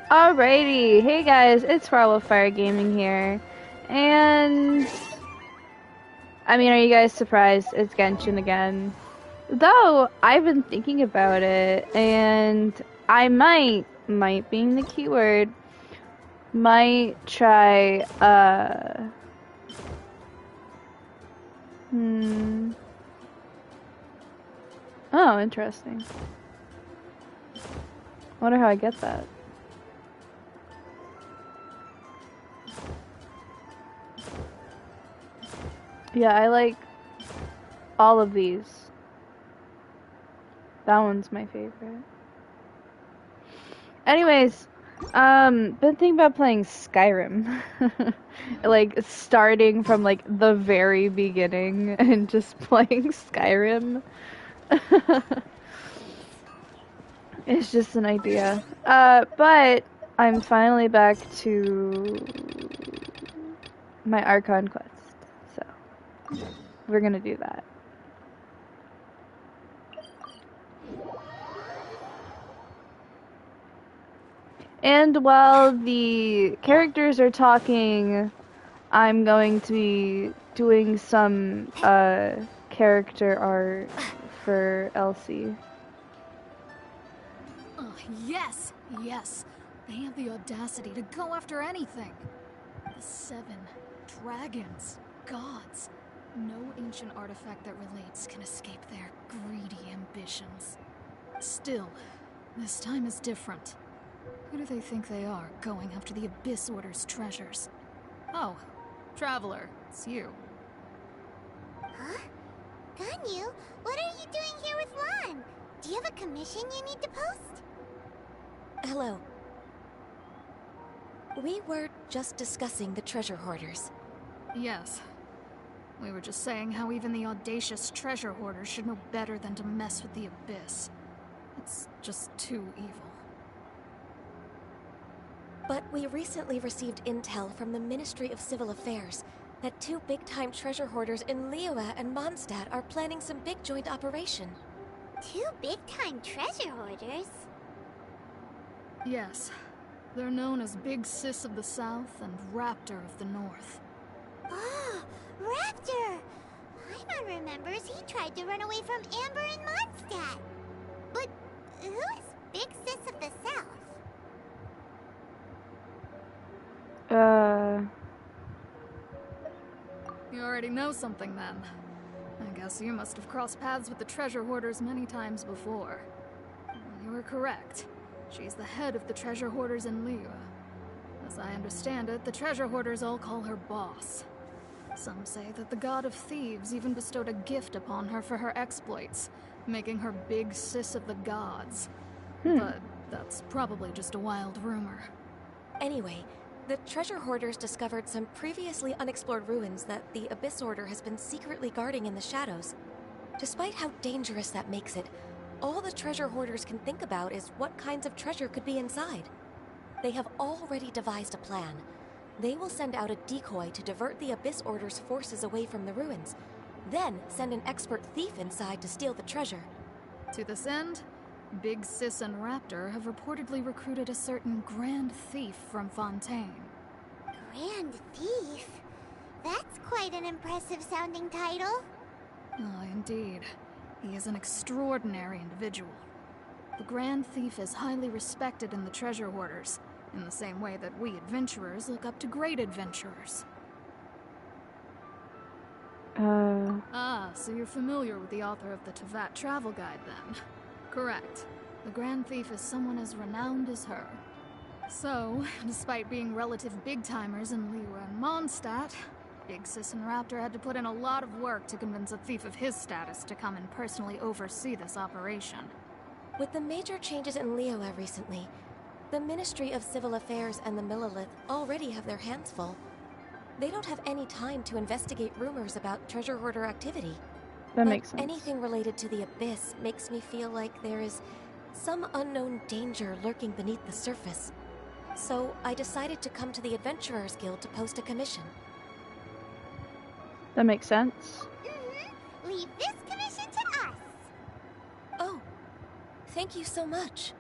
Alrighty, hey guys, it's Fire Gaming here, and I mean, are you guys surprised it's Genshin again? Though I've been thinking about it, and I might being the keyword, might try. Oh, interesting. Wonder how I get that. Yeah, I like all of these. That one's my favorite. Anyways, been thinking about playing Skyrim. Like starting from like the very beginning and just playing Skyrim. It's just an idea. But I'm finally back to my Archon quest. So we're gonna do that. And while the characters are talking, I'm going to be doing some character art for Elsie. Oh, yes! Yes! They have the audacity to go after anything! The 7 dragons, gods. No ancient artifact that relates can escape their greedy ambitions. Still, this time is different. Who do they think they are, going after the Abyss Order's treasures? Oh, Traveler, it's you. Huh? Ganyu, what are you doing here with Lan? Do you have a commission you need to post? Hello. We were just discussing the treasure hoarders. Yes. We were just saying how even the audacious treasure hoarders should know better than to mess with the Abyss. It's just too evil. But we recently received intel from the Ministry of Civil Affairs that 2 big-time treasure hoarders in Liyue and Mondstadt are planning some big joint operation. 2 big-time treasure hoarders? Yes. They're known as Big Sis of the South and Raptor of the North. Oh, Raptor! Paimon remembers he tried to run away from Amber and Mondstadt. But who is Big Sis of the South? You already know something then. I guess you must have crossed paths with the treasure hoarders many times before. You were correct. She's the head of the treasure hoarders in Liyue. As I understand it, the treasure hoarders all call her boss. Some say that the god of thieves even bestowed a gift upon her for her exploits, making her Big Sis of the gods. But that's probably just a wild rumor. Anyway, the treasure hoarders discovered some previously unexplored ruins that the Abyss Order has been secretly guarding in the shadows. Despite how dangerous that makes it, all the treasure hoarders can think about is what kinds of treasure could be inside. They have already devised a plan. They will send out a decoy to divert the Abyss Order's forces away from the ruins, then send an expert thief inside to steal the treasure. To this end, Big Sis and Raptor have reportedly recruited a certain Grand Thief from Fontaine. Grand Thief? That's quite an impressive sounding title. Oh, indeed. He is an extraordinary individual. The Grand Thief is highly respected in the treasure hoarders, in the same way that we adventurers look up to great adventurers. Ah, so you're familiar with the author of the Tevat Travel Guide, then? Correct. The Grand Thief is someone as renowned as her. So, despite being relative big-timers in Liyue and Mondstadt, Big Sis and Raptor had to put in a lot of work to convince a thief of his status to come and personally oversee this operation. With the major changes in Liyue recently, the Ministry of Civil Affairs and the Millelith already have their hands full. They don't have any time to investigate rumors about treasure hoarder activity. That makes sense. Anything related to the Abyss makes me feel like there is some unknown danger lurking beneath the surface. So I decided to come to the Adventurers Guild to post a commission. That makes sense. Leave this commission to us. Oh, thank you so much.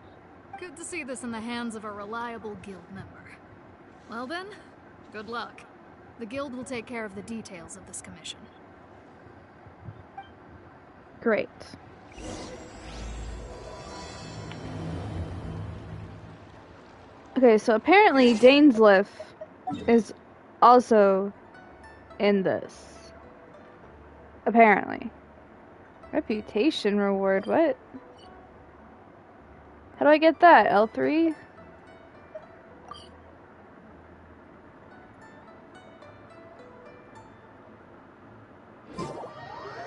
Good to see this in the hands of a reliable guild member. Well then, good luck. The guild will take care of the details of this commission. Great. Okay, so apparently Dainsliff is also in this. Apparently. Reputation reward, what? How do I get that? L3?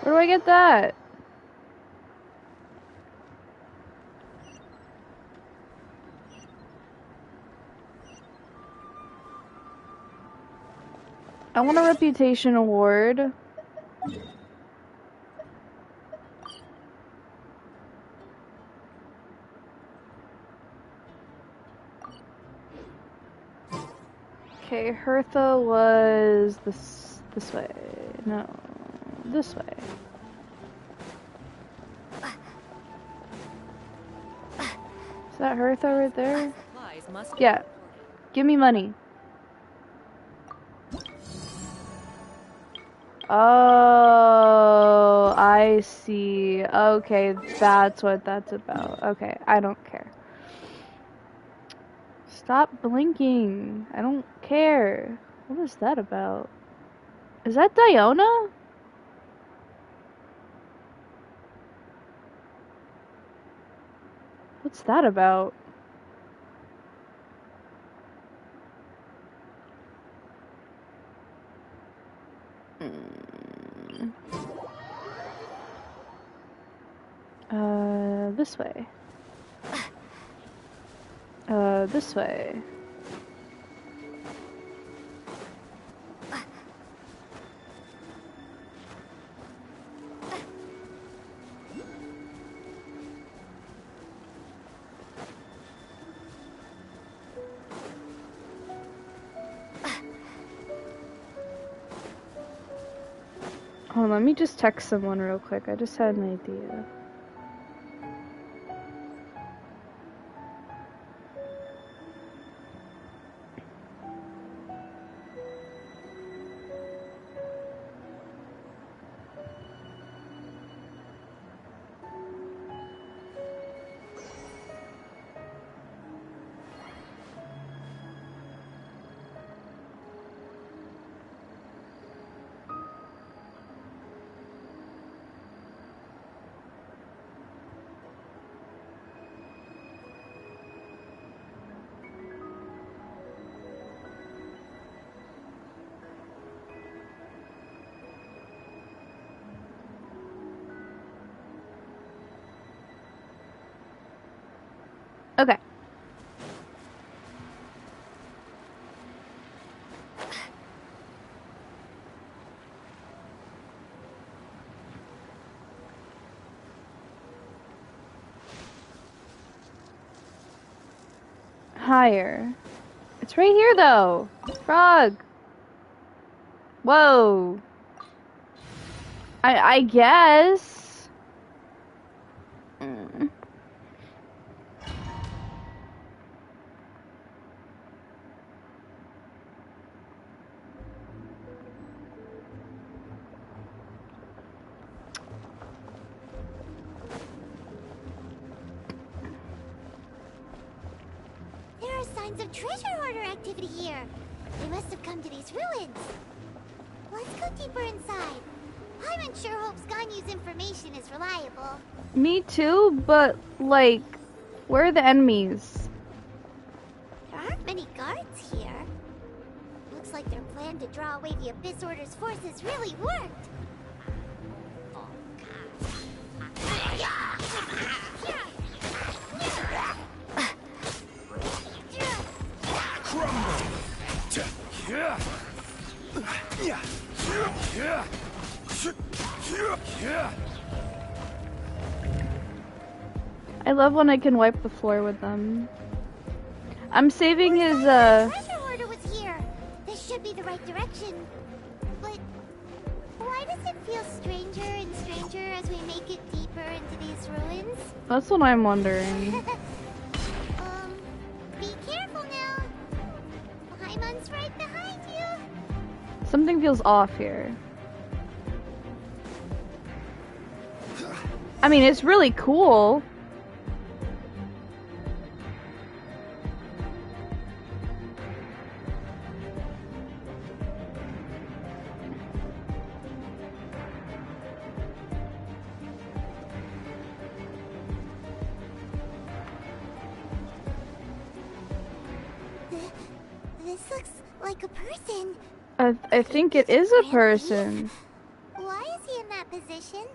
Where do I get that? I want a reputation award. Okay, Hertha was this way. No, this way. Is that Hertha right there? Yeah. Give me money. Oh, I see. Okay, that's what that's about. Okay, I don't care. Stop blinking. I don't care. What is that about? Is that Diona? What's that about? This way. This way. Hold on, let me just text someone real quick. I just had an idea. Okay. Higher. It's right here though. Frog. Whoa. I guess. There are signs of treasure hoarder activity here. They must have come to these ruins. Let's go deeper inside. I'm unsure Hope Ganyu's information is reliable. Me too, but like, where are the enemies? There aren't many guards here. Looks like their plan to draw away the Abyss Order's forces really worked. I love when I can wipe the floor with them. I'm saving his, Treasure hoarder was here. This should be the right direction. But why does it feel stranger and stranger as we make it deeper into these ruins? That's what I'm wondering. Paimon's right behind you. Something feels off here. I mean, it's really cool. This looks like a person. I think it is a person. Why is he in that position?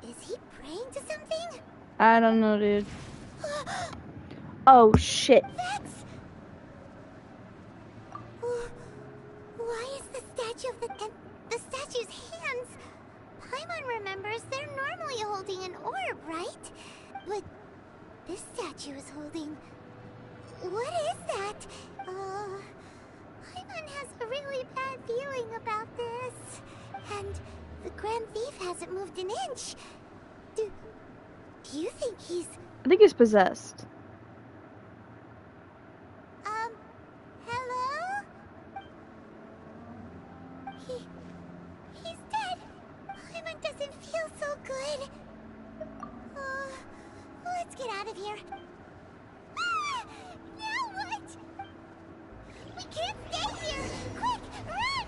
Is he praying to something? I don't know, dude. Oh, shit. That's... Why is the statue of the statue's hands? Paimon remembers they're normally holding an orb, right? But this statue is holding... What is that? Paimon has a really bad feeling about this. And the Grand Thief hasn't moved an inch. Do you think he's... I think he's possessed. Hello? He's dead. Paimon doesn't feel so good. Let's get out of here. Ah! Now what? We can't stay here. Quick, run!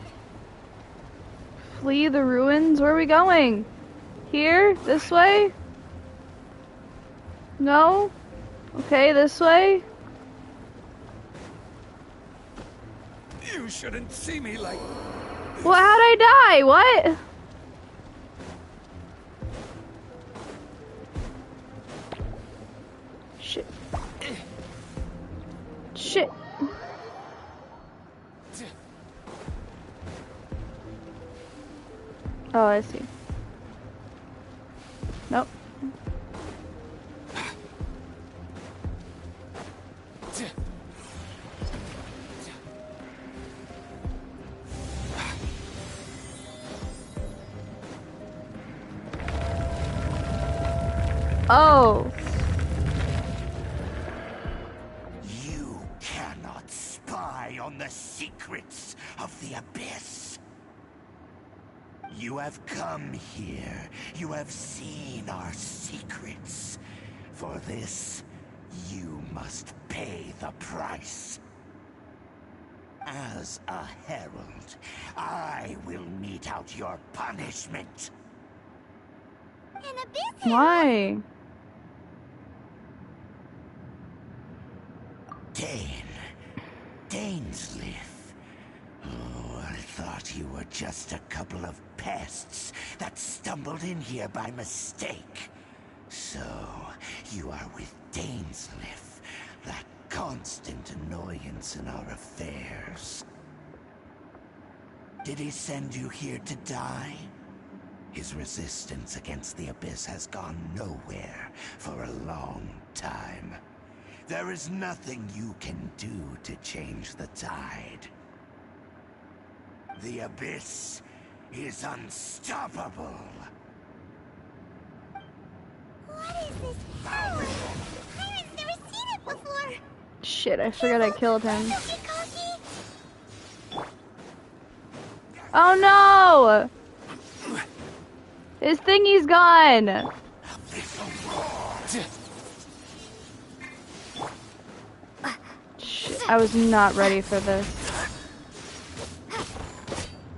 Flee the ruins? Where are we going? Here? This way? No? Okay, this way? You shouldn't see me like... Well, how'd I die? What? Shit. Shit. Oh, I see. Nope. Oh. You cannot spy on the secrets of the Abyss. You have come here. You have seen our secrets. For this, you must pay the price. As a herald, I will mete out your punishment. An abyss. Why? Dainsleif. Oh, I thought you were just a couple of pests that stumbled in here by mistake. So, you are with Dainsleif, that constant annoyance in our affairs. Did he send you here to die? His resistance against the Abyss has gone nowhere for a long time. There is nothing you can do to change the tide. The Abyss is unstoppable. What is this power? Pirate's never seen it before. Shit, I forgot I killed him. Don't get cocky. Oh no! His thingy's gone! Shit, I was not ready for this.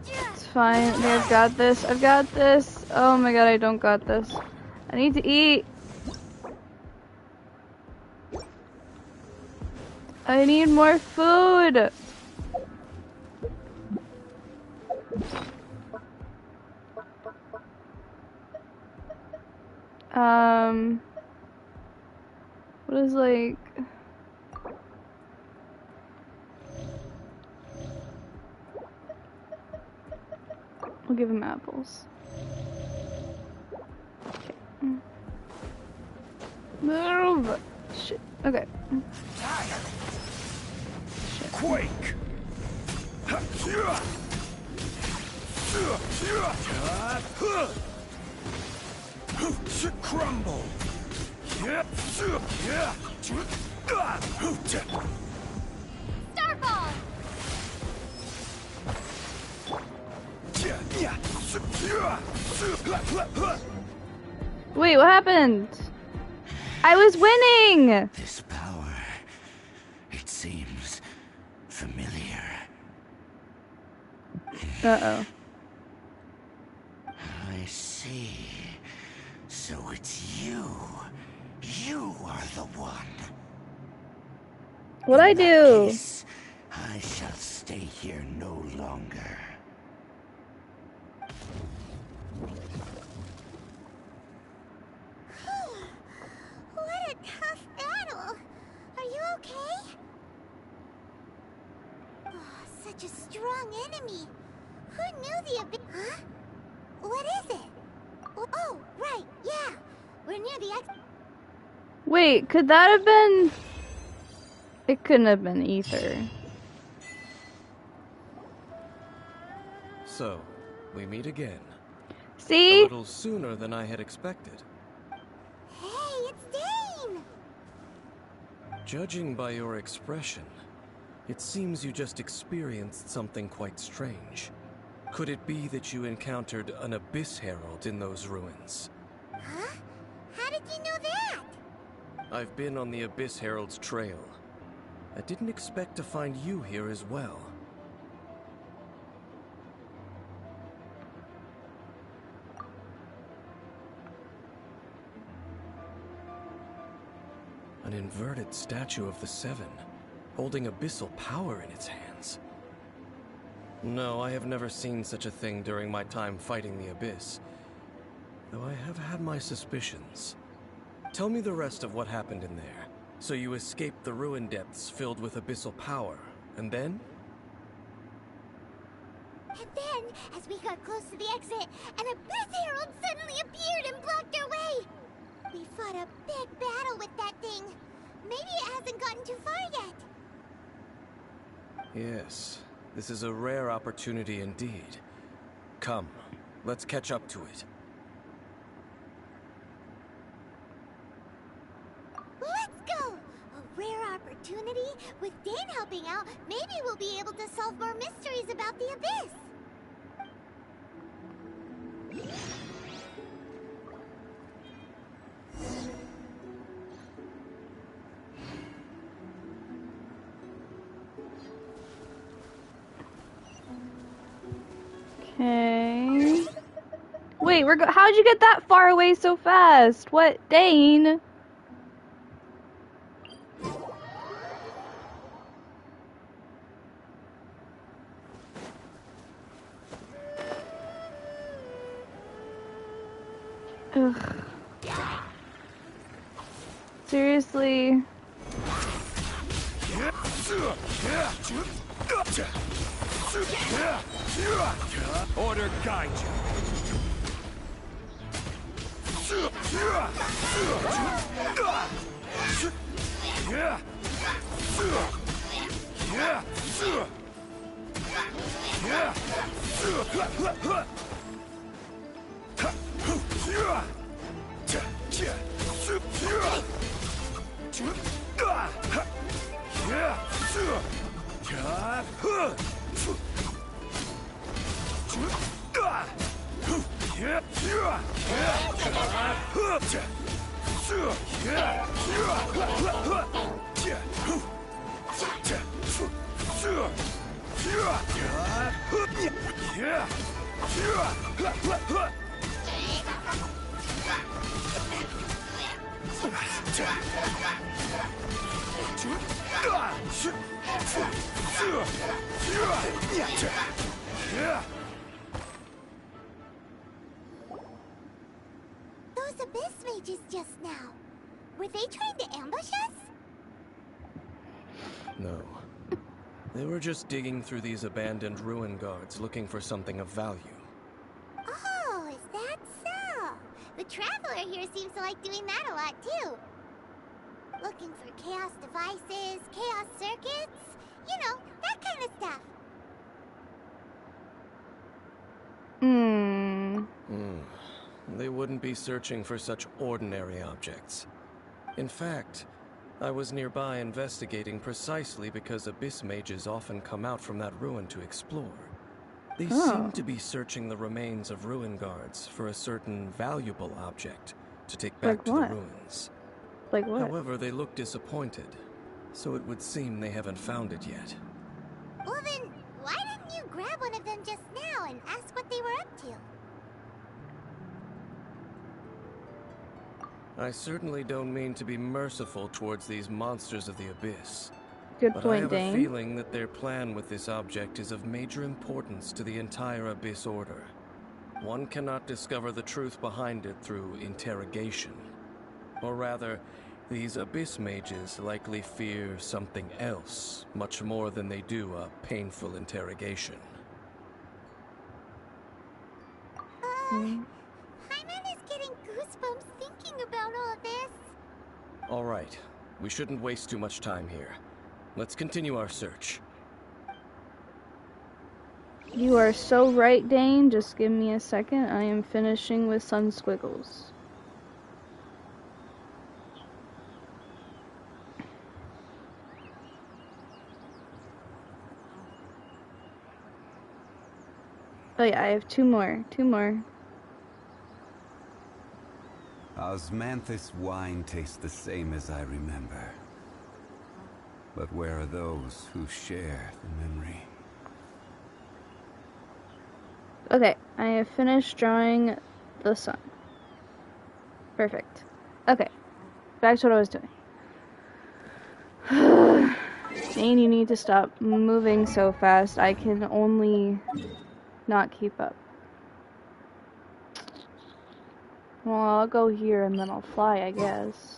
It's fine. I think I've got this. I've got this. Oh my god, I don't got this. I need to eat. I need more food. What is like... We'll give him apples. Okay. Move! Shit. Okay. Shit. Quake! Crumble! Starfall! Wait, what happened? I was winning! This power, it seems familiar. Uh-oh. I see. So it's you. You are the one. What'd I In that do? case, I shall stay here no longer. What a tough battle! Are you okay? Oh, such a strong enemy! Who knew the abyss? Huh? What is it? Oh, right, yeah! We're near the Wait, could that have been... It couldn't have been ether. So, we meet again. A See? little sooner than I had expected. Hey, it's Dane! Judging by your expression, it seems you just experienced something quite strange. Could it be that you encountered an Abyss Herald in those ruins? Huh? How did you know that? I've been on the Abyss Herald's trail. I didn't expect to find you here as well. An inverted statue of the Seven, holding abyssal power in its hands. No, I have never seen such a thing during my time fighting the Abyss, though I have had my suspicions. Tell me the rest of what happened in there. So you escaped the ruin depths filled with abyssal power, and then? And then, as we got close to the exit, an Abyss Herald suddenly appeared and blocked our way! We fought a big battle with that thing. Maybe it hasn't gotten too far yet. Yes, this is a rare opportunity indeed. Come, let's catch up to it. Let's go! A rare opportunity? With Dane helping out, maybe we'll be able to solve more mysteries about the Abyss. Okay. Wait, how'd you get that far away so fast? What, Dane? Ugh. Seriously? Order guide you. Those Abyss mages just now. Were they trying to ambush us? No. They were just digging through these abandoned ruin guards looking for something of value. Oh, is that so? The Traveler here seems to like doing that a lot, too. Looking for chaos devices, chaos circuits, you know, that kind of stuff. They wouldn't be searching for such ordinary objects. In fact, I was nearby investigating precisely because Abyss mages often come out from that ruin to explore. They seem to be searching the remains of ruin guards for a certain valuable object to take back Like to the what? ruins. Like what? However, they look disappointed, so it would seem they haven't found it yet. Well then, why didn't you grab one of them just now and ask what they were up to? I certainly don't mean to be merciful towards these monsters of the abyss. Good But I point, have a Dane. feeling that their plan with this object is of major importance to the entire Abyss Order. One cannot discover the truth behind it through interrogation. Or rather, these Abyss mages likely fear something else, much more than they do a painful interrogation. Paimon is getting goosebumps thinking about all this. All right, we shouldn't waste too much time here. Let's continue our search. You are so right, Dane. Just give me a second. I am finishing with Sun Squiggles. Oh yeah, I have two more. Osmanthus wine tastes the same as I remember. But where are those who share the memory? Okay, I have finished drawing the sun. Perfect. Okay, back to what I was doing. Dane, you need to stop moving so fast. I can only not keep up. Well, I'll go here and then I'll fly, I guess.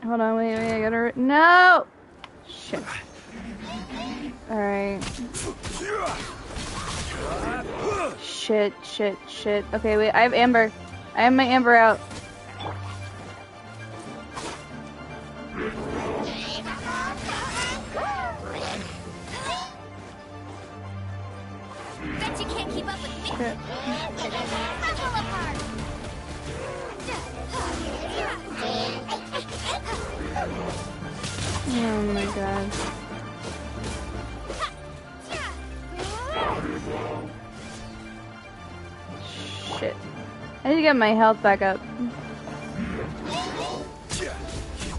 Hold on, wait, I gotta... No! Shit. Alright. Shit. Okay, wait, I have Amber. I have my Amber out. Bet you can't keep up with me. Shit. Crumble apart. Oh my god. Shit. I need to get my health back up.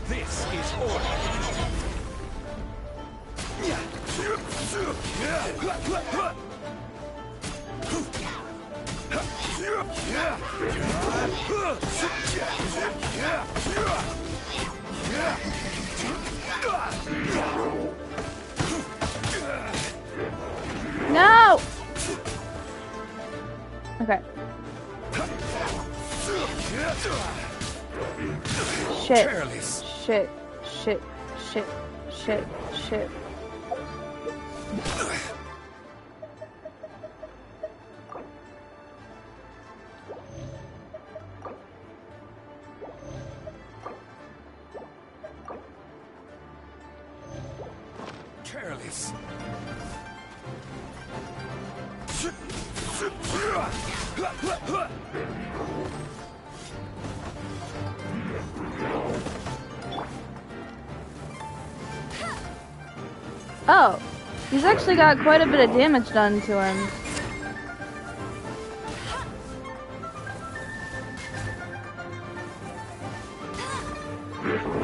This is order. No! Okay. Shit. Careless. Shit. Careless. Oh, he's actually got quite a bit of damage done to him.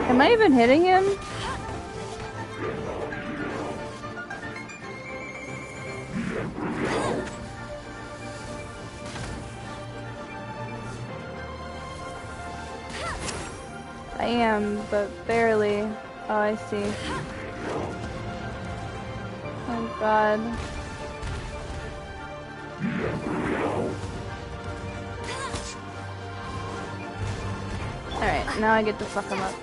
Am I even hitting him? I am, but barely. Oh, I see. Oh god. Alright, now I get to fuck him up.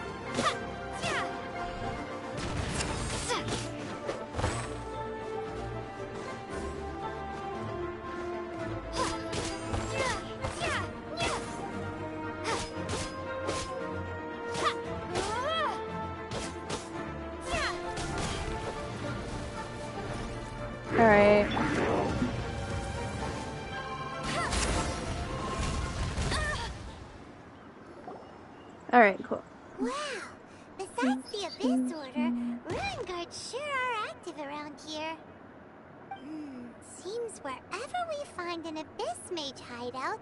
Alright. Alright, cool. Wow! Besides the Abyss Order, Ruin Guards sure are active around here. Seems wherever we find an Abyss Mage hideout,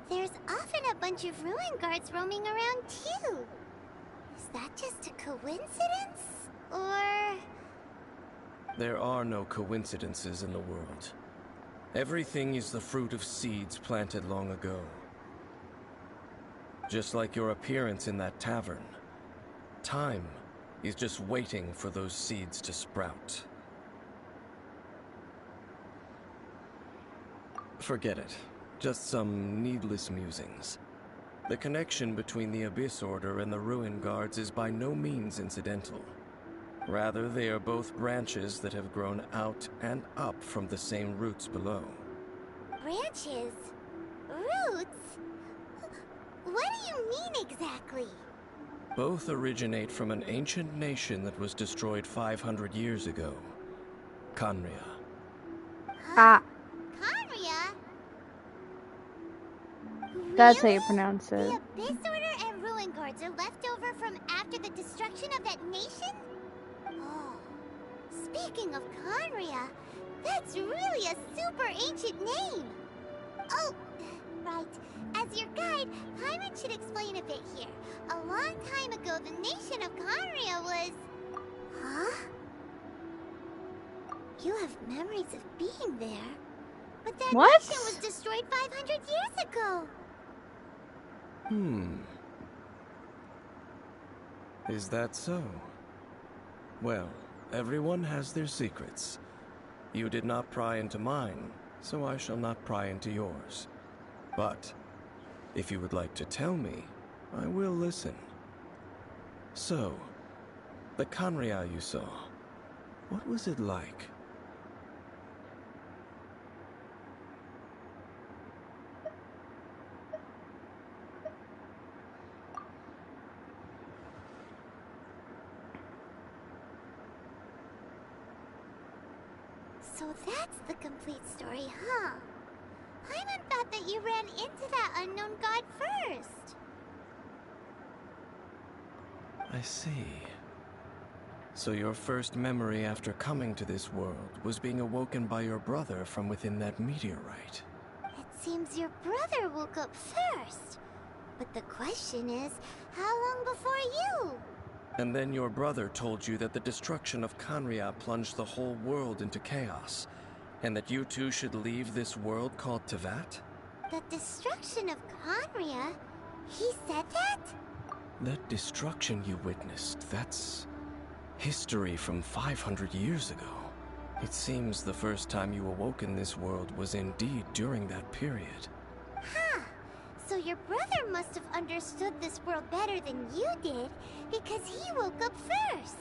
there's often a bunch of Ruin Guards roaming around too. Is that just a coincidence? Or... There are no coincidences in the world. Everything is the fruit of seeds planted long ago. Just like your appearance in that tavern, time is just waiting for those seeds to sprout. Forget it. Just some needless musings. The connection between the Abyss Order and the Ruin Guards is by no means incidental. Rather, they are both branches that have grown out and up from the same roots below. branches? Roots? What do you mean exactly? Both originate from an ancient nation that was destroyed 500 years ago. Khaenri'ah. Ah, Conria? that's how you Really? pronounce it. The Abyss Order and Ruin Guards are left over from after the destruction of that nation? Oh, speaking of Conria, that's really a super ancient name. Oh, right. As your guide, Paimon should explain a bit here. A long time ago, the nation of Conria was... Huh? You have memories of being there. But that What? nation was destroyed 500 years ago. Is that so? Well, everyone has their secrets. You did not pry into mine, so I shall not pry into yours. But, if you would like to tell me, I will listen. So, the Khaenri'ah you saw, what was it like? So that's the complete story, huh? Paimon thought that you ran into that unknown god first. I see. So your first memory after coming to this world was being awoken by your brother from within that meteorite. It seems your brother woke up first. But the question is, how long before you? And then your brother told you that the destruction of Khaenri'ah plunged the whole world into chaos, and that you two should leave this world called Tevat? The destruction of Conria? He said that? That destruction you witnessed, that's history from 500 years ago. It seems the first time you awoke in this world was indeed during that period. Huh. So your brother must have understood this world better than you did, because he woke up first.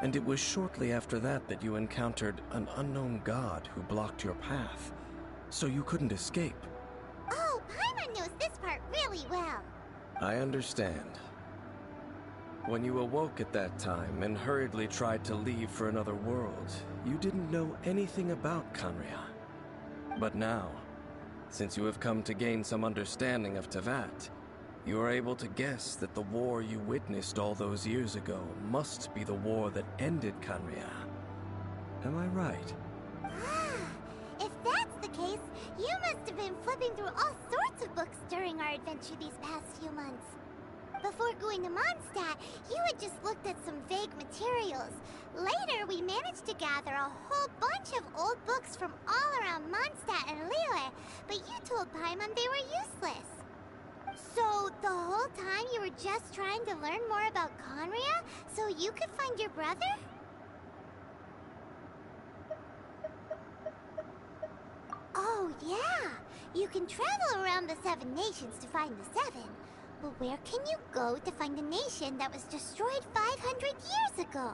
And it was shortly after that that you encountered an unknown god who blocked your path, so you couldn't escape. Oh, Paimon knows this part really well. I understand. When you awoke at that time and hurriedly tried to leave for another world, you didn't know anything about Khaenri'ah. But now, since you have come to gain some understanding of Tevat, you are able to guess that the war you witnessed all those years ago must be the war that ended Khaenri'ah. Am I right? If that's the case, you must have been flipping through all sorts of books during our adventure these past few months. Before going to Mondstadt, you had just looked at some vague materials. Later, we managed to gather a whole bunch of old books from all around Mondstadt and Liyue, but you told Paimon they were useless. So, the whole time you were just trying to learn more about Khaenri'ah so you could find your brother? Oh, yeah! You can travel around the 7 nations to find the 7. But where can you go to find a nation that was destroyed 500 years ago?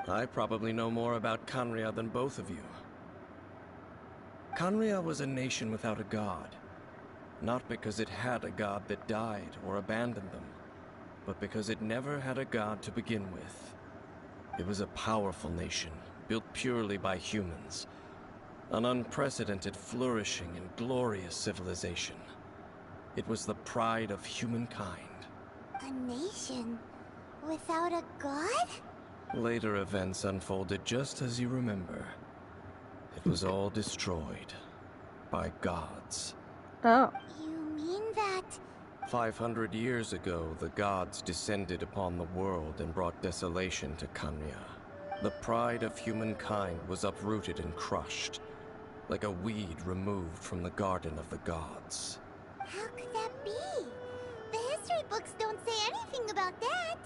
I probably know more about Khaenri'ah than both of you. Khaenri'ah was a nation without a god. Not because it had a god that died or abandoned them, but because it never had a god to begin with. It was a powerful nation, built purely by humans, An unprecedented, flourishing, and glorious civilization. It was the pride of humankind. A nation without a god? Later events unfolded just as you remember. It was all destroyed by gods. Oh. You mean that... 500 years ago, the gods descended upon the world and brought desolation to Kanya. The pride of humankind was uprooted and crushed, like a weed removed from the garden of the gods. How could that be? The history books don't say anything about that.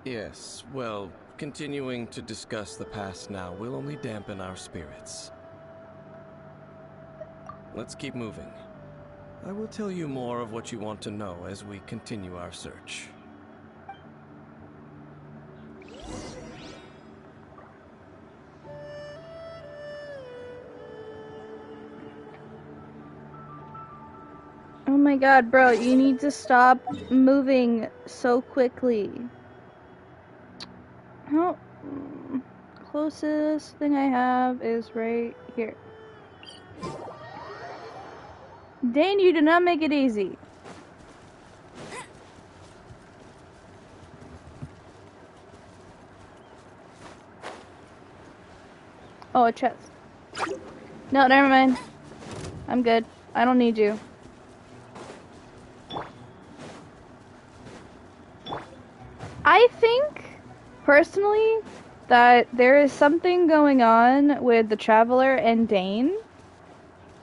Yes, well, continuing to discuss the past now will only dampen our spirits. Let's keep moving. I will tell you more of what you want to know as we continue our search. Oh my god, bro, you need to stop moving so quickly. Oh, closest thing I have is right here. Dane, you did not make it easy. Oh, a chest. No, never mind. I'm good. I don't need you. I think, personally, that there is something going on with the Traveler and Dane.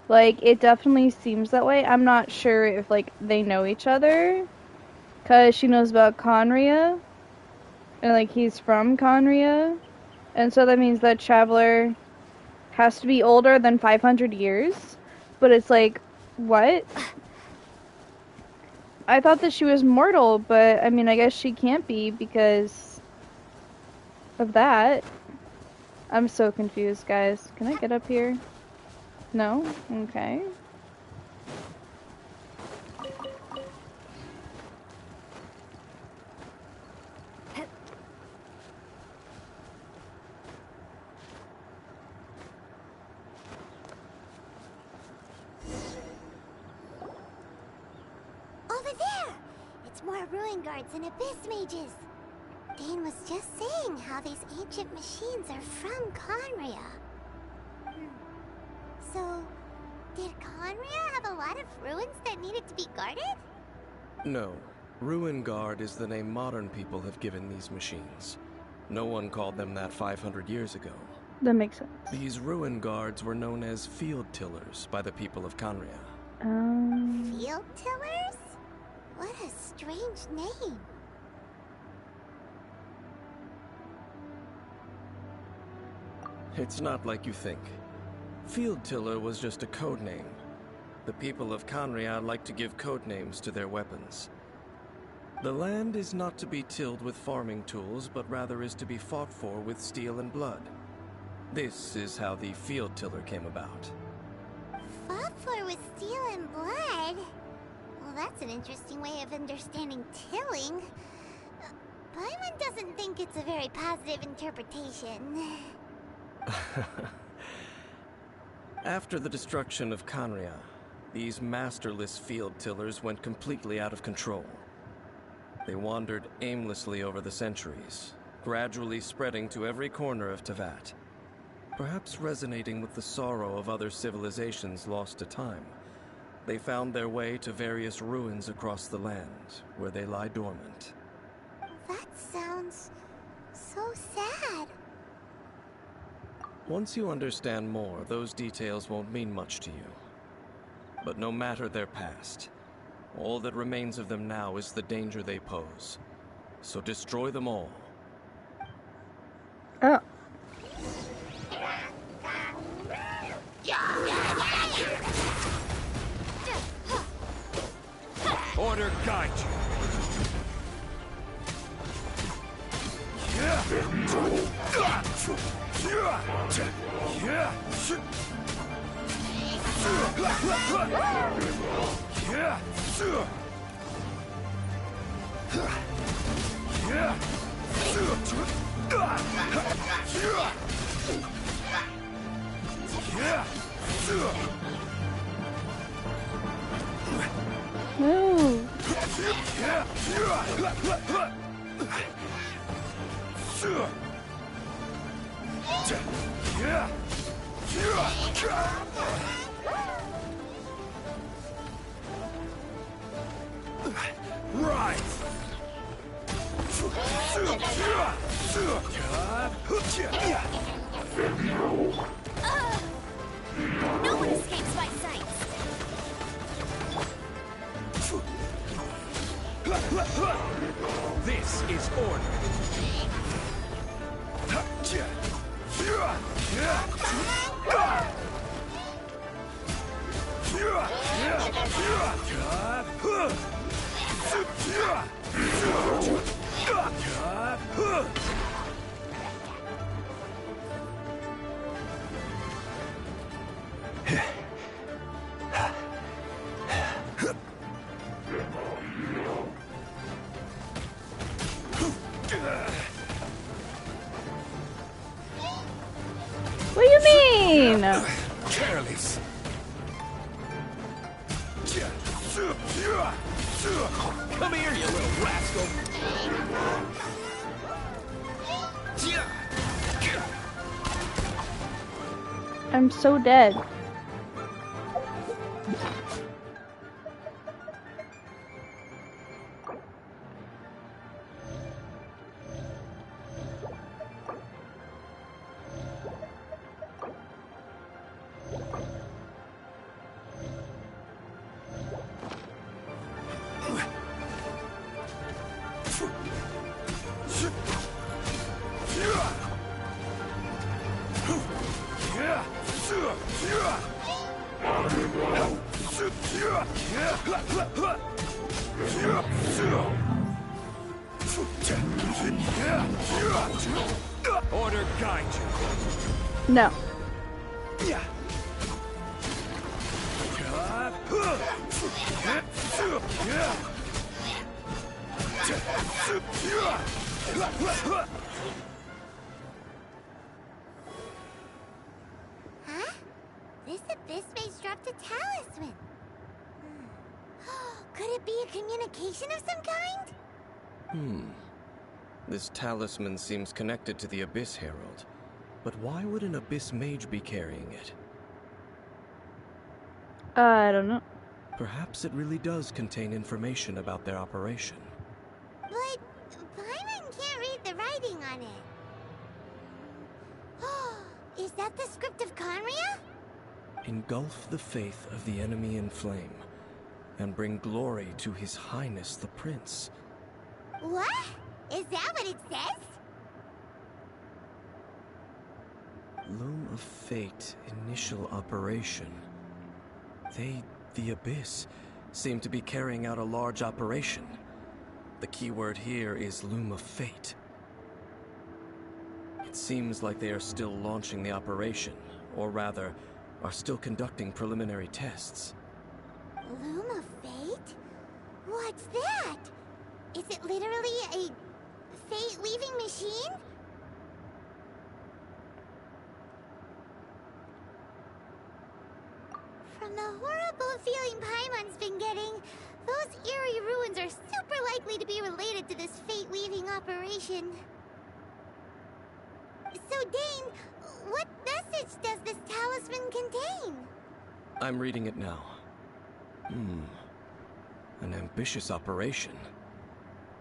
Like, it definitely seems that way. I'm not sure if, like, they know each other. Because she knows about Conria. And, like, he's from Conria. And so that means that Traveler has to be older than 500 years. But it's like, what? I thought that she was mortal, but, I mean, I guess she can't be because of that. I'm so confused, guys. Can I get up here? No? Okay. Over there! It's more ruin guards and abyss mages. Dane was just saying how these ancient machines are from Conria. So, did Conria have a lot of ruins that needed to be guarded? No. Ruin Guard is the name modern people have given these machines. No one called them that 500 years ago. That makes sense. These Ruin Guards were known as Field Tillers by the people of Conria. Field tillers? What a strange name. It's not like you think. Field Tiller was just a code name. The people of Conria like to give code names to their weapons. The land is not to be tilled with farming tools, but rather is to be fought for with steel and blood. This is how the Field Tiller came about. Fought for with steel and blood? Well, that's an interesting way of understanding tilling. Paimon doesn't think it's a very positive interpretation. After the destruction of Conria, these masterless field tillers went completely out of control. They wandered aimlessly over the centuries, gradually spreading to every corner of Teyvat. Perhaps resonating with the sorrow of other civilizations lost to time, they found their way to various ruins across the land, where they lie dormant. That sounds so sad. Once you understand more, those details won't mean much to you. But no matter their past, all that remains of them now is the danger they pose. So destroy them all. Oh. Order guide you. Move. Right. No one escapes my sights. This is order. What do you mean? Careless. Come here, you little rascal. I'm so dead. Order guide you. No. Huh? This abyss base dropped a talisman. Could it be a communication of some kind? This talisman seems connected to the Abyss Herald. But why would an Abyss Mage be carrying it? I don't know. Perhaps it really does contain information about their operation. But Paimon can't read the writing on it. Is that the script of Conria? Engulf the faith of the enemy in flame, and bring glory to His Highness the Prince. What? Is that what it says? Loom of Fate, initial operation. They, the Abyss, seem to be carrying out a large operation. The keyword here is Loom of Fate. It seems like they are still launching the operation, or rather, are still conducting preliminary tests. Loom of Fate? What's that? Is it literally a fate-weaving machine? From the horrible feeling Paimon's been getting, those eerie ruins are super likely to be related to this fate-weaving operation. So, Dane, what message does this talisman contain? I'm reading it now. An ambitious operation.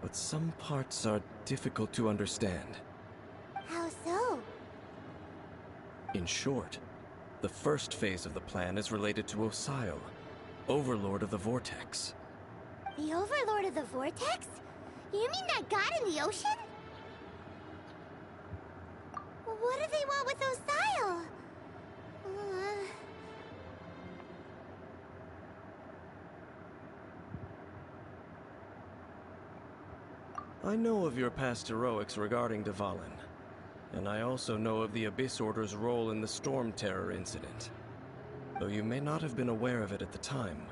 But some parts are difficult to understand. How so? In short, the first phase of the plan is related to Osial, Overlord of the Vortex. The Overlord of the Vortex? You mean that god in the ocean? What do they want with Osial? I know of your past heroics regarding Dvalin, and I also know of the Abyss Order's role in the Storm Terror incident. Though you may not have been aware of it at the time,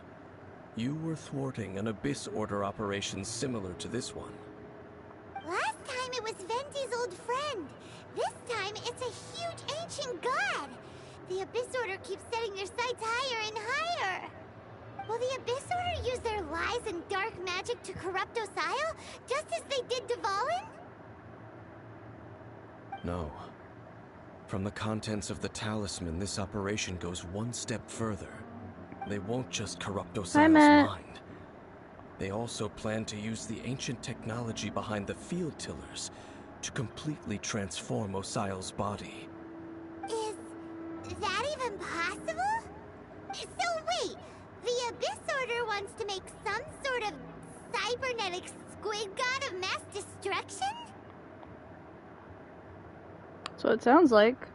you were thwarting an Abyss Order operation similar to this one. Last time it was Venti's old friend. This time it's a huge ancient god. The Abyss Order keeps setting their sights higher and higher. Will the Abyss Order use their lies and dark magic to corrupt Osile, just as they did Dvalin? No. From the contents of the talisman, this operation goes one step further. They won't just corrupt Osile's mind. They also plan to use the ancient technology behind the field tillers to completely transform Osile's body. Is that even possible? So wait, the Abyss Order wants to make some sort of cybernetic squid god of mass destruction? So it sounds like.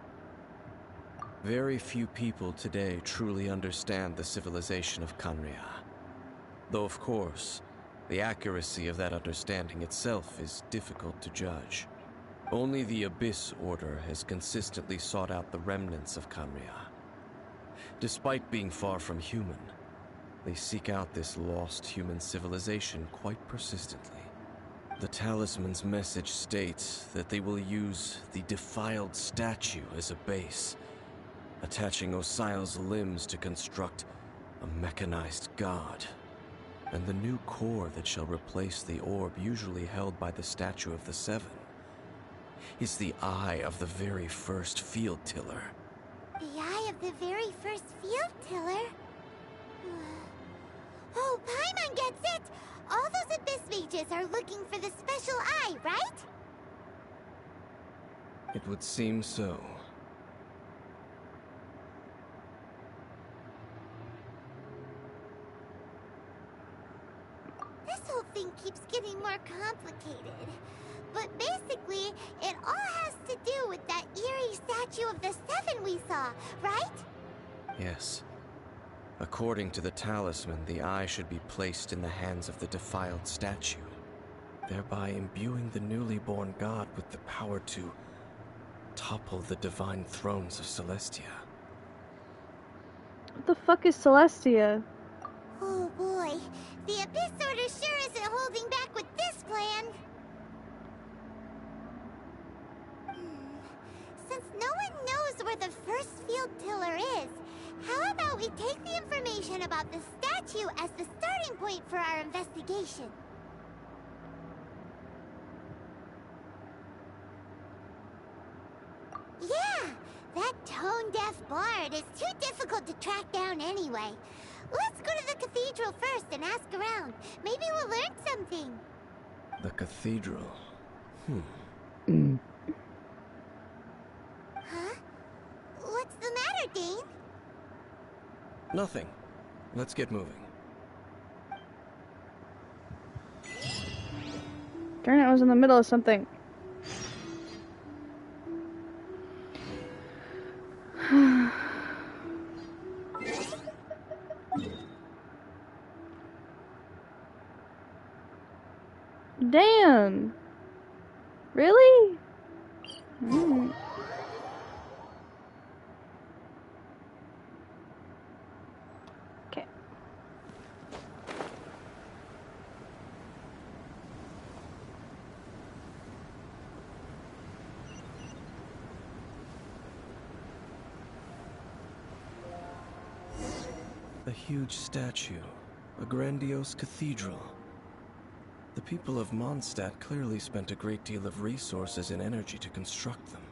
Very few people today truly understand the civilization of Khaenri'ah. Though, of course, the accuracy of that understanding itself is difficult to judge. Only the Abyss Order has consistently sought out the remnants of Khaenri'ah. Despite being far from human, they seek out this lost human civilization quite persistently. The talisman's message states that they will use the defiled statue as a base, attaching Osile's limbs to construct a mechanized god. And the new core that shall replace the orb usually held by the statue of the Seven is the eye of the very first field tiller. The eye of the very first field tiller? Oh, Paimon gets it! All those Abyss mages are looking for the special eye, right? It would seem so. This whole thing keeps getting more complicated. But basically, it all has to do with that eerie statue of the Seven we saw, right? Yes. According to the talisman, the eye should be placed in the hands of the defiled statue, thereby imbuing the newly born god with the power to topple the divine thrones of Celestia. What the fuck is Celestia? Oh boy, the Abyss Order sure isn't holding back with this plan. Since no one knows where the first field tiller is, how about we take the information about the statue as the starting point for our investigation? Yeah, that tone-deaf bard is too difficult to track down anyway. Let's go to the cathedral first and ask around. Maybe we'll learn something. The cathedral. Huh? What's the matter, Dane? Nothing. Let's get moving. Darn it, I was in the middle of something. Damn. Really? Okay. A huge statue, a grandiose cathedral. The people of Mondstadt clearly spent a great deal of resources and energy to construct them.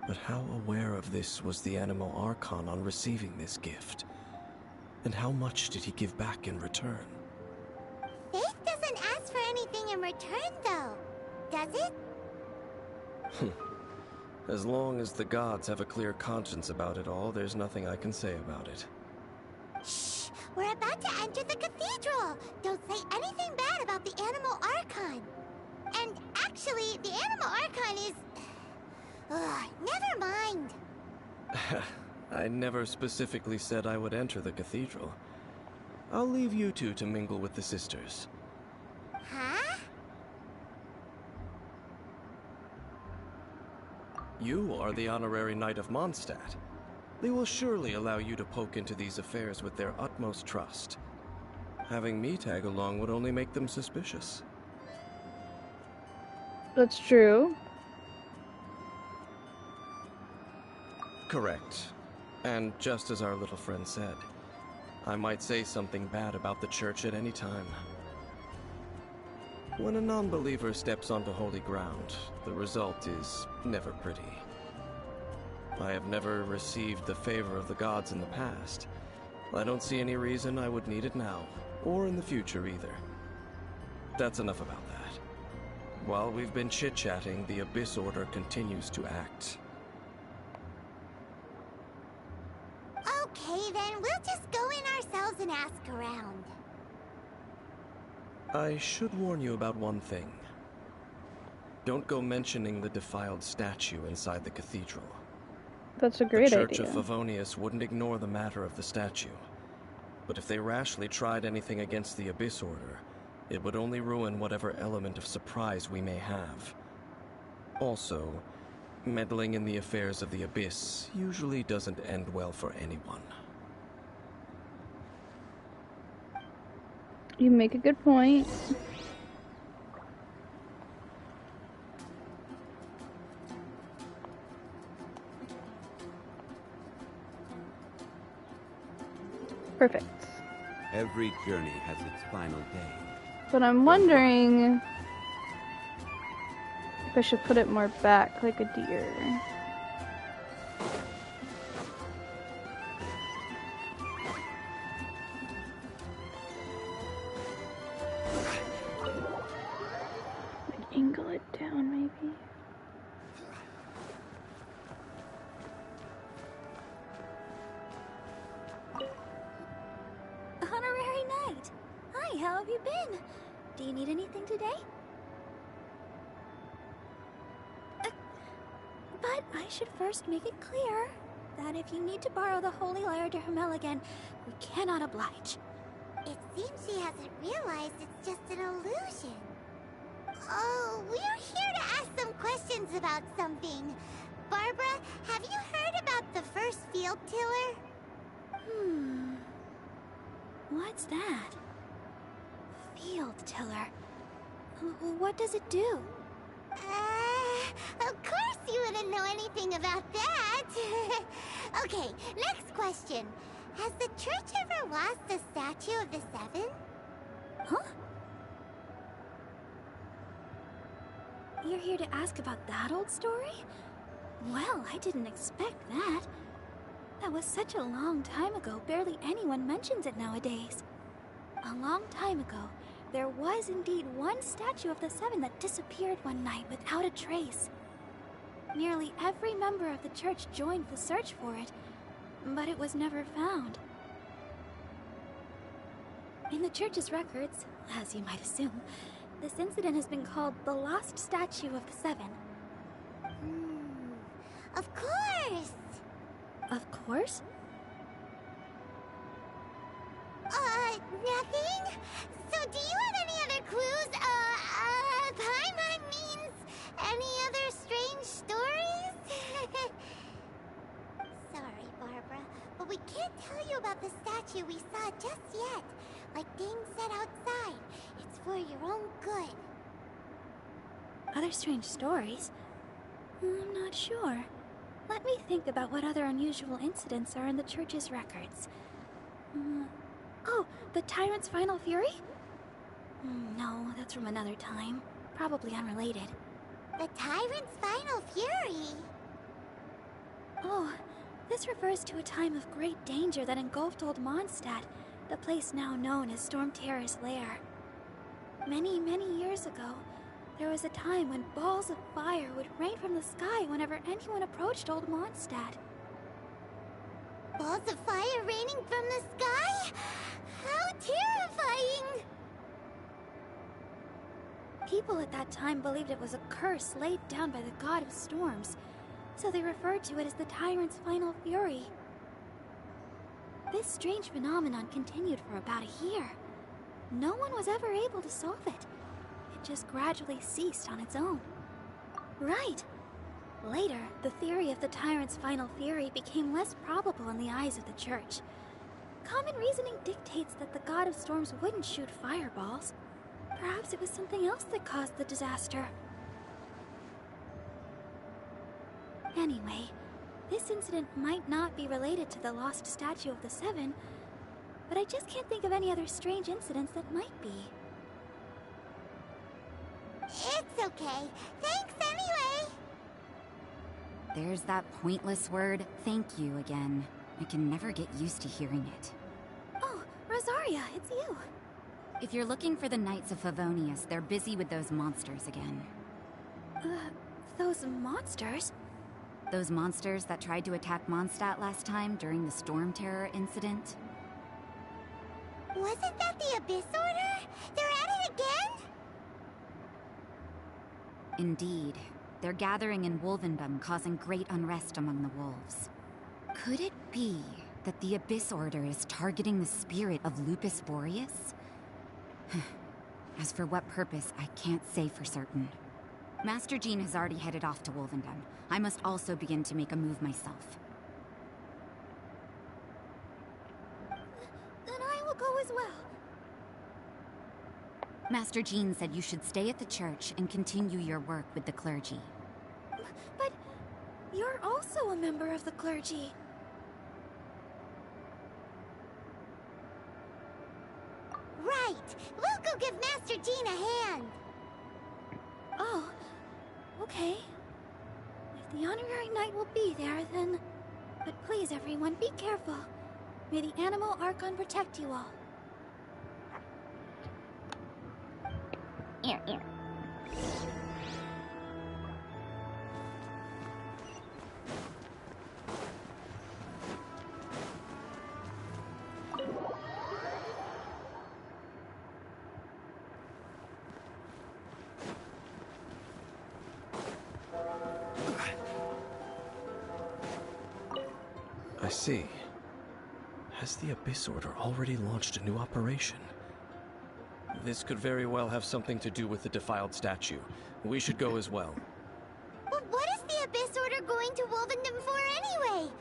But how aware of this was the Animal Archon on receiving this gift? And how much did he give back in return? Faith doesn't ask for anything in return, though. Does it? As long as the gods have a clear conscience about it all, there's nothing I can say about it. Shh! We're about to enter the cathedral! Don't say anything bad about the Animal Archon! And actually, the Animal Archon is... never mind! I never specifically said I would enter the cathedral. I'll leave you two to mingle with the sisters. Huh? You are the honorary knight of Mondstadt. They will surely allow you to poke into these affairs with their utmost trust. Having me tag along would only make them suspicious. That's true. Correct. And just as our little friend said, I might say something bad about the church at any time. When a non-believer steps onto holy ground, the result is never pretty. I have never received the favor of the gods in the past. I don't see any reason I would need it now, or in the future either. That's enough about that. While we've been chit-chatting, the Abyss Order continues to act. Okay, then we'll just go in ourselves and ask around. I should warn you about one thing. Don't go mentioning the defiled statue inside the cathedral. That's a great idea. The Church of Favonius wouldn't ignore the matter of the statue. But if they rashly tried anything against the Abyss Order, it would only ruin whatever element of surprise we may have. Also, meddling in the affairs of the Abyss usually doesn't end well for anyone. You make a good point. Perfect. Every journey has its final day. But I'm wondering if I should put it more back like a deer. Like angle it down maybe. Honorary Knight! Hi, how have you been? Do you need anything today? But I should first make it clear that if you need to borrow the Holy Lyre to Hermel again, we cannot oblige. It seems she hasn't realized it's just an illusion. Oh, we're here to ask some questions about something. Barbara, have you heard about the first field tiller? What's that? Field tiller. What does it do? Of course you wouldn't know anything about that. Okay, next question. Has the church ever lost a statue of the Seven? Huh? You're here to ask about that old story? Well, I didn't expect that. That was such a long time ago, barely anyone mentions it nowadays. A long time ago, there was indeed one statue of the Seven that disappeared one night without a trace. Nearly every member of the church joined the search for it, but it was never found. In the church's records, as you might assume, this incident has been called the Lost Statue of the Seven. Of course! Of course? Nothing? So do you have any other clues? Paimon means any other strange stories? Sorry, Barbara, but we can't tell you about the statue we saw just yet. Like Dane said outside, it's for your own good. Other strange stories? I'm not sure. Let me think about what other unusual incidents are in the church's records. Oh, the Tyrant's Final Fury? No, that's from another time. Probably unrelated. The Tyrant's Final Fury? Oh, this refers to a time of great danger that engulfed Old Mondstadt, the place now known as Storm Terror's lair. Many, many years ago, there was a time when balls of fire would rain from the sky whenever anyone approached Old Mondstadt. Balls of fire raining from the sky? How terrifying! People at that time believed it was a curse laid down by the god of storms, so they referred to it as the Tyrant's Final Fury. This strange phenomenon continued for about a year. No one was ever able to solve it. It just gradually ceased on its own. Right. Later, the theory of the Tyrant's Final Fury became less probable in the eyes of the church. Common reasoning dictates that the god of storms wouldn't shoot fireballs. Perhaps it was something else that caused the disaster. Anyway, This incident might not be related to the lost statue of the Seven, but I just can't think of any other strange incidents that might be. It's okay. Thanks anyway. There's that pointless word, thank you, again. I can never get used to hearing it. Oh, Rosaria, it's you. If you're looking for the Knights of Favonius, they're busy with those monsters again. Those monsters? Those monsters that tried to attack Mondstadt last time during the Storm Terror incident? Wasn't that the Abyss Order? They're at it again? Indeed. They're gathering in Wolvendom, causing great unrest among the wolves. Could it be that the Abyss Order is targeting the spirit of Lupus Boreas? As for what purpose, I can't say for certain. Master Jean has already headed off to Wolvendom. I must also begin to make a move myself. Then I will go as well. Master Jean said you should stay at the church and continue your work with the clergy. But you're also a member of the clergy. Right. We'll go give Master Jean a hand. Oh, okay. If the Honorary Knight will be there, then... But please, everyone, be careful. May the Animal Archon protect you all. Ear, ear. I see. Has the Abyss Order already launched a new operation? This could very well have something to do with the defiled statue. We should go as well. But what is the Abyss Order going to Wolvendom for anyway?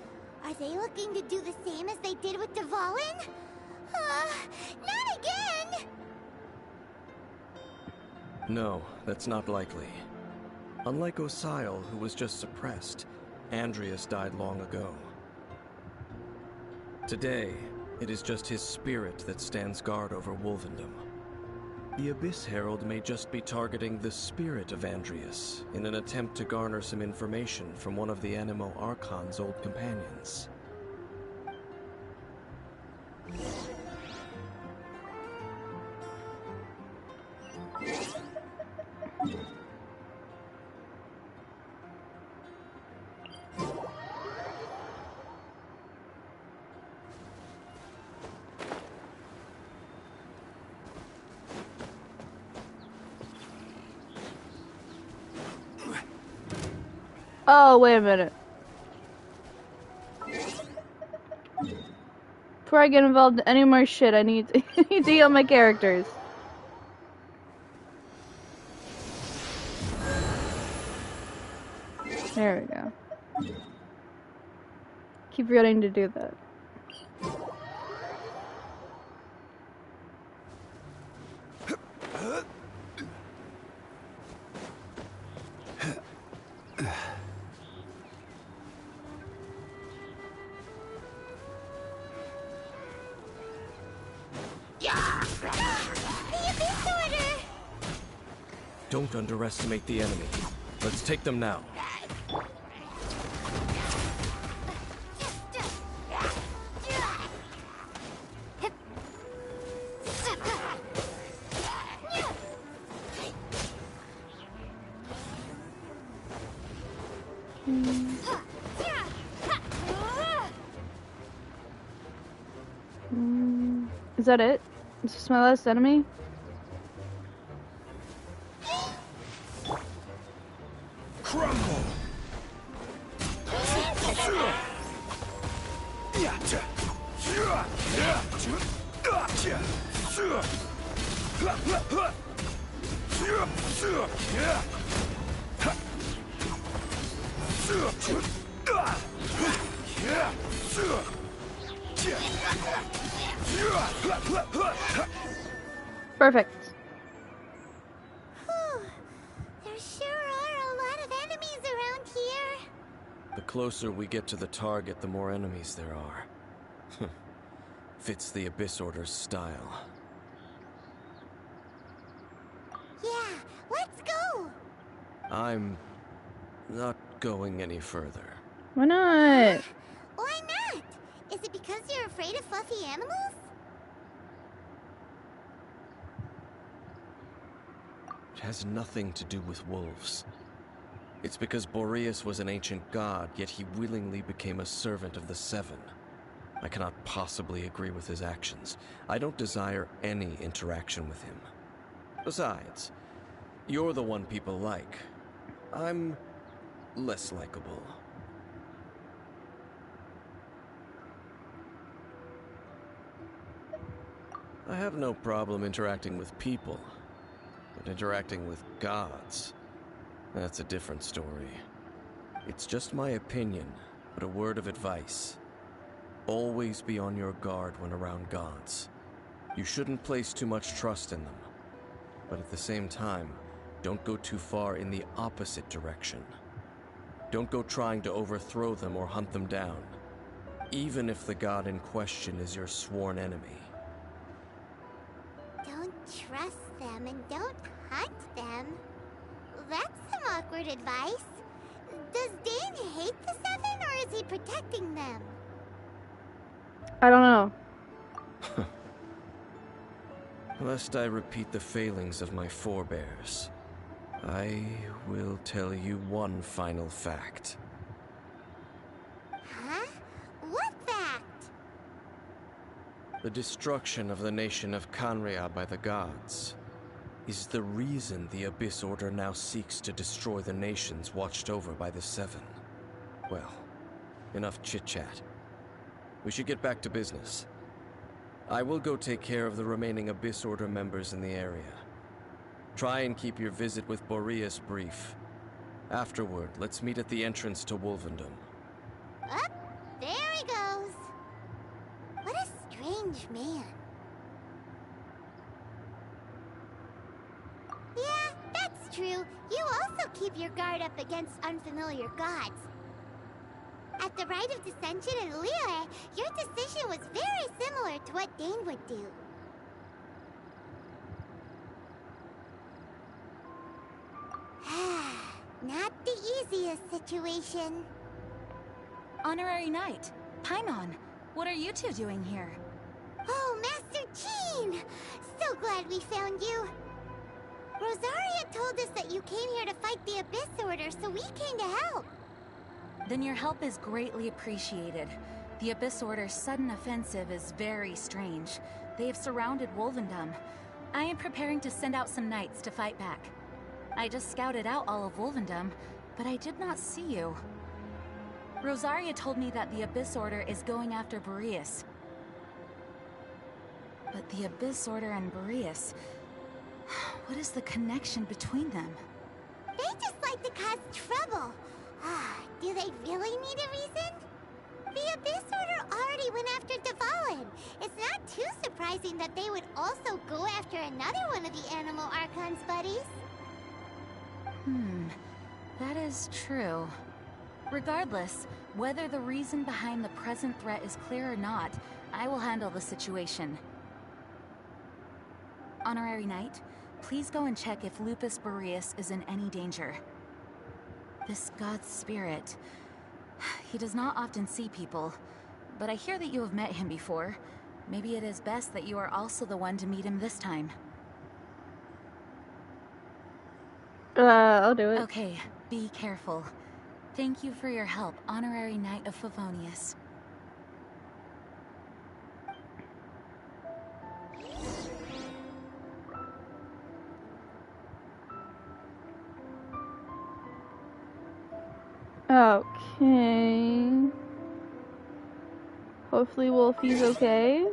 Are they looking to do the same as they did with Dvalin? Not again! No, that's not likely. Unlike Osial, who was just suppressed, Andreas died long ago. Today, it is just his spirit that stands guard over Wolvendom. The Abyss Herald may just be targeting the spirit of Andreas in an attempt to garner some information from one of the Animo Archon's old companions. Oh, wait a minute. Before I get involved in any more shit, I need to, I need to heal my characters. There we go. Keep forgetting to do that. Don't underestimate the enemy. Let's take them now. Is that it? Is this my last enemy? Crumble! Perfect. There sure are a lot of enemies around here. The closer we get to the target, the more enemies there are. Fits the Abyss Order's style. Yeah, let's go! I'm not going any further. Why not? Why not? Is it because you're afraid of fluffy animals? It has nothing to do with wolves. It's because Boreas was an ancient god, yet he willingly became a servant of the Seven. I cannot possibly agree with his actions. I don't desire any interaction with him. Besides, you're the one people like. I'm less likable. I have no problem interacting with people, but interacting with gods, that's a different story. It's just my opinion, but a word of advice. Always be on your guard when around gods. You shouldn't place too much trust in them, but at the same time, don't go too far in the opposite direction. Don't go trying to overthrow them or hunt them down, even if the god in question is your sworn enemy. Don't trust them and don't hunt them. That's some awkward advice. Does Dane hate the Seven, or is he protecting them? I don't know. Lest I repeat the failings of my forebears, I will tell you one final fact. Huh? What fact? The destruction of the nation of Canria by the gods is the reason the Abyss Order now seeks to destroy the nations watched over by the Seven. Well, enough chit-chat. We should get back to business. I will go take care of the remaining Abyss Order members in the area. Try and keep your visit with Boreas brief. Afterward, let's meet at the entrance to Wolvendom. Up, there he goes. What a strange man. Yeah, that's true. You also keep your guard up against unfamiliar gods. At the Rite of Dissension in Liyue, your decision was very similar to what Dane would do. Not the easiest situation. Honorary Knight, Paimon, what are you two doing here? Oh, Master Jean! So glad we found you. Rosaria told us that you came here to fight the Abyss Order, so we came to help. Then your help is greatly appreciated. The Abyss Order's sudden offensive is very strange. They have surrounded Wolvendom. I am preparing to send out some knights to fight back. I just scouted out all of Wolvendom, but I did not see you. Rosaria told me that the Abyss Order is going after Boreas. But the Abyss Order and Boreas... what is the connection between them? They just like to cause trouble. Do they really need a reason? The Abyss Order already went after Dvalin. It's not too surprising that they would also go after another one of the Animal Archon's buddies. That is true. Regardless, whether the reason behind the present threat is clear or not, I will handle the situation. Honorary Knight, please go and check if Lupus Boreas is in any danger. This god's spirit... he does not often see people, but I hear that you have met him before. Maybe it is best that you are also the one to meet him this time. I'll do it. Okay, be careful. Thank you for your help, Honorary Knight of Favonius. Okay. Hopefully Wolfie's okay.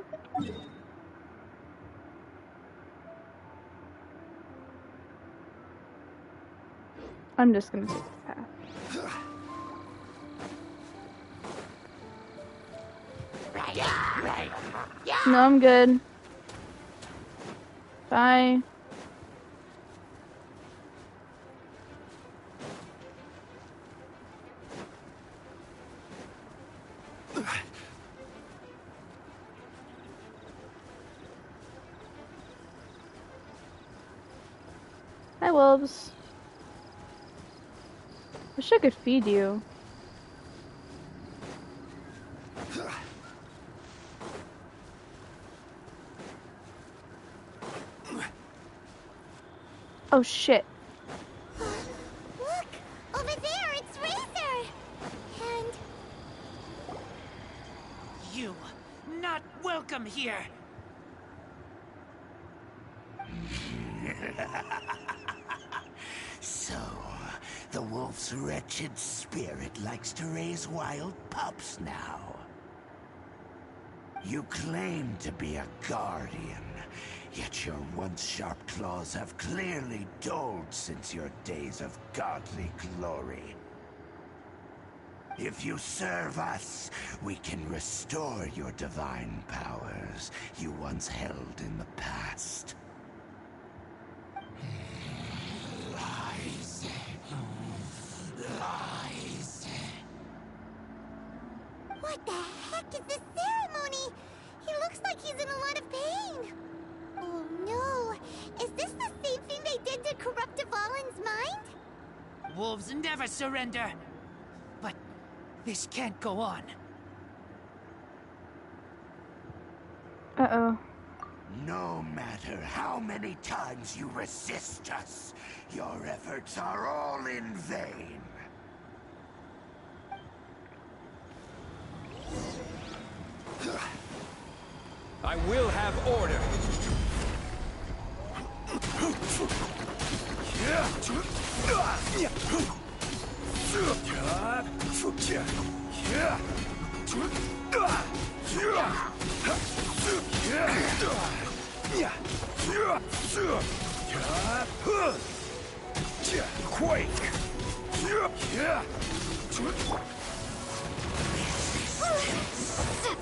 I'm just gonna take the path. No, I'm good. Bye. Hi, wolves. Wish I could feed you. Oh shit. Look! Over there, it's Razor! And... You, not welcome here! So, the wolf's wretched spirit likes to raise wild pups now. You claim to be a guardian, yet your once sharp claws have clearly dulled since your days of godly glory. If you serve us, we can restore your divine powers you once held in the past. Lies. Lies. what the heck is this ceremony? He looks like he's in a lot of pain. Oh no! Is this the same thing they did to corrupt Dvalin's mind? Wolves never surrender! But this can't go on. Uh-oh. No matter how many times you resist us, your efforts are all in vain. I will have order. Quake!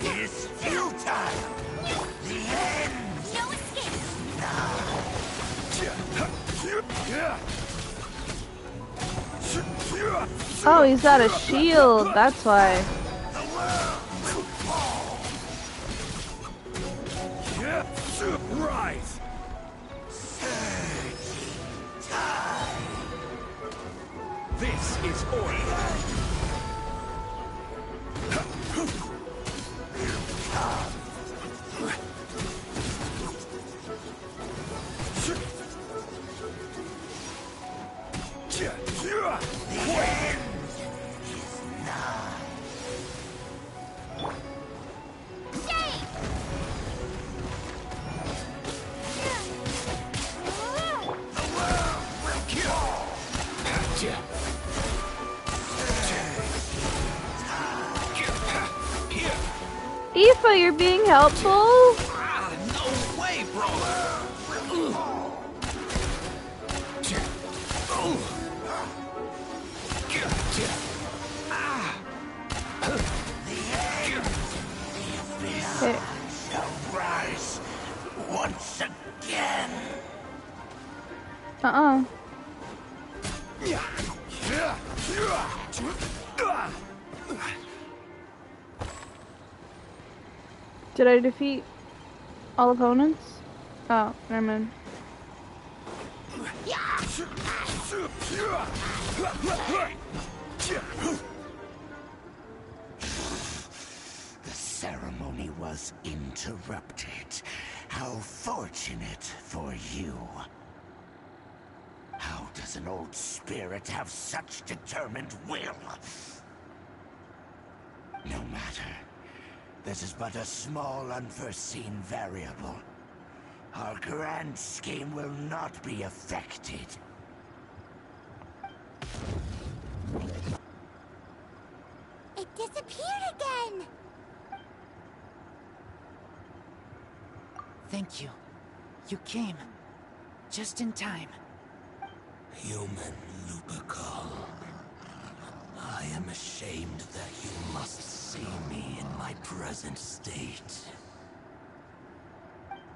Is futile! The end! No escape! Oh, he's got a shield. That's why. Rise! This is order. Aoife, you're being helpful? Ah, no way, bro! Okay. Shall rise once again. Uh-uh. Did I defeat all opponents? Oh, never mind. The ceremony was interrupted. How fortunate for you. How does an old spirit have such determined will? No matter. This is but a small unforeseen variable. Our grand scheme will not be affected. It disappeared again! Thank you. You came. Just in time. Human Lupercal. I am ashamed that you must see me in my present state.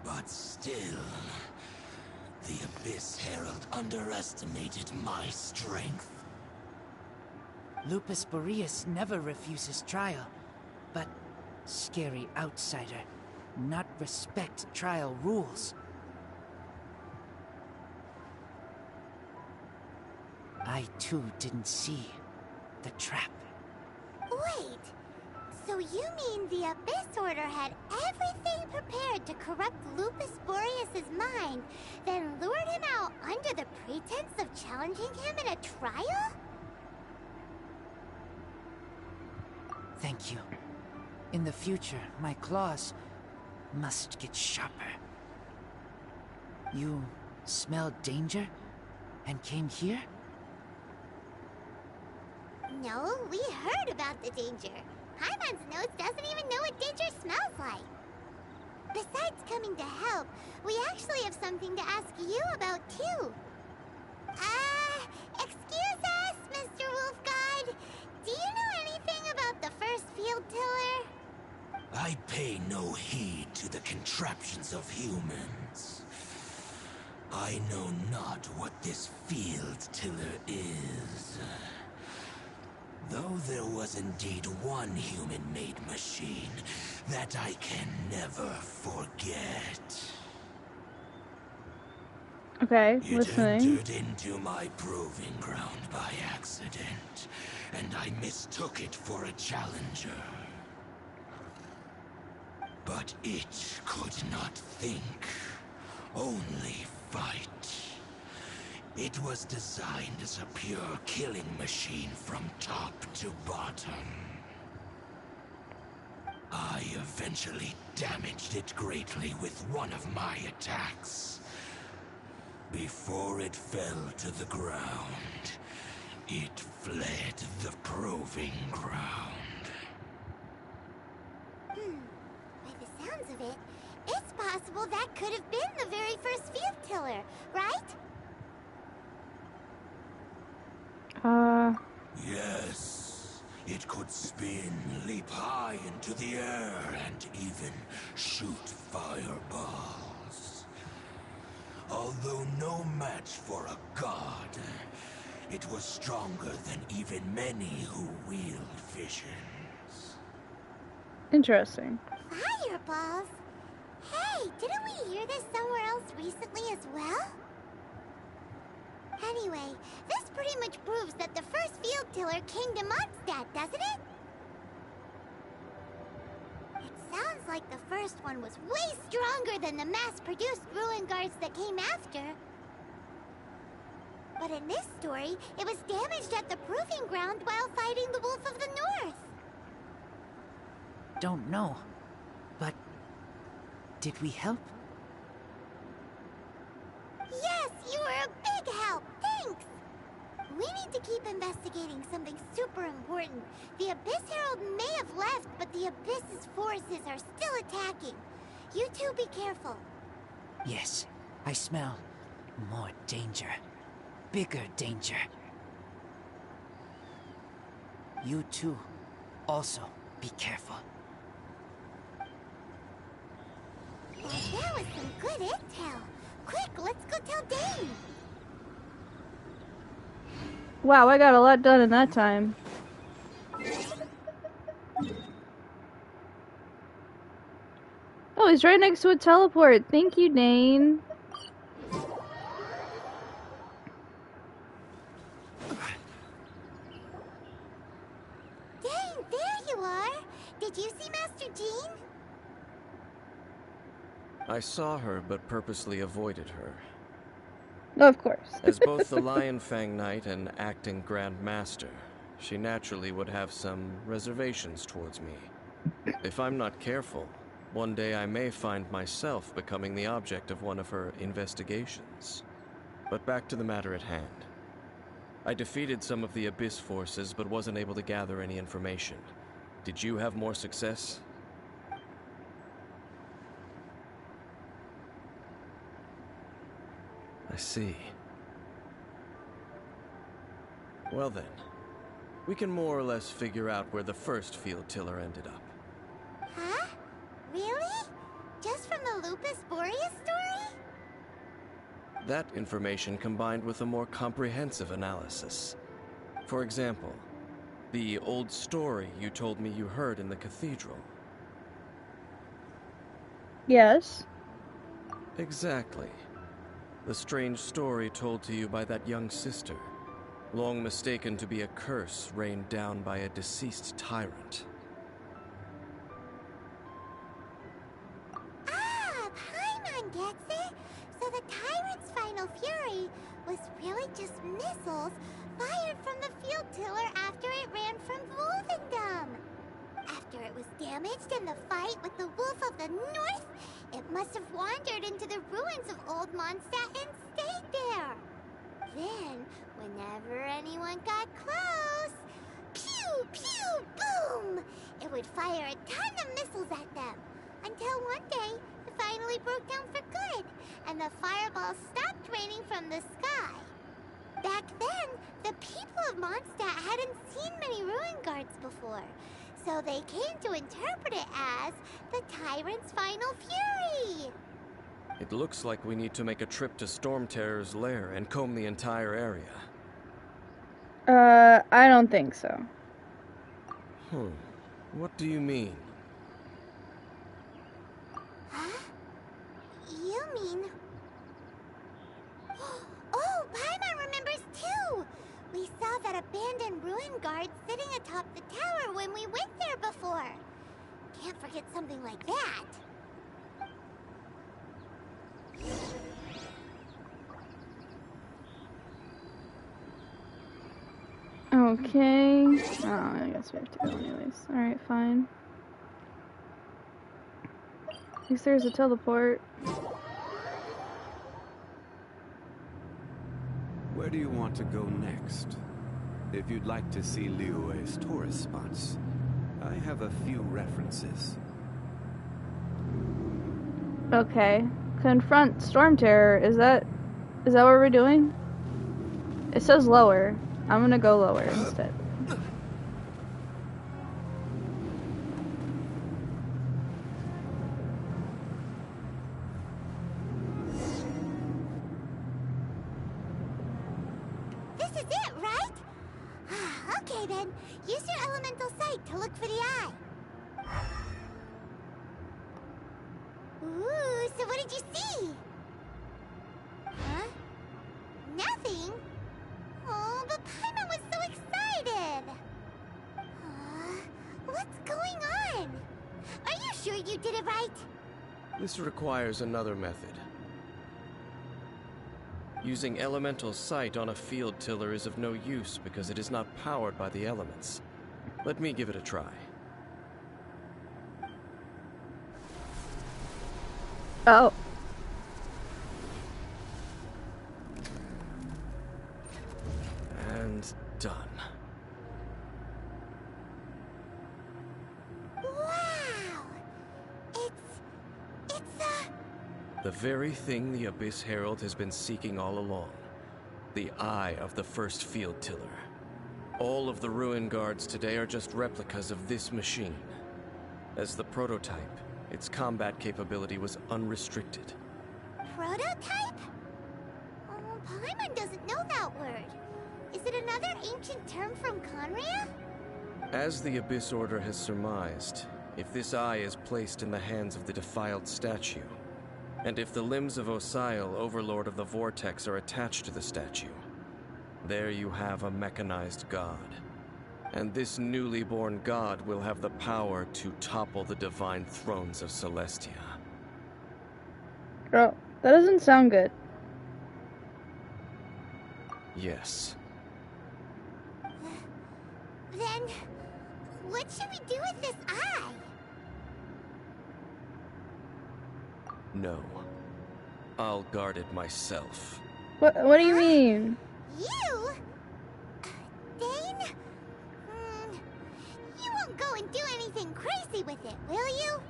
But still, the Abyss Herald underestimated my strength. Lupus Boreas never refuses trial, but scary outsider, not respect trial rules. I too didn't see the trap. Wait, so you mean the Abyss Order had everything prepared to corrupt Lupus Boreas's mind, then lured him out under the pretense of challenging him in a trial? Thank you. In the future, my claws must get sharper. You smelled danger and came here? No, we heard about the danger. Paimon's nose doesn't even know what danger smells like. Besides coming to help, we actually have something to ask you about too. Excuse us, Mr. Wolf God. Do you know anything about the first field tiller? I pay no heed to the contraptions of humans. I know not what this field tiller is. Though there was indeed one human-made machine that I can never forget. Okay, It listening. entered into my proving ground by accident, and I mistook it for a challenger. But it could not think, only fight. It was designed as a pure killing machine from top to bottom. I eventually damaged it greatly with one of my attacks. Before it fell to the ground, it fled the proving ground. By the sounds of it, it's possible that could have been the very first field tiller, right? Yes, it could spin, leap high into the air, and even shoot fireballs. Although no match for a god, it was stronger than even many who wield visions. Interesting. Fireballs? Hey, didn't we hear this somewhere else recently as well? Anyway, this pretty much proves that the first field tiller came to Mondstadt, doesn't it? It sounds like the first one was way stronger than the mass-produced ruin guards that came after. But in this story, it was damaged at the proving ground while fighting the Wolf of the North. Don't know. But did we help? Yes, you were a big help. Thanks. We need to keep investigating something super important. The Abyss Herald may have left, but the Abyss's forces are still attacking. You two be careful. Yes, I smell more danger. Bigger danger. You too. Also, be careful. Well, that was some good intel. Quick, let's go tell Dane. Wow, I got a lot done in that time. Oh, he's right next to a teleport. Thank you, Dane. Dane, there you are. Did you see Master Jean? I saw her, but purposely avoided her. Of course. As both the Lion Fang Knight and acting Grand Master, she naturally would have some reservations towards me. If I'm not careful, one day I may find myself becoming the object of one of her investigations. But back to the matter at hand. I defeated some of the Abyss forces, but wasn't able to gather any information. Did you have more success? I see. Well then, we can more or less figure out where the first field tiller ended up. Huh? Really? Just from the Lupus Boreas story? That information combined with a more comprehensive analysis. For example, the old story you told me you heard in the cathedral. Yes. Exactly. The strange story told to you by that young sister. long mistaken to be a curse rained down by a deceased tyrant. Ah, Paimon gets it! So the tyrant's final fury was really just missiles fired from the field tiller after it ran from Wolvendom. After it was damaged in the fight with the Wolf of the North, it must have wandered into the ruins of Old Mondstadt and stayed there. Then, whenever anyone got close, pew, pew, boom! It would fire a ton of missiles at them, until one day it finally broke down for good, and the fireballs stopped raining from the sky. Back then, the people of Mondstadt hadn't seen many ruin guards before, so they came to interpret it as the Tyrant's final fury. It looks like we need to make a trip to Storm Terror's lair and comb the entire area. I don't think so. What do you mean? Huh? You mean... Oh, Paimon remembers too! We saw that abandoned ruin guard sitting atop the tower when we went there before. Can't forget something like that. Okay. Oh, I guess we have to go anyways. Alright, fine. At least there's a teleport. Where do you want to go next? If you'd like to see Liyue's tourist spots, I have a few references. Okay. Confront Storm Terror. Is that what we're doing? It says lower. I'm gonna go lower instead. This is it, right? Okay then, use your elemental sight to look for the eye. Ooh, so what did you see? Huh? Nothing? Oh, but Paimon was so excited! What's going on? Are you sure you did it right? This requires another method. Using elemental sight on a field tiller is of no use because it is not powered by the elements. Let me give it a try. Oh. And done. Wow! It's The very thing the Abyss Herald has been seeking all along. The eye of the first field tiller. All of the ruin guards today are just replicas of this machine. As the prototype, its combat capability was unrestricted. prototype? Oh, Paimon doesn't know that word. Is it another ancient term from Conria? As the Abyss Order has surmised, if this eye is placed in the hands of the defiled statue, and if the limbs of Osial, Overlord of the Vortex, are attached to the statue, there you have a mechanized god. And this newly born god will have the power to topple the divine thrones of Celestia. Girl, that doesn't sound good. Yes. Then, what should we do with this eye? No. I'll guard it myself. What do you mean? You? Dane? You won't go and do anything crazy with it, will you?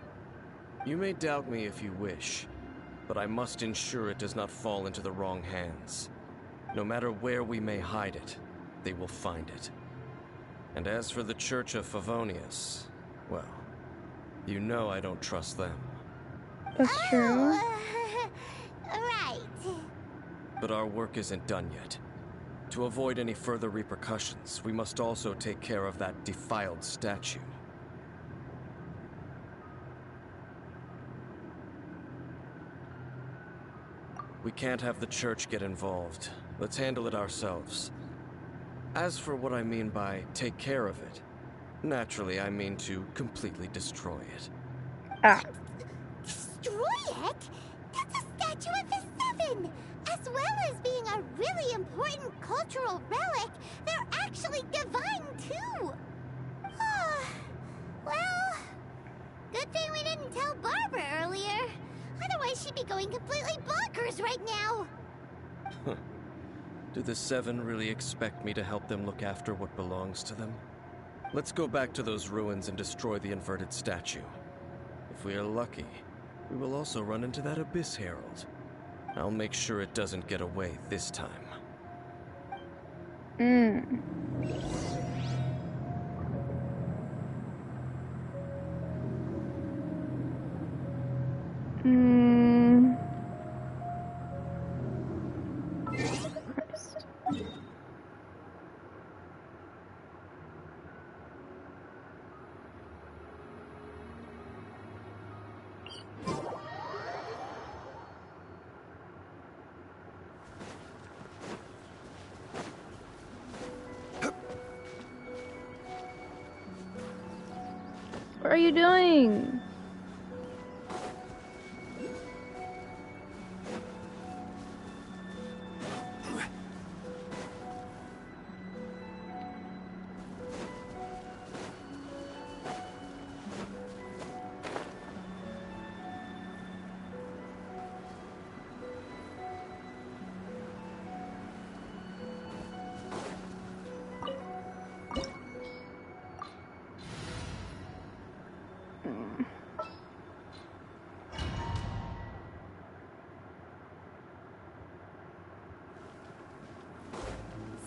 You may doubt me if you wish, but I must ensure it does not fall into the wrong hands. No matter where we may hide it, they will find it. And as for the Church of Favonius, well, you know I don't trust them. That's true. Right. But our work isn't done yet. To avoid any further repercussions, we must also take care of that defiled statue. We can't have the church get involved. Let's handle it ourselves. As for what I mean by take care of it, naturally I mean to completely destroy it. Ah. Destroy it? That's a statue of the Seven! As well as being a really important cultural relic, they're actually divine too! Well, good thing we didn't tell Barbara earlier. Otherwise she'd be going completely bonkers right now! Do the Seven really expect me to help them look after what belongs to them? Let's go back to those ruins and destroy the inverted statue. If we are lucky, we will also run into that Abyss Herald. I'll make sure it doesn't get away this time. Christ. What are you doing?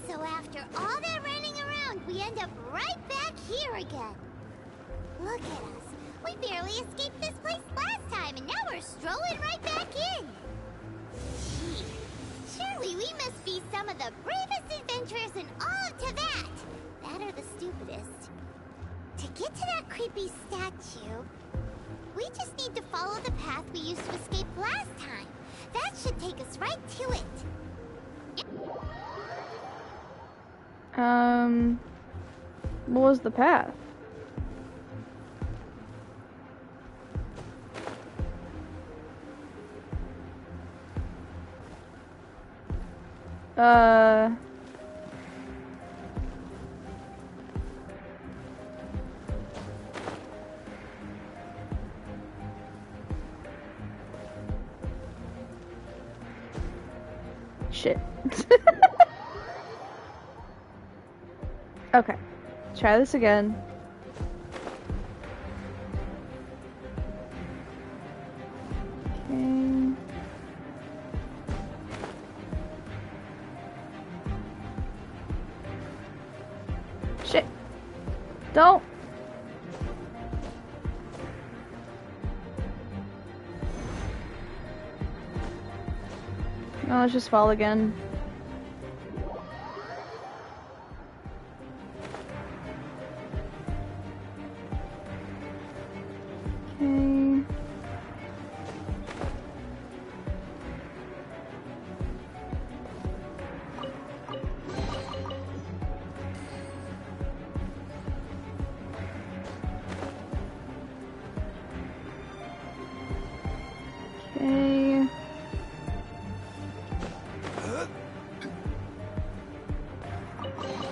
So after all that running around, we end up right back here again. Look at us. We barely escaped this place last time, and now we're strolling right back in. Gee, surely we must be some of the bravest adventurers in all of Teyvat. That or the stupidest. To get to that creepy statue, we just need to follow the path we used to escape last time. That should take us right to it. What was the path? Shit. Okay. Try this again. Okay. Shit. Don't. No, let's just fall again. Okay. Okay.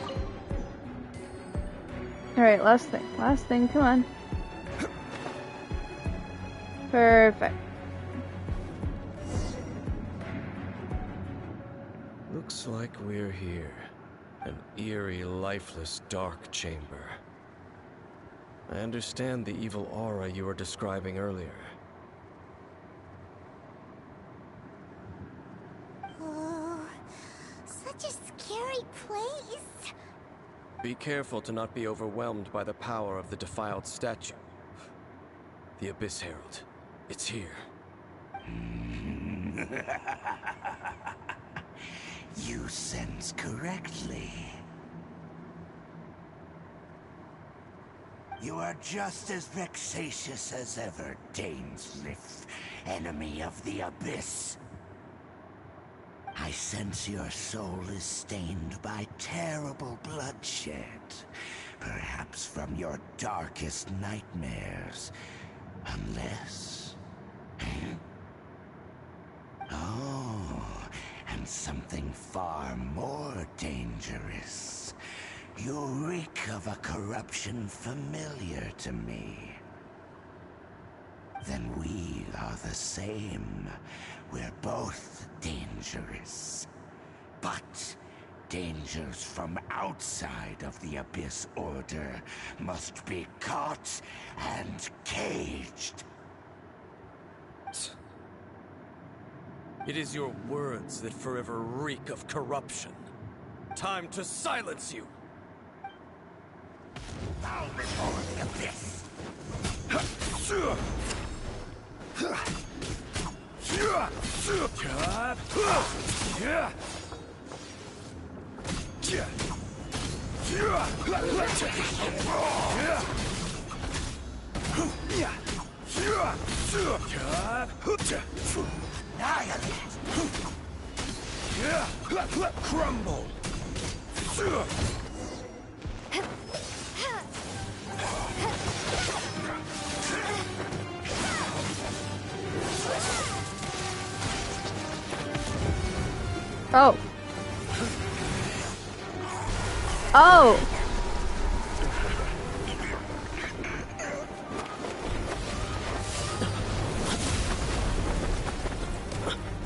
Alright, last thing. Last thing, come on. Perfect. Looks like we're here. An eerie, lifeless, dark chamber. I understand the evil aura you were describing earlier. Oh, such a scary place. Be careful to not be overwhelmed by the power of the defiled statue. The Abyss Herald. It's here. You sense correctly. You are just as vexatious as ever, Daneslith, enemy of the Abyss. I sense your soul is stained by terrible bloodshed. Perhaps from your darkest nightmares. Unless... Oh, and something far more dangerous. You reek of a corruption familiar to me. Then we are the same. We're both dangerous. But dangers from outside of the Abyss Order must be caught and caged. It is your words that forever reek of corruption. Time to silence you! Bow before the Abyss! Crumble! Oh. Oh.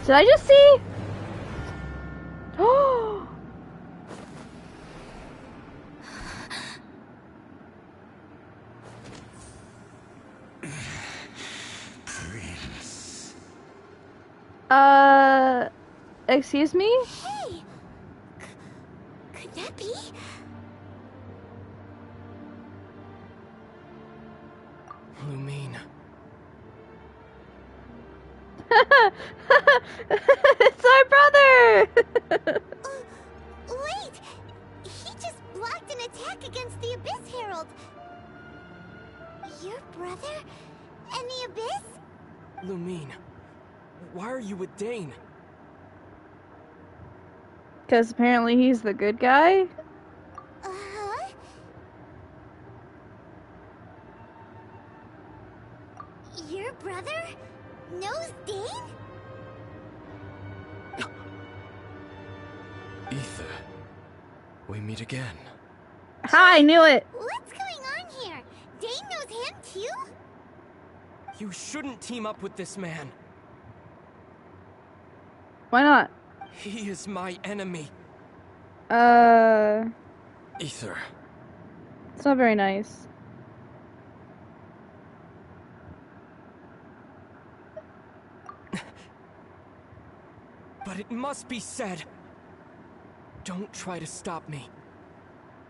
Did I just see? Oh. Prince. Excuse me? Hey! Could that be? Lumine. It's our brother! Wait! He just blocked an attack against the Abyss Herald. Your brother? And the Abyss? Lumine. Why are you with Dane? Because apparently he's the good guy? Uh-huh. Your brother knows Dane? Ether. We meet again. Ha, I knew it! What's going on here? Dane knows him too? You shouldn't team up with this man. Why not? He is my enemy. It's Ether. not very nice. But it must be said. Don't try to stop me.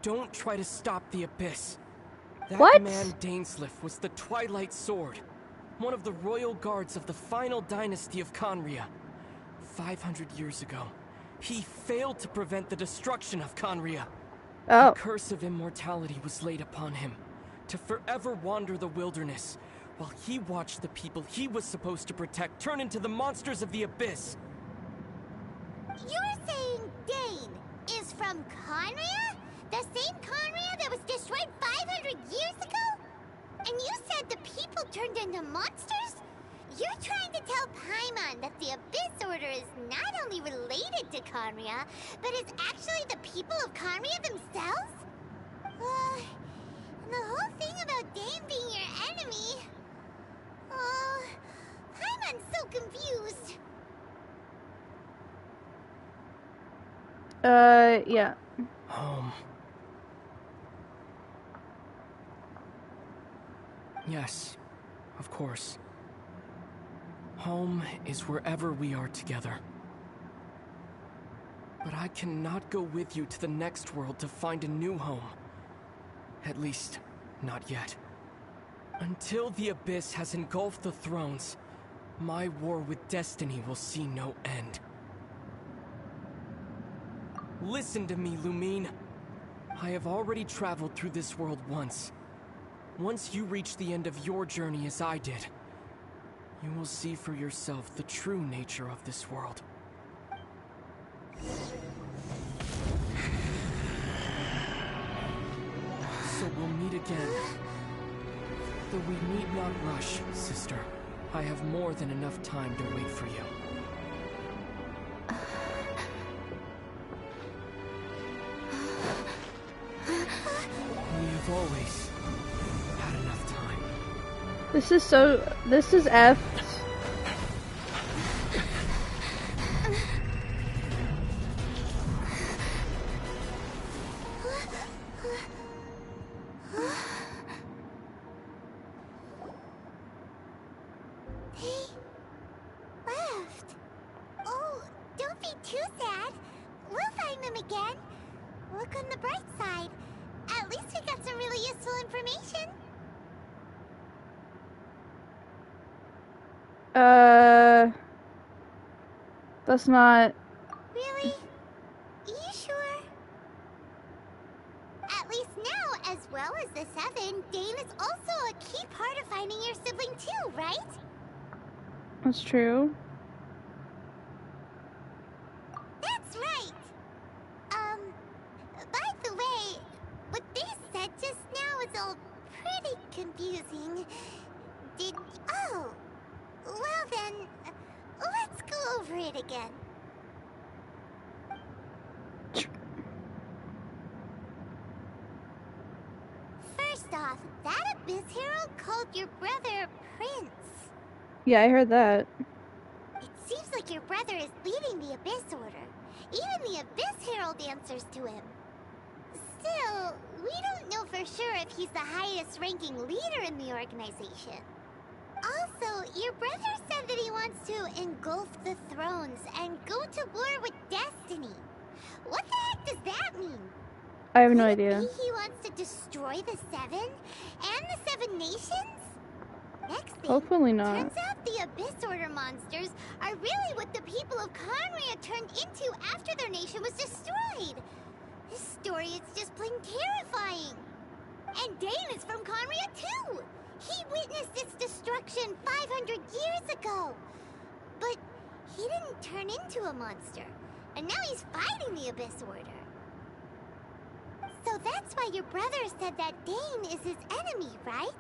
Don't try to stop the Abyss. That What? man Dainsliff was the Twilight Sword, one of the royal guards of the final dynasty of Conria. 500 years ago, he failed to prevent the destruction of Conria. Oh. The curse of immortality was laid upon him, to forever wander the wilderness, while he watched the people he was supposed to protect turn into the monsters of the Abyss. You're saying Dane is from Conria? The same Conria that was destroyed 500 years ago? And you said the people turned into monsters? You're trying to tell Paimon that the Abyss Order is not only related to Conria, but is actually the people of Conria themselves? And the whole thing about Dane being your enemy... Paimon's so confused. Yeah. Home. Yes, of course. Home is wherever we are together. But I cannot go with you to the next world to find a new home. At least, not yet. Until the Abyss has engulfed the thrones, my war with destiny will see no end. Listen to me, Lumine. I have already traveled through this world once. Once you reach the end of your journey as I did, you will see for yourself the true nature of this world. So we'll meet again. Though we need not rush, sister. I have more than enough time to wait for you. We have always had enough time. This is effed. That's not... Really? You sure? At least now, as well as the Seven, Dane is also a key part of finding your sibling too, right? That's true. That's right! By the way, what they said just now is all pretty confusing. Oh! Well then, let's go over it again. First off, that Abyss Herald called your brother Prince. Yeah, I heard that. It seems like your brother is leading the Abyss Order. Even the Abyss Herald answers to him. Still, we don't know for sure if he's the highest ranking leader in the organization. Also, your brother said that he wants to engulf the thrones and go to war with Destiny. What the heck does that mean? I have no idea. Maybe he wants to destroy the Seven and the Seven Nations? Next thing, Hopefully not. turns out the Abyss Order monsters are really what the people of Conria turned into after their nation was destroyed. This story is just plain terrifying. And Dane is from Conria too. He witnessed its destruction 500 years ago. But he didn't turn into a monster. And now he's fighting the Abyss Order. So that's why your brother said that Dane is his enemy, right?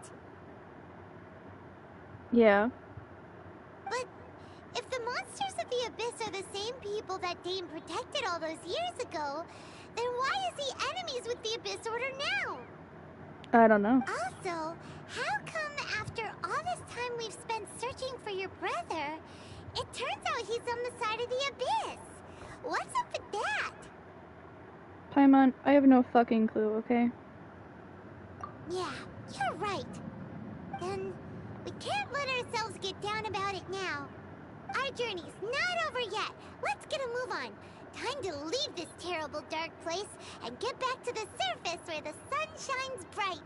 Yeah. But if the monsters of the Abyss are the same people that Dane protected all those years ago, then why is he enemies with the Abyss Order now? I don't know. Also, how come after all this time we've spent searching for your brother, it turns out he's on the side of the Abyss? What's up with that? Paimon, I have no fucking clue, okay? Yeah, you're right. Then we can't let ourselves get down about it now. Our journey's not over yet. Let's get a move on. Time to leave this terrible dark place and get back to the surface where the sun shines bright.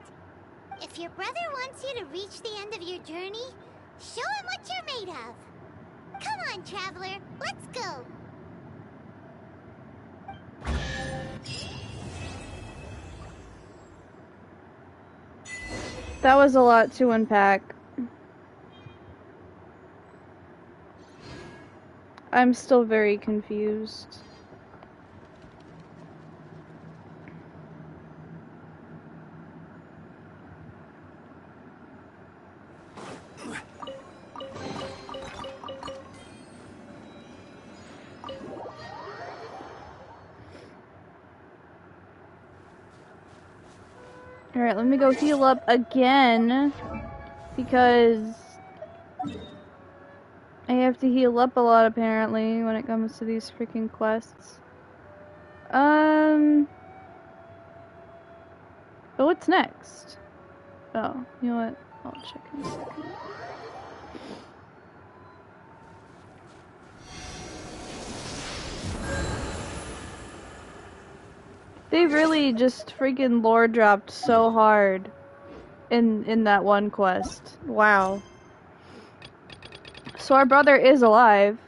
If your brother wants you to reach the end of your journey, show him what you're made of. Come on, traveler, let's go. That was a lot to unpack. I'm still very confused. Alright, let me go heal up again, because I have to heal up a lot apparently when it comes to these freaking quests. But what's next? Oh, you know what? I'll check in a second. They really just freaking lore dropped so hard in that one quest. Wow. So our brother is alive.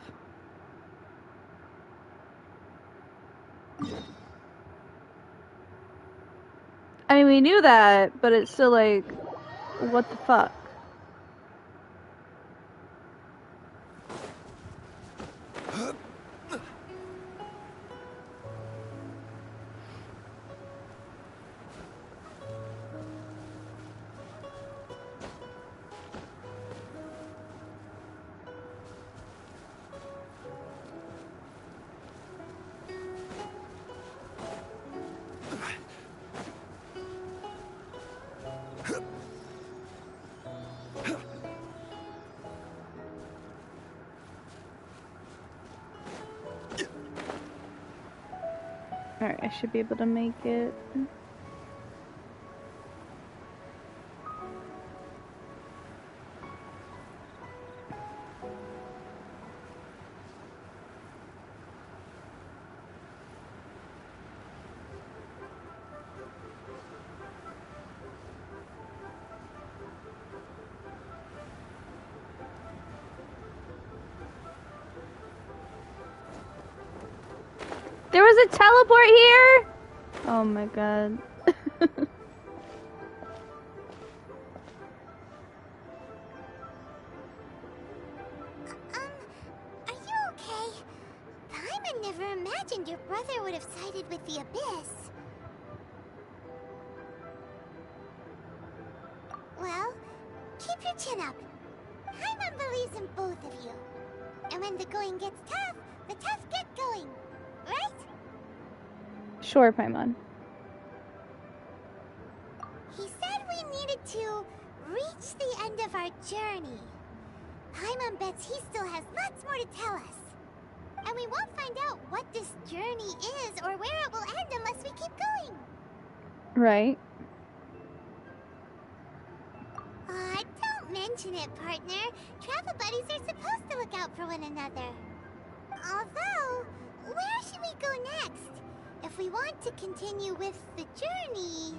I mean, we knew that, but it's still like, what the fuck? Alright, I should be able to make it. There was a teleport here? Oh my god. Are you okay? Paimon never imagined your brother would have sided with the Abyss. Well, keep your chin up. Paimon believes in both of you. And when the going gets tough, the tough get going. Right? Sure, Paimon. He said we needed to reach the end of our journey. Paimon bets he still has lots more to tell us. And we won't find out what this journey is or where it will end unless we keep going. Right. Aw, don't mention it, partner. Travel buddies are supposed to look out for one another. Although, where should we go next? If we want to continue with the journey...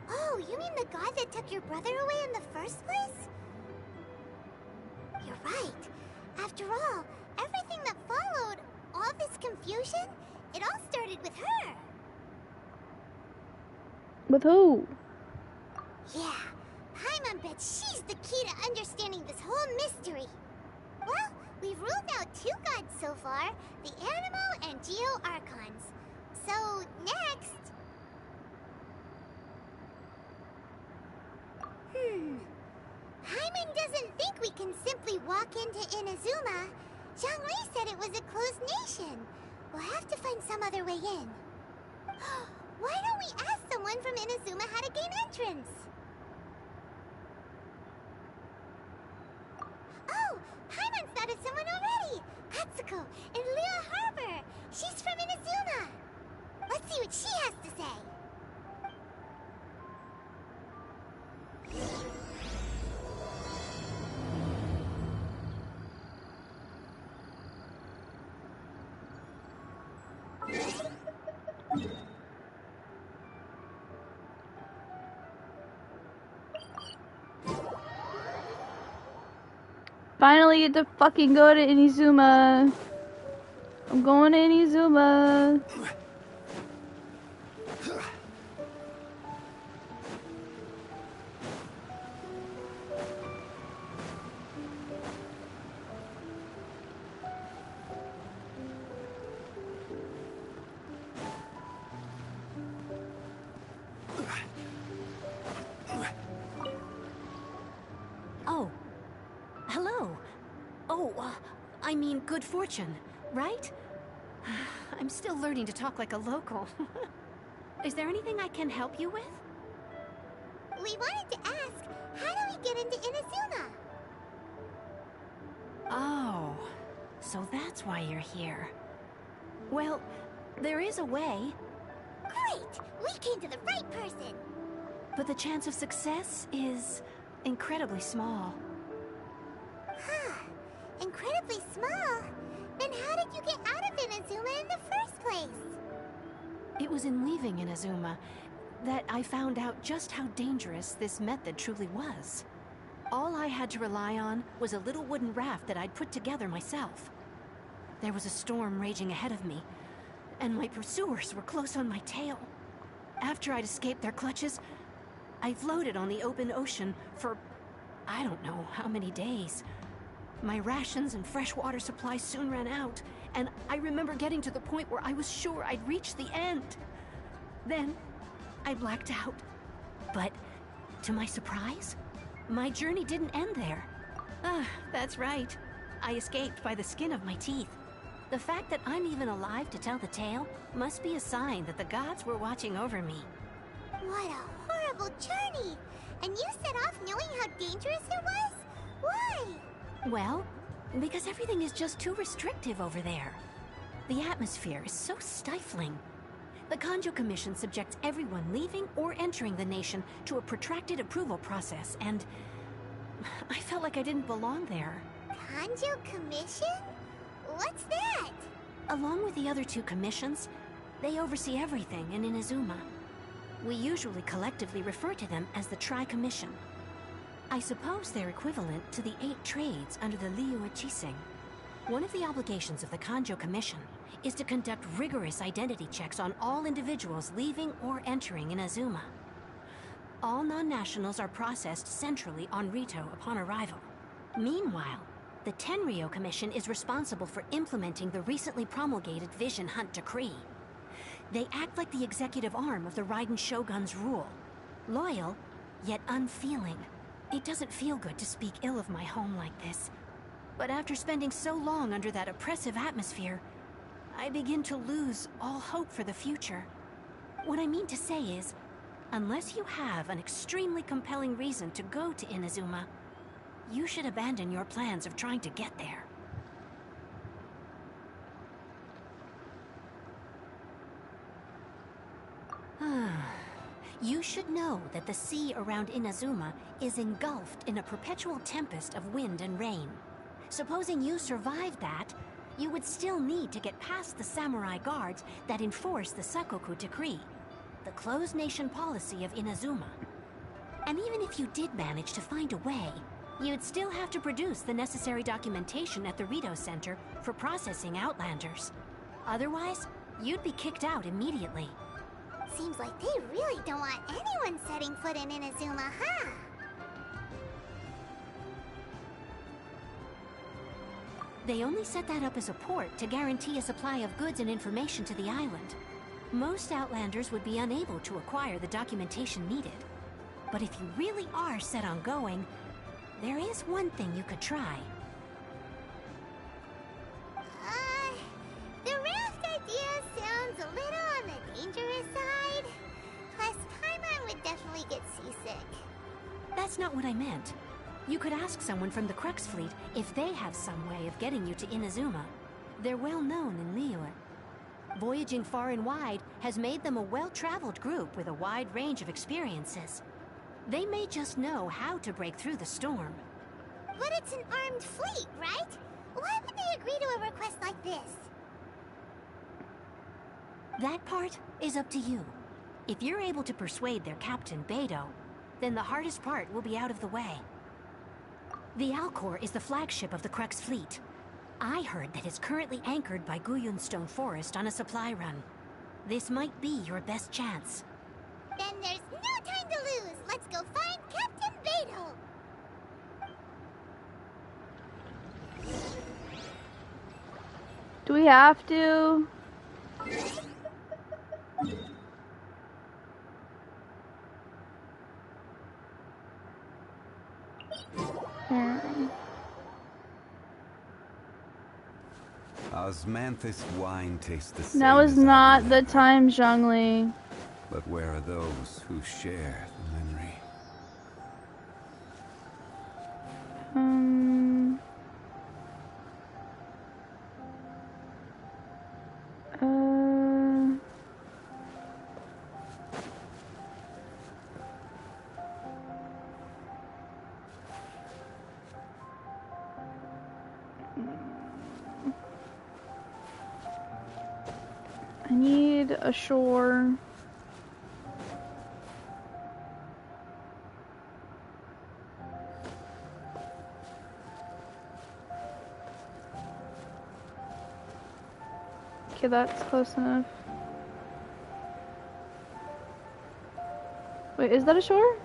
Oh, you mean the god that took your brother away in the first place? You're right. After all, everything that followed, all this confusion, it all started with her. With who? Yeah, Paimon bets she's the key to understanding this whole mystery. Well, we've ruled out 2 gods so far, the Animo and Geo Archons. So, next... Paimon doesn't think we can simply walk into Inazuma. Zhongli said it was a closed nation. We'll have to find some other way in. Why don't we ask someone from Inazuma how to gain entrance? Oh, Paimon thought of someone already! Atsuko in Liyue Harbor! She's from Inazuma! Let's see what she has to say! Finally get to fucking go to Inazuma. I'm going to Inazuma. Oh. Hello. Oh, I mean good fortune, right? I'm still learning to talk like a local. Is there anything I can help you with? We wanted to ask, how do we get into Inazuma? Oh, so that's why you're here. Well, there is a way. Great! We came to the right person! But the chance of success is incredibly small. Huh. Incredibly small? Then how did you get out of Inazuma in the first place? It was in leaving Inazuma that I found out just how dangerous this method truly was. All I had to rely on was a little wooden raft that I'd put together myself. There was a storm raging ahead of me, and my pursuers were close on my tail. After I'd escaped their clutches, I floated on the open ocean for I don't know how many days. My rations and fresh water supplies soon ran out, and I remember getting to the point where I was sure I'd reached the end. Then, I blacked out. But, to my surprise, my journey didn't end there. Ah, that's right. I escaped by the skin of my teeth. The fact that I'm even alive to tell the tale must be a sign that the gods were watching over me. What a horrible journey! And you set off knowing how dangerous it was? Why? Well, Because everything is just too restrictive over there. The atmosphere is so stifling. The Kanjo Commission subjects everyone leaving or entering the nation to a protracted approval process, and I felt like I didn't belong there. Kanjo Commission? What's that? Along with the other two commissions, they oversee everything in Inazuma. We usually collectively refer to them as the Tri-Commission. I suppose they're equivalent to the 8 trades under the Liyue Chising. One of the obligations of the Kanjo Commission is to conduct rigorous identity checks on all individuals leaving or entering Inazuma. All non-nationals are processed centrally on Rito upon arrival. Meanwhile, the Tenryo Commission is responsible for implementing the recently promulgated Vision Hunt Decree. They act like the executive arm of the Raiden Shogun's rule. Loyal, yet unfeeling. It doesn't feel good to speak ill of my home like this. But after spending so long under that oppressive atmosphere, I begin to lose all hope for the future. What I mean to say is, unless you have an extremely compelling reason to go to Inazuma, you should abandon your plans of trying to get there. You should know that the sea around Inazuma is engulfed in a perpetual tempest of wind and rain. Supposing you survived that, you would still need to get past the samurai guards that enforce the Sakoku Decree, the closed nation policy of Inazuma. And even if you did manage to find a way, you'd still have to produce the necessary documentation at the Rito Center for processing Outlanders. Otherwise, you'd be kicked out immediately. Seems like they really don't want anyone setting foot in Inazuma, huh? They only set that up as a port to guarantee a supply of goods and information to the island. Most Outlanders would be unable to acquire the documentation needed. But if you really are set on going, there is one thing you could try. The raft idea sounds a little on the dangerous side. Plus, Paimon would definitely get seasick. That's not what I meant. You could ask someone from the Crux Fleet if they have some way of getting you to Inazuma. They're well known in Liyue. Voyaging far and wide has made them a well-traveled group with a wide range of experiences. They may just know how to break through the storm. But it's an armed fleet, right? Why would they agree to a request like this? That part is up to you. If you're able to persuade their captain, Beidou, then the hardest part will be out of the way. The Alcor is the flagship of the Crux Fleet. I heard that it's currently anchored by Guyunstone Forest on a supply run. This might be your best chance. Then there's no time to lose! Let's go find Captain Beidou! Do we have to? Osmanthus wine tastes the same. That was as not our the time, Zhongli. But where are those who share the memory? I need a shore. Okay, that's close enough. Wait, is that a shore?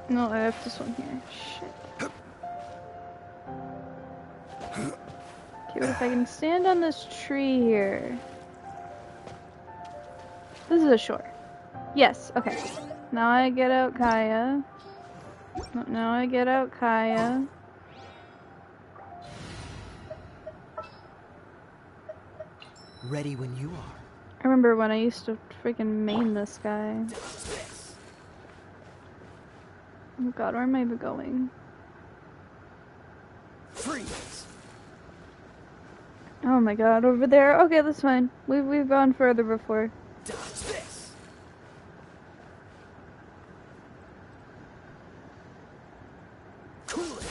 No, I have to swim here. Shit. Okay, but if I can stand on this tree here. This is a shore. Yes, okay. Now I get out Kaya. Now I get out Kaya. Ready when you are. I remember when I used to freaking main this guy. Oh god, where am I even going? Freeze! Oh my god, over there. Okay, that's fine. We've gone further before. Dodge this! Cool it!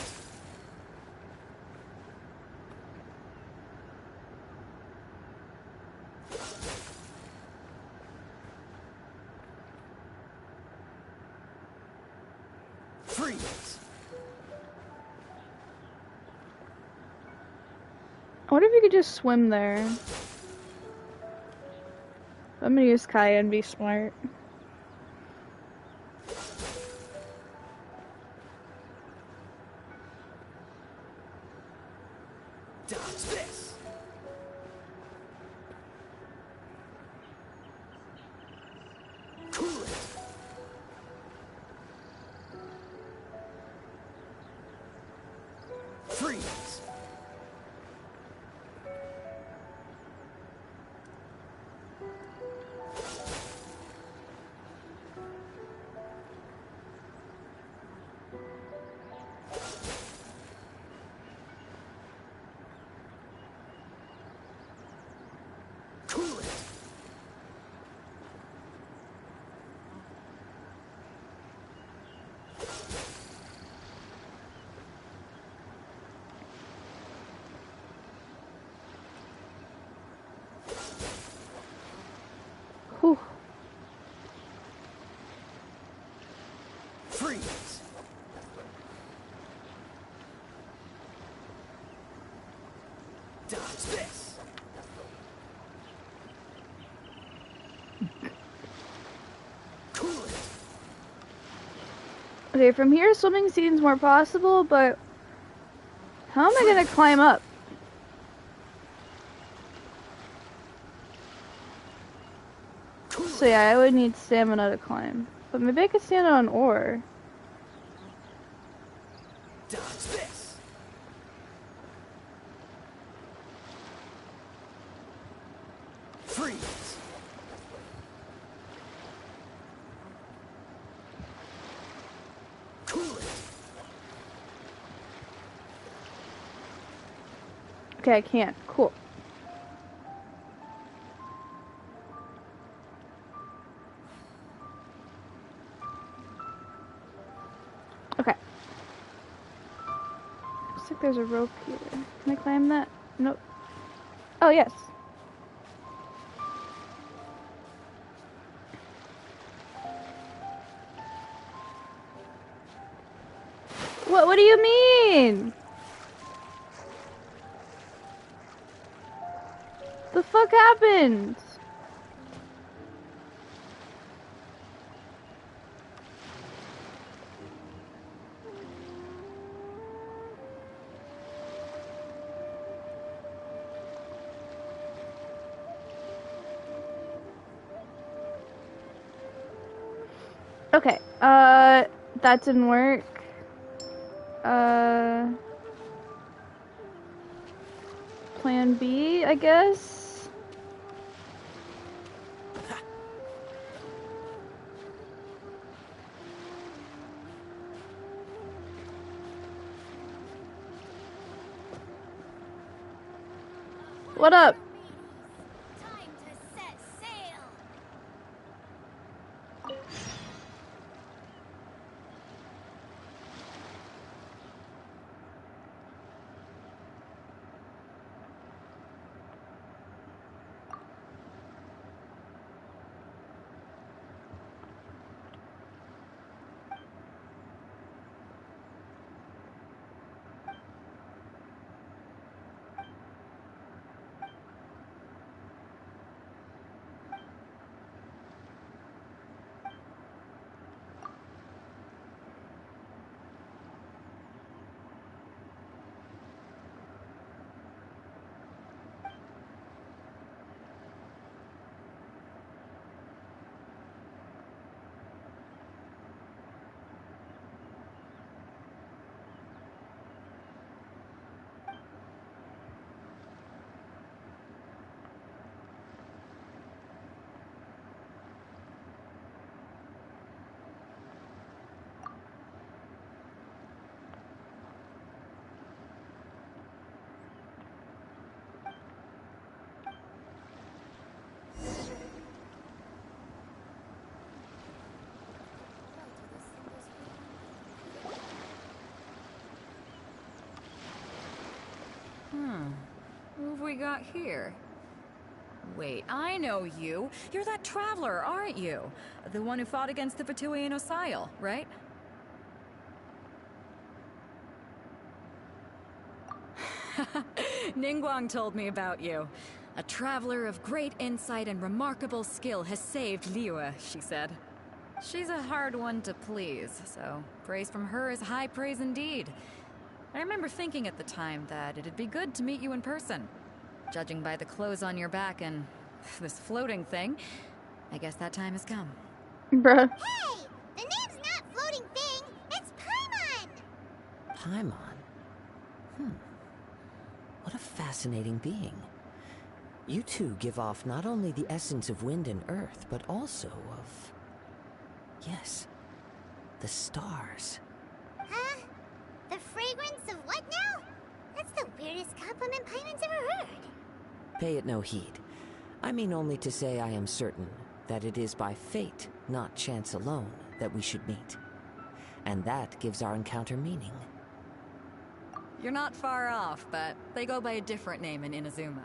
Freeze! I wonder if you could just swim there. I'm gonna use Kaya and be smart. Dodge this! Cool it! Freeze! Cool it! Whew. Freeze! Dodge this! Cool it! Okay, from here swimming seems more possible, but how am I gonna climb up? So yeah, I would need stamina to climb. But maybe I could stand on an ore. Dodge this! Freeze! Cool it! Okay, I can't. Cool. Okay. Looks like there's a rope here. Can I climb that? Nope. Oh, yes. What do you mean? The fuck happened? Okay, that didn't work. Plan B, I guess? What up? Time to set sail! got here? Wait, I know you. You're that traveler, aren't you? The one who fought against the Fatuian Osile, right? Ningguang told me about you. A traveler of great insight and remarkable skill has saved Liyue, she said. She's a hard one to please, so praise from her is high praise indeed. I remember thinking at the time that it'd be good to meet you in person. Judging by the clothes on your back and this floating thing, I guess that time has come. Bruh. Hey! The name's not Floating Thing, it's Paimon! Paimon? What a fascinating being. You two give off not only the essence of wind and earth, but also of... yes, the stars. Huh? The fragrance of what now? That's the weirdest compliment Paimon's ever heard. Pay it no heed. I mean only to say I am certain that it is by fate, not chance alone, that we should meet. And that gives our encounter meaning. You're not far off, but they go by a different name in Inazuma.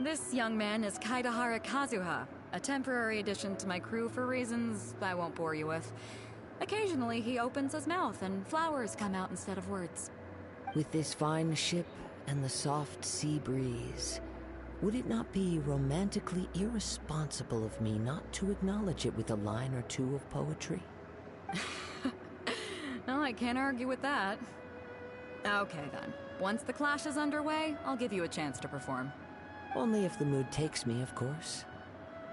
This young man is Kaidahara Kazuha, a temporary addition to my crew for reasons I won't bore you with. Occasionally, he opens his mouth and flowers come out instead of words. With this fine ship and the soft sea breeze, would it not be romantically irresponsible of me not to acknowledge it with a line or two of poetry? No, I can't argue with that. Okay then. Once the clash is underway, I'll give you a chance to perform. Only if the mood takes me, of course.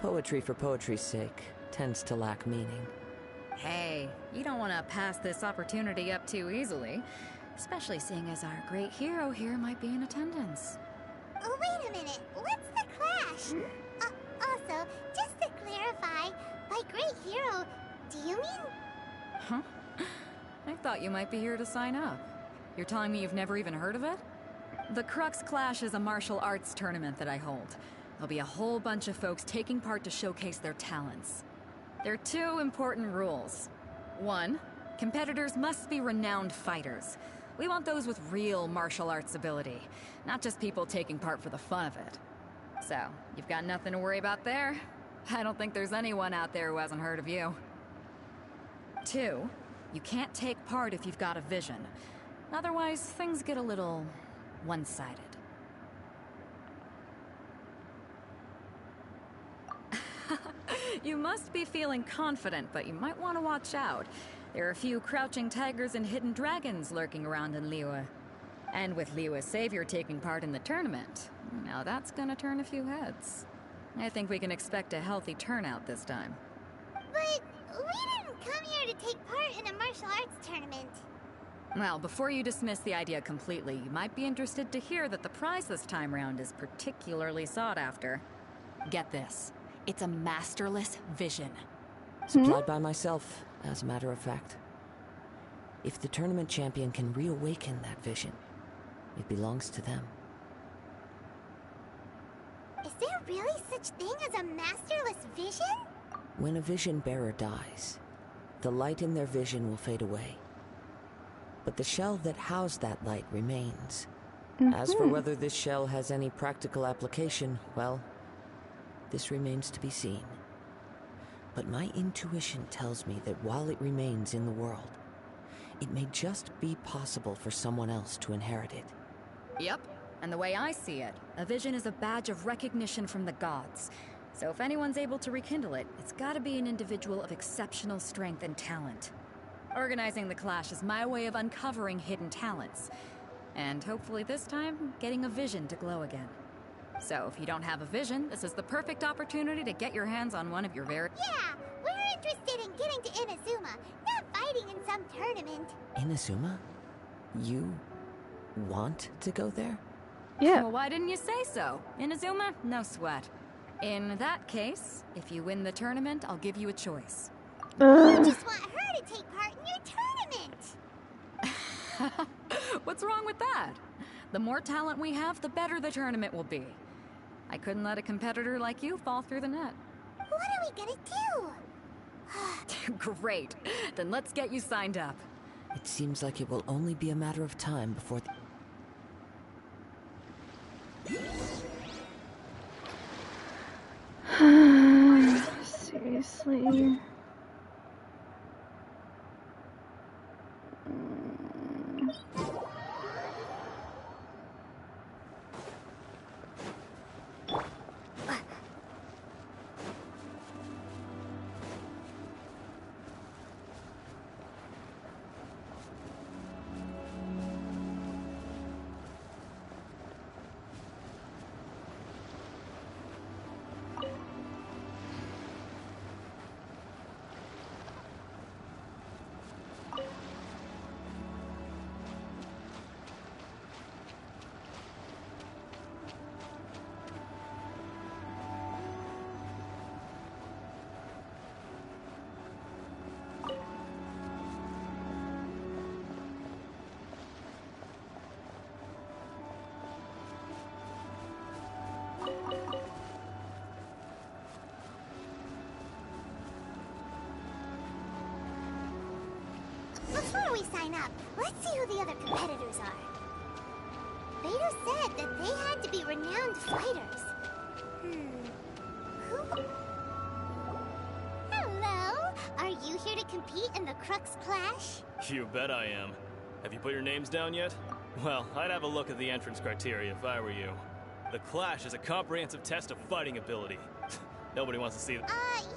Poetry for poetry's sake tends to lack meaning. Hey, you don't want to pass this opportunity up too easily. Especially seeing as our great hero here might be in attendance. Oh, wait a minute. What's the clash? Also, just to clarify, by great hero, do you mean... Huh? I thought you might be here to sign up. You're telling me you've never even heard of it? The Crux Clash is a martial arts tournament that I hold. There'll be a whole bunch of folks taking part to showcase their talents. There are two important rules. One, competitors must be renowned fighters. We want those with real martial arts ability, not just people taking part for the fun of it. So, you've got nothing to worry about there. I don't think there's anyone out there who hasn't heard of you. Two, you can't take part if you've got a vision. Otherwise, things get a little one-sided. You must be feeling confident, but you might want to watch out. There are a few crouching tigers and hidden dragons lurking around in Liyue. And with Liyue's savior taking part in the tournament, now that's gonna turn a few heads. I think we can expect a healthy turnout this time. But we didn't come here to take part in a martial arts tournament. Well, before you dismiss the idea completely, you might be interested to hear that the prize this time round is particularly sought after. Get this. It's a masterless vision. Supplied by myself, as a matter of fact. If the tournament champion can reawaken that vision, it belongs to them. Is there really such thing as a masterless vision? When a vision bearer dies, the light in their vision will fade away. But the shell that housed that light remains. As for whether this shell has any practical application, well, this remains to be seen. But my intuition tells me that while it remains in the world, it may just be possible for someone else to inherit it. Yep, and the way I see it, a vision is a badge of recognition from the gods. So if anyone's able to rekindle it, it's gotta be an individual of exceptional strength and talent. Organizing the clash is my way of uncovering hidden talents. And hopefully this time, getting a vision to glow again. So if you don't have a vision, this is the perfect opportunity to get your hands on one of your very... Yeah, we're interested in getting to Inazuma, not fighting in some tournament. Inazuma? You want to go there? Yeah. Well, why didn't you say so? Inazuma? No sweat. In that case, if you win the tournament, I'll give you a choice. You just want her to take part in your tournament! What's wrong with that? The more talent we have, the better the tournament will be. I couldn't let a competitor like you fall through the net. What are we gonna do? Great. Then let's get you signed up. It seems like it will only be a matter of time before see. Before we sign up, let's see who the other competitors are. Vader said that they had to be renowned fighters. Who? Hello? Are you here to compete in the Crux Clash? You bet I am. Have you put your names down yet? Well, I'd have a look at the entrance criteria if I were you. The Clash is a comprehensive test of fighting ability. Nobody wants to see it.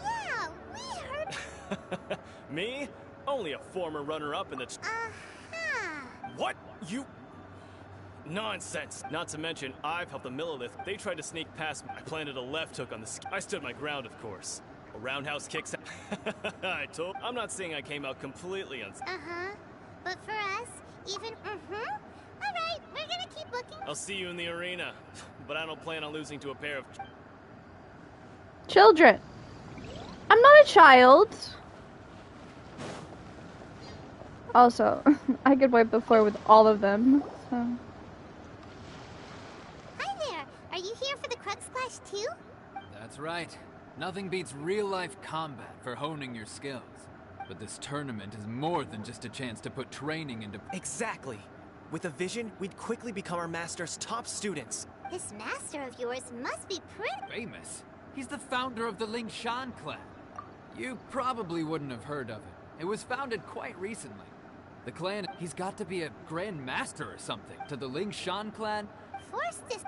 Yeah, we heard. Me? Only a former runner-up in the... What? You... Nonsense. Not to mention, I've helped the Millilith. They tried to sneak past me. I planted a left hook on the I stood my ground, of course. A roundhouse kick... I told... I'm not saying I came out completely But for us, even... Alright, we're gonna keep looking. I'll see you in the arena. But I don't plan on losing to a pair of... Children. I'm not a child. Also, I could wipe the floor with all of them, so... Hi there! Are you here for the Crux Clash too? That's right. Nothing beats real-life combat for honing your skills. But this tournament is more than just a chance to put training into... Exactly. With a vision, we'd quickly become our master's top students. This master of yours must be pretty... Famous? He's the founder of the Ling Shan clan. You probably wouldn't have heard of it. It was founded quite recently. The clan, he's got to be a Grand Master or something. To the Ling Shan clan,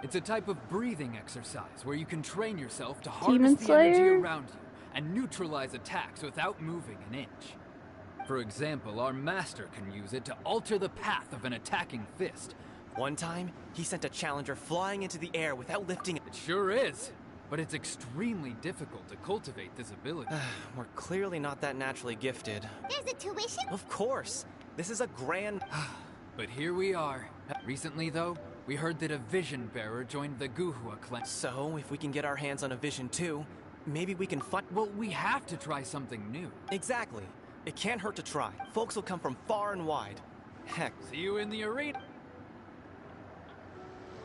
it's a type of breathing exercise where you can train yourself to harness the energy around you and neutralize attacks without moving an inch. For example, our master can use it to alter the path of an attacking fist. One time, he sent a challenger flying into the air without lifting it. It sure is. But it's extremely difficult to cultivate this ability. We're clearly not that naturally gifted. There's a tuition? Of course. This is a grand... But here we are. Recently, though, we heard that a Vision Bearer joined the Guhua clan. So, if we can get our hands on a Vision too, maybe we can find... Well, we have to try something new. Exactly. It can't hurt to try. Folks will come from far and wide. Heck. See you in the arena.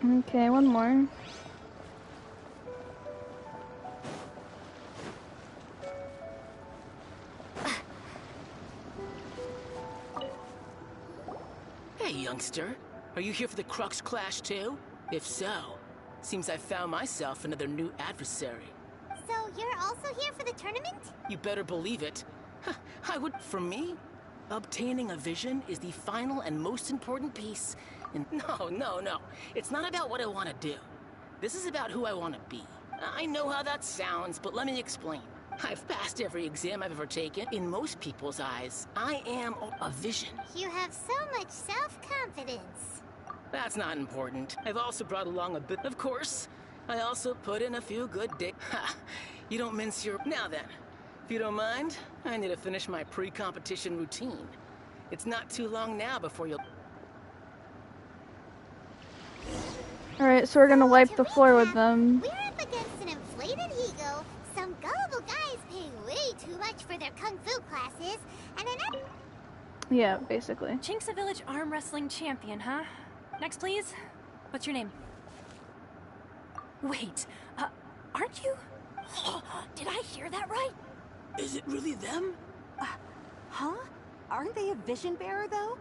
Okay, one more. Hey, youngster. Are you here for the Crux Clash too? If so, seems I found myself another new adversary. So you're also here for the tournament? You better believe it. I would... For me, obtaining a vision is the final and most important piece. And no. It's not about what I want to do. This is about who I want to be. I know how that sounds, but let me explain. I've passed every exam I've ever taken. In most people's eyes, I am a vision. You have so much self-confidence. That's not important. I've also brought along a bit. Of course, I also put in a few good days. Ha! You don't mince your... Now then, if you don't mind, I need to finish my pre-competition routine. It's not too long now before you'll... Alright, so we're gonna wipe the floor with them. We're up against an inflated ego. Some gullible guys paying way too much for their kung fu classes, and an... Yeah, basically. Chinksa Village arm wrestling champion, huh? Next, please. What's your name? Wait, aren't you? Did I hear that right? Is it really them? Huh? Aren't they a vision bearer, though?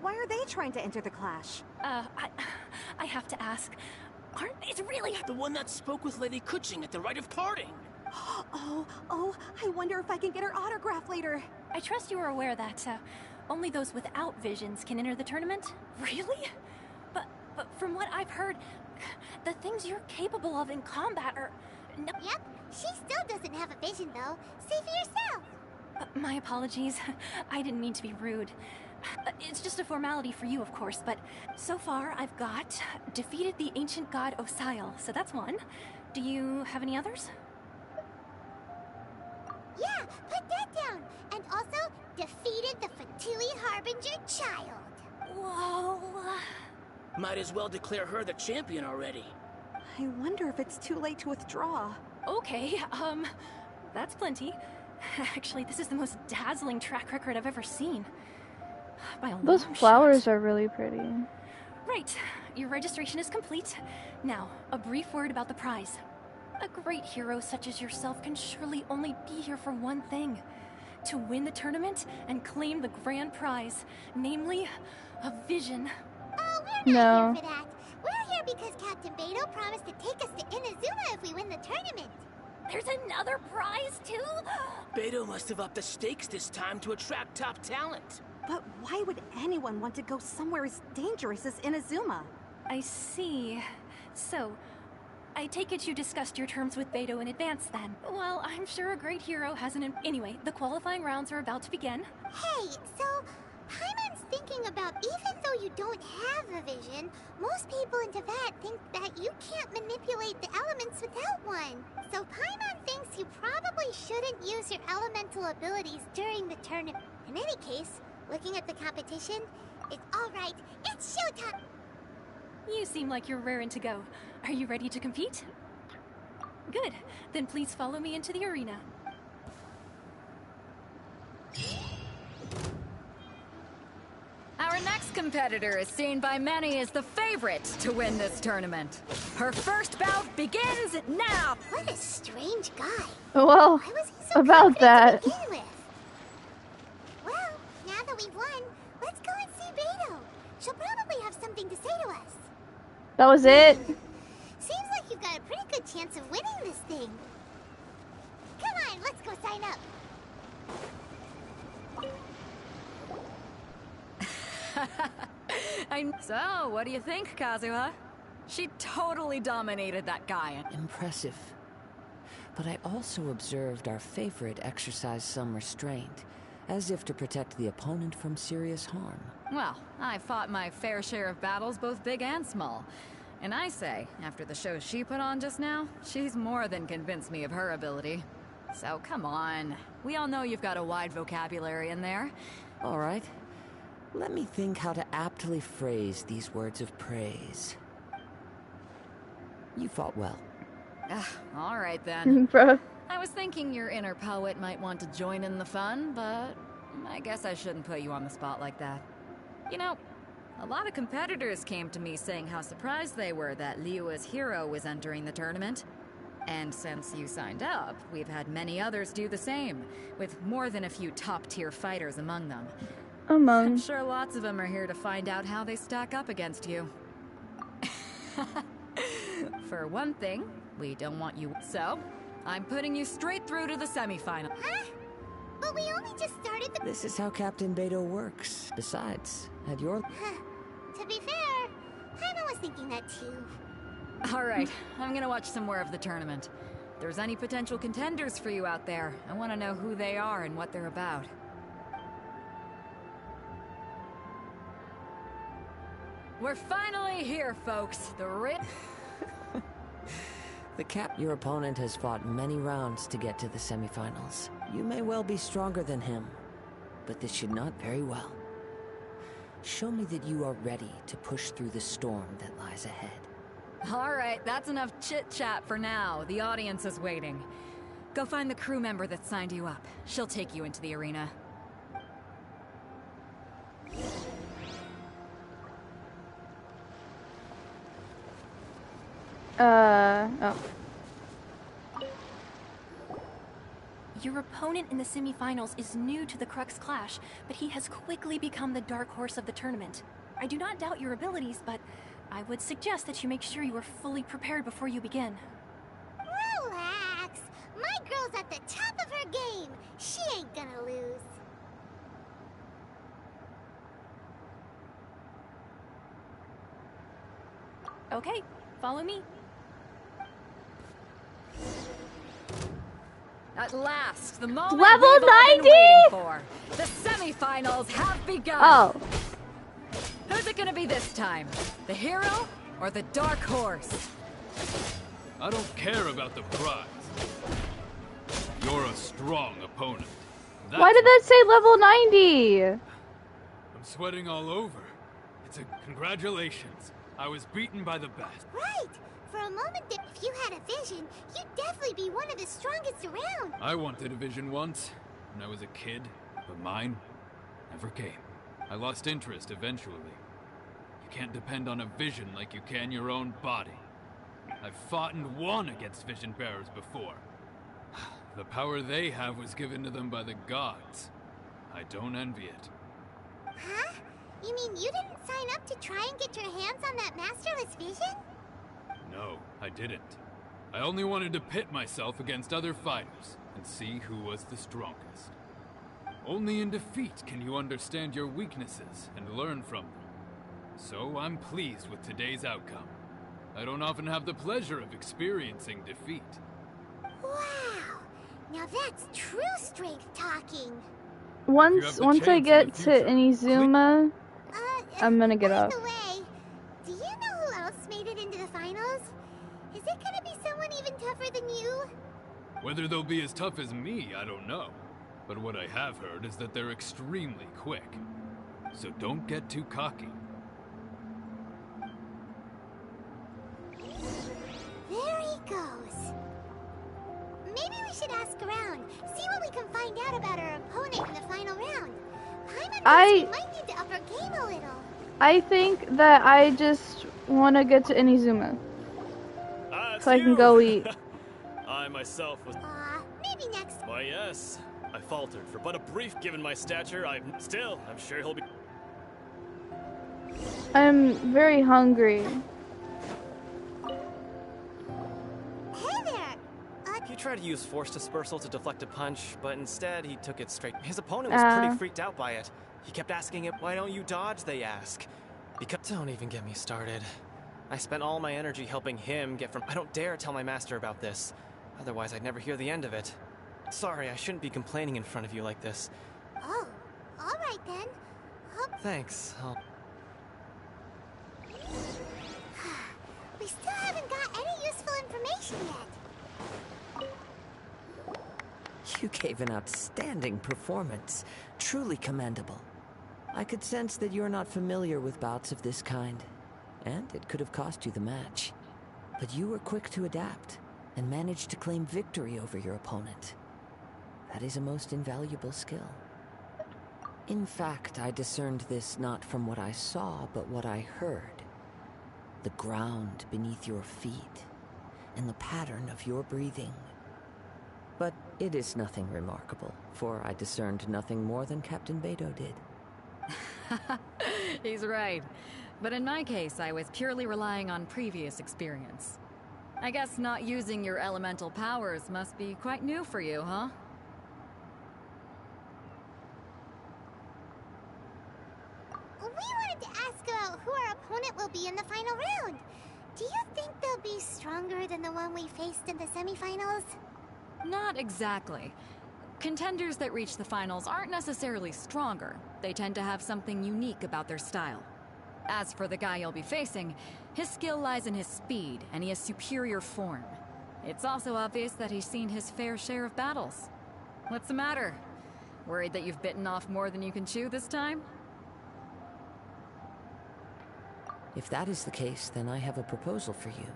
Why are they trying to enter the clash? I have to ask. It's really... The one that spoke with Lady Kuching at the rite of parting. Oh, I wonder if I can get her autograph later. I trust you are aware that only those without visions can enter the tournament? Really? But from what I've heard, the things you're capable of in combat are... No. Yep, she still doesn't have a vision though. See for yourself. My apologies. I didn't mean to be rude. It's just a formality for you, of course, but so far I've got defeated the ancient god Osial, so that's one. Do you have any others? Yeah, put that down. And also defeated the Fatui Harbinger child. Whoa. Might as well declare her the champion already. I wonder if it's too late to withdraw. Okay, that's plenty. Actually, this is the most dazzling track record I've ever seen. By a Those long flowers shot. are really pretty. Right. Your registration is complete. Now, a brief word about the prize. A great hero such as yourself can surely only be here for one thing. To win the tournament and claim the grand prize. Namely, a vision. Oh, we're not here for that. We're here because Captain Beidou promised to take us to Inazuma if we win the tournament. There's another prize, too? Beidou must have upped the stakes this time to attract top talent. But why would anyone want to go somewhere as dangerous as Inazuma? I see. So, I take it you discussed your terms with Beidou in advance then. Well, I'm sure a great hero has an... Anyway, the qualifying rounds are about to begin. Hey, so Paimon's thinking about even though you don't have a vision, most people in Teyvat think that you can't manipulate the elements without one. So Paimon thinks you probably shouldn't use your elemental abilities during the tournament. In any case, looking at the competition, it's alright. It's showtime! You seem like you're raring to go. Are you ready to compete? Good. Then please follow me into the arena. Our next competitor is seen by many as the favorite to win this tournament. Her first bout begins now! What a strange guy. Well, Why was he so about that. to begin with? Well, now that we've won, let's go and see Beidou. She'll probably have something to say to us. That was it? Seems like you've got a pretty good chance of winning this thing. Come on, let's go sign up. So, what do you think, Kazuha? She totally dominated that guy. Impressive. But I also observed our favorite exercise some restraint, as if to protect the opponent from serious harm. Well, I fought my fair share of battles, both big and small. And I say, after the show she put on just now, she's more than convinced me of her ability. So come on. We all know you've got a wide vocabulary in there. All right. Let me think how to aptly phrase these words of praise. You fought well. All right then. Bruh. I was thinking your inner poet might want to join in the fun, but I guess I shouldn't put you on the spot like that. You know, a lot of competitors came to me saying how surprised they were that Liyue's hero was entering the tournament. And since you signed up, we've had many others do the same, with more than a few top-tier fighters among them. I'm sure lots of them are here to find out how they stack up against you. For one thing, we don't want you... So, I'm putting you straight through to the semifinal. Huh? But we only just started the... This is how Captain Beidou works. Besides, at your... To be fair, Paimon was thinking that too. Alright, I'm gonna watch some more of the tournament. If there's any potential contenders for you out there, I want to know who they are and what they're about. We're finally here, folks. Your opponent has fought many rounds to get to the semifinals. You may well be stronger than him, but this should not very well. Show me that you are ready to push through the storm that lies ahead. Alright, that's enough chit-chat for now. The audience is waiting. Go find the crew member that signed you up. She'll take you into the arena. Oh. Your opponent in the semifinals is new to the Crux Clash, but he has quickly become the dark horse of the tournament. I do not doubt your abilities, but I would suggest that you make sure you are fully prepared before you begin. Relax. My at the top of her game. She ain't gonna lose. Okay, follow me. At last, the moment Level we've all been 90! waiting for. The semifinals have begun. Oh. Who's it gonna be this time? The hero or the dark horse? I don't care about the prize. You're a strong opponent. Why did that say level 90? I'm sweating all over. It's a congratulations. I was beaten by the best. Right! For a moment, if you had a vision, you'd definitely be one of the strongest around. I wanted a vision once, when I was a kid, but mine never came. I lost interest eventually. You can't depend on a vision like you can your own body. I've fought and won against vision bearers before. The power they have was given to them by the gods. I don't envy it. Huh? You mean you didn't sign up to try and get your hands on that masterless vision? No, I didn't. I only wanted to pit myself against other fighters and see who was the strongest. Only in defeat can you understand your weaknesses and learn from them. So I'm pleased with today's outcome. I don't often have the pleasure of experiencing defeat. Wow! Now that's true strength talking. Once I get to Inazuma, I'm gonna get up. By the way, do you know who else made it into the finals? Is it gonna be someone even tougher than you? Whether they'll be as tough as me, I don't know. But what I have heard is that they're extremely quick. So don't get too cocky. There he goes. Maybe we should ask around, see what we can find out about our opponent in the final round. We might need to up our game a little. I think that I just want to get to Inazuma. So I can go eat. I myself was... maybe next... Why, yes. I faltered for but a brief given my stature. I'm sure he'll be... I'm very hungry. Hey there! He tried to use force dispersal to deflect a punch, but instead he took it straight. His opponent was pretty freaked out by it. He kept asking him, why don't you dodge, they ask. Because... Don't even get me started. I spent all my energy helping him get from... I don't dare tell my master about this. Otherwise, I'd never hear the end of it. Sorry, I shouldn't be complaining in front of you like this. Oh, alright then. Thanks, We still haven't got any useful information yet. You gave an outstanding performance. Truly commendable. I could sense that you're not familiar with bouts of this kind, and it could have cost you the match. But you were quick to adapt, and managed to claim victory over your opponent. That is a most invaluable skill. In fact, I discerned this not from what I saw, but what I heard. The ground beneath your feet, and the pattern of your breathing. But it is nothing remarkable, for I discerned nothing more than Captain Beidou did. He's right. But in my case, I was purely relying on previous experience. I guess not using your elemental powers must be quite new for you, huh? We wanted to ask about who our opponent will be in the final round. Do you think they'll be stronger than the one we faced in the semifinals? Not exactly. Contenders that reach the finals aren't necessarily stronger. They tend to have something unique about their style. As for the guy you'll be facing, his skill lies in his speed, and he has superior form. It's also obvious that he's seen his fair share of battles. What's the matter? Worried that you've bitten off more than you can chew this time? If that is the case, then I have a proposal for you.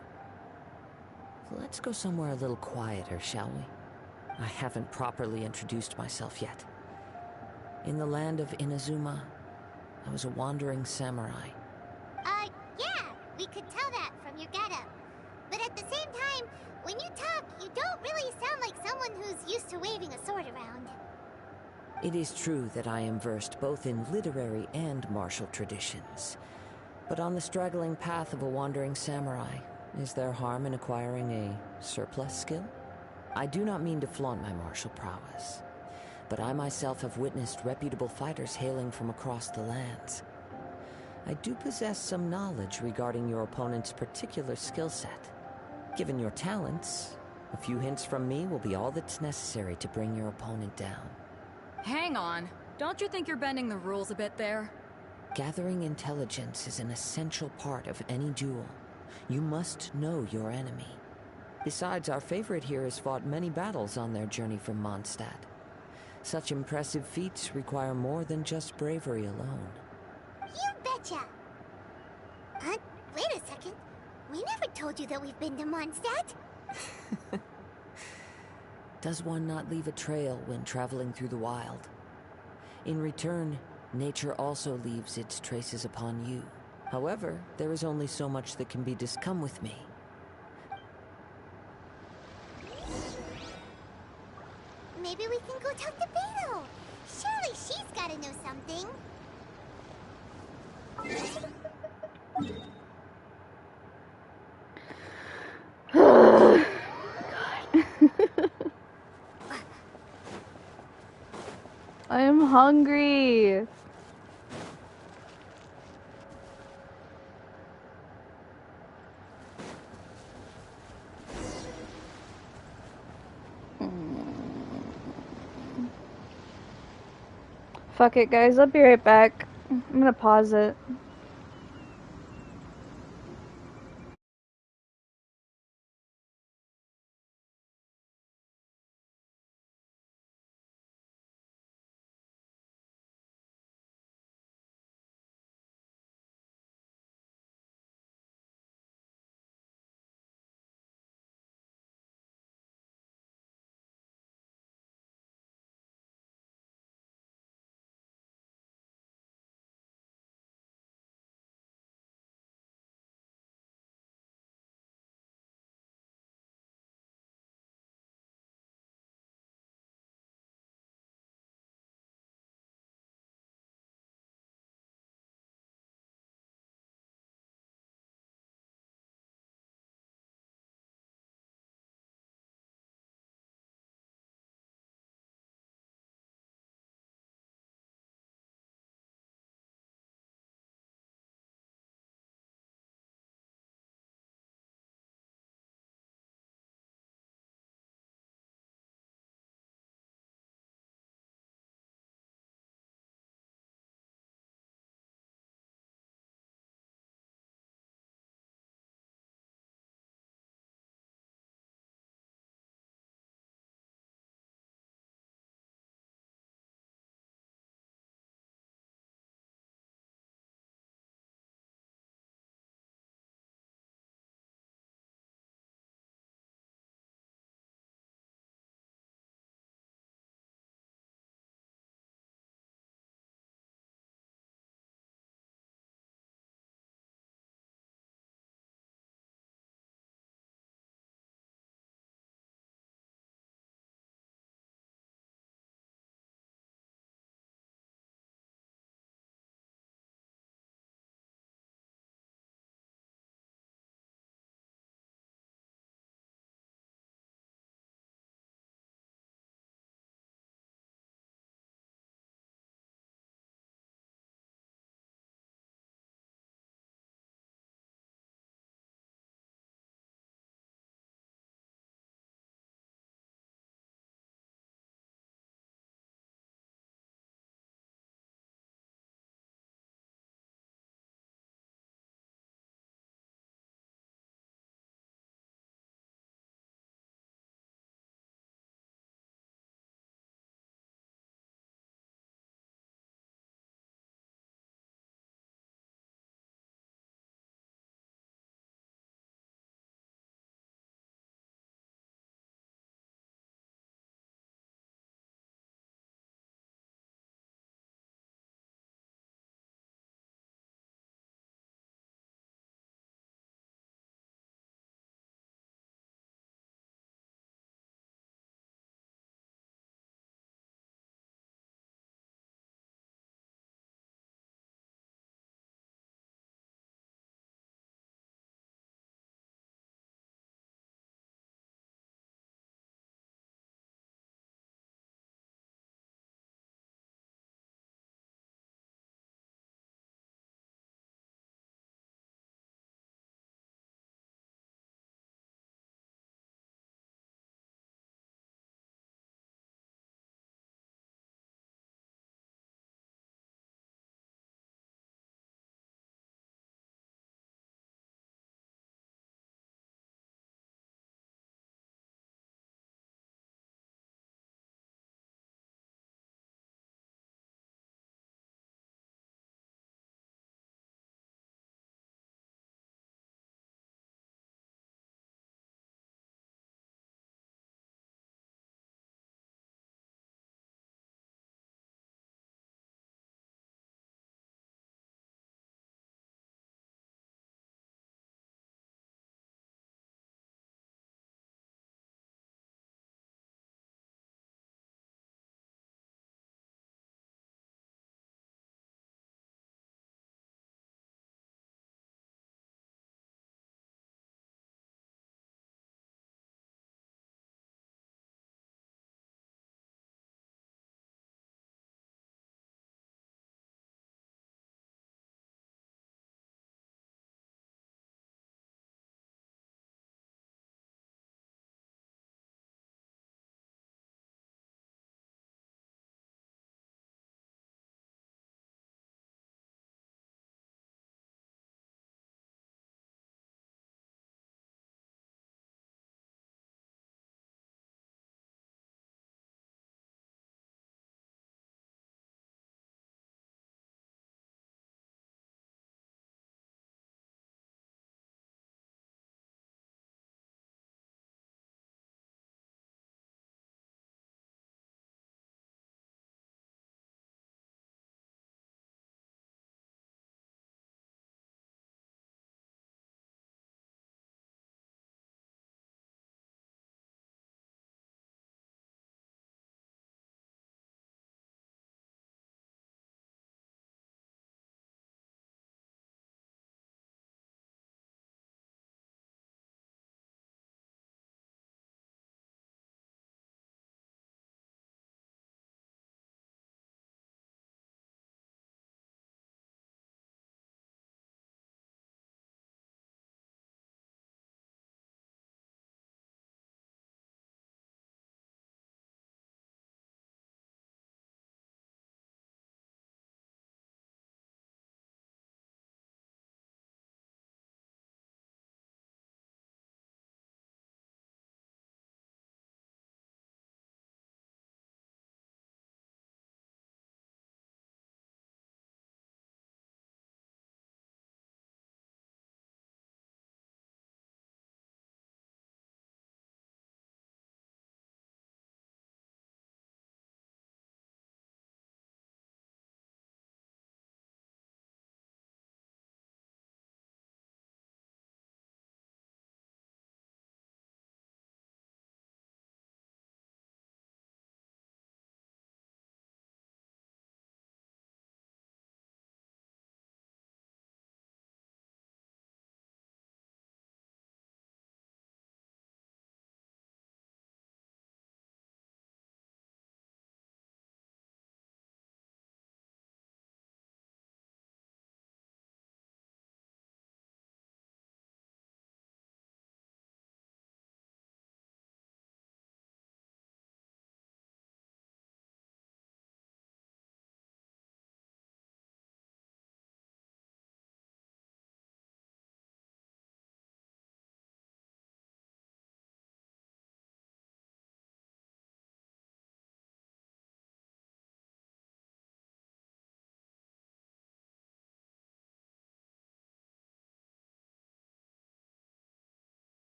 Let's go somewhere a little quieter, shall we? I haven't properly introduced myself yet. In the land of Inazuma, I was a wandering samurai. Yeah, we could tell that from your getup. But at the same time, when you talk, you don't really sound like someone who's used to waving a sword around. It is true that I am versed both in literary and martial traditions. But on the straggling path of a wandering samurai, is there harm in acquiring a surplus skill? I do not mean to flaunt my martial prowess, but I myself have witnessed reputable fighters hailing from across the lands. I do possess some knowledge regarding your opponent's particular skill set. Given your talents, a few hints from me will be all that's necessary to bring your opponent down. Hang on. Don't you think you're bending the rules a bit there? Gathering intelligence is an essential part of any duel. You must know your enemy. Besides, our favorite here has fought many battles on their journey from Mondstadt. Such impressive feats require more than just bravery alone. You betcha! Wait a second. We never told you that we've been to Mondstadt. Does one not leave a trail when traveling through the wild? In return, nature also leaves its traces upon you. However, there is only so much that can be come with me. Maybe we can go talk to Beetle. Surely she's gotta know something. I am hungry. Fuck it, guys. I'll be right back. I'm gonna pause it.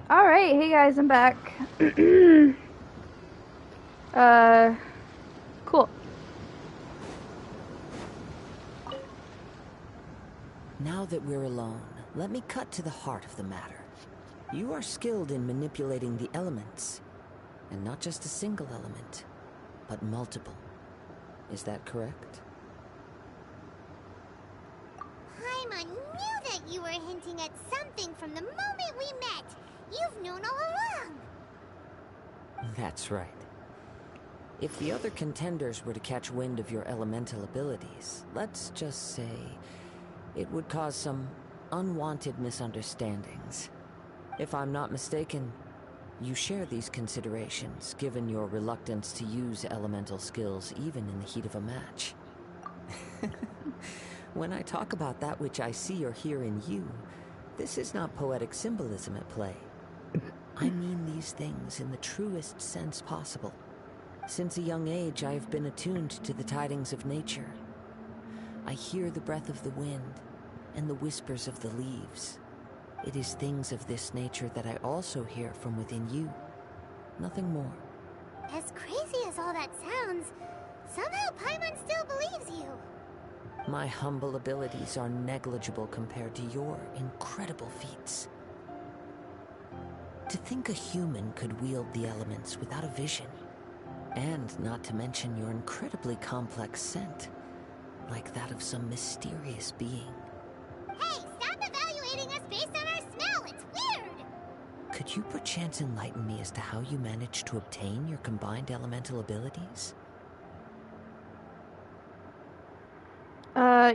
Alright, hey guys, I'm back. Cool. Now that we're alone, let me cut to the heart of the matter. You are skilled in manipulating the elements. And not just a single element, but multiple. Is that correct? Paimon knew that you were hinting at something from the moment we met. You've known all along. That's right. If the other contenders were to catch wind of your elemental abilities, let's just say it would cause some unwanted misunderstandings. If I'm not mistaken, you share these considerations, given your reluctance to use elemental skills even in the heat of a match. When I talk about that which I see or hear in you, this is not poetic symbolism at play. I mean these things in the truest sense possible. Since a young age, I have been attuned to the tidings of nature. I hear the breath of the wind and the whispers of the leaves. It is things of this nature that I also hear from within you. Nothing more. As crazy as all that sounds, somehow Paimon still believes you. My humble abilities are negligible compared to your incredible feats. To think a human could wield the elements without a vision, and not to mention your incredibly complex scent, like that of some mysterious being. Hey, stop evaluating us based on our smell! It's weird! Could you perchance enlighten me as to how you managed to obtain your combined elemental abilities?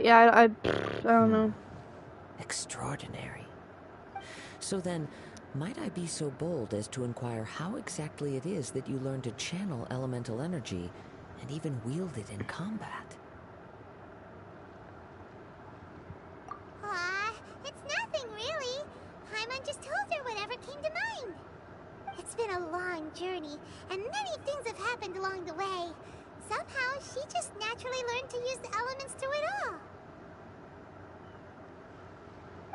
Yeah, I don't know. Extraordinary. So then, might I be so bold as to inquire how exactly it is that you learned to channel elemental energy and even wield it in combat? Aw, it's nothing really. Paimon just told her whatever came to mind. It's been a long journey, and many things have happened along the way. Somehow, she just naturally learned to use the elements through it all.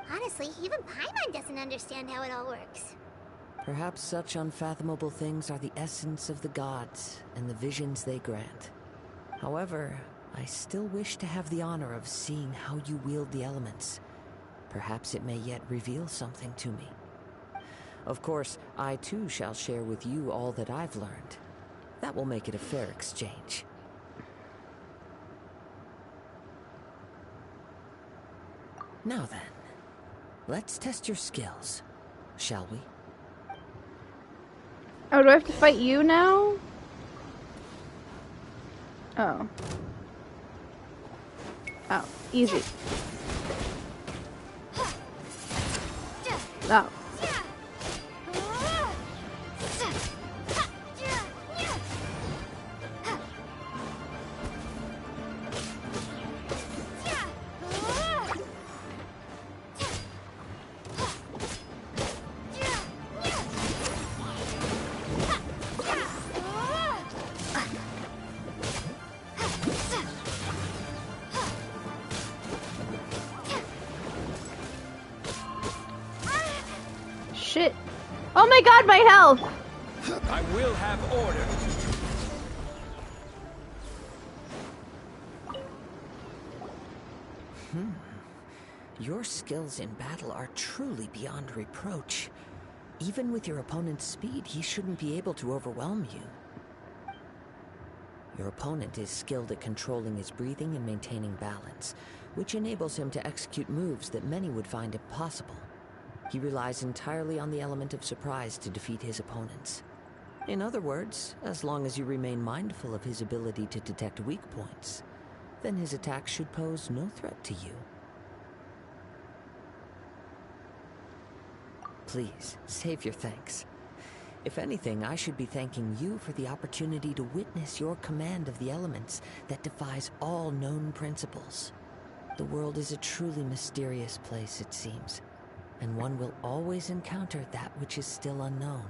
Honestly, even Paimon doesn't understand how it all works. Perhaps such unfathomable things are the essence of the gods and the visions they grant. However, I still wish to have the honor of seeing how you wield the elements. Perhaps it may yet reveal something to me. Of course, I too shall share with you all that I've learned. That will make it a fair exchange. Now then, let's test your skills, shall we? Oh, do I have to fight you now? Oh. Oh, easy. Oh. Shit. Oh my god, my health! I will have order. Your skills in battle are truly beyond reproach. Even with your opponent's speed, he shouldn't be able to overwhelm you. Your opponent is skilled at controlling his breathing and maintaining balance, which enables him to execute moves that many would find impossible. He relies entirely on the element of surprise to defeat his opponents. In other words, as long as you remain mindful of his ability to detect weak points, then his attack should pose no threat to you. Please, save your thanks. If anything, I should be thanking you for the opportunity to witness your command of the elements that defies all known principles. The world is a truly mysterious place, it seems, and one will always encounter that which is still unknown.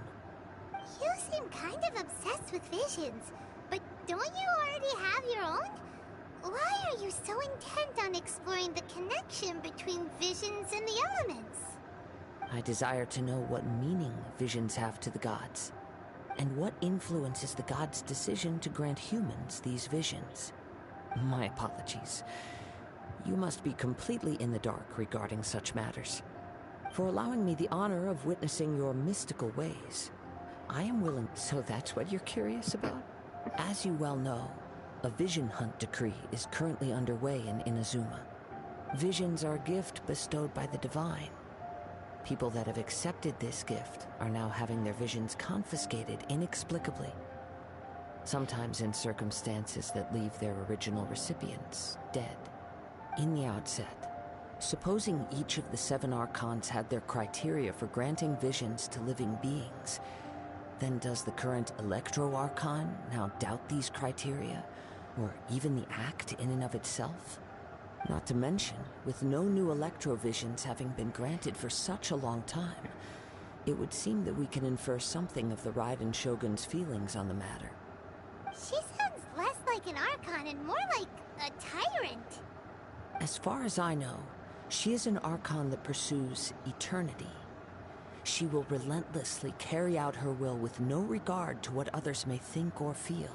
You seem kind of obsessed with visions, but don't you already have your own? Why are you so intent on exploring the connection between visions and the elements? I desire to know what meaning visions have to the gods, and what influences the gods' decision to grant humans these visions. My apologies. You must be completely in the dark regarding such matters. For allowing me the honor of witnessing your mystical ways, I am willing. So that's what you're curious about? As you well know, a vision hunt decree is currently underway in Inazuma. Visions are a gift bestowed by the divine. People that have accepted this gift are now having their visions confiscated inexplicably. Sometimes in circumstances that leave their original recipients dead. In the outset, supposing each of the 7 archons had their criteria for granting visions to living beings, then does the current Electro Archon now doubt these criteria, or even the act in and of itself? Not to mention, with no new Electrovisions having been granted for such a long time, it would seem that we can infer something of the Raiden Shogun's feelings on the matter. She sounds less like an Archon and more like a tyrant. As far as I know, she is an Archon that pursues eternity. She will relentlessly carry out her will with no regard to what others may think or feel.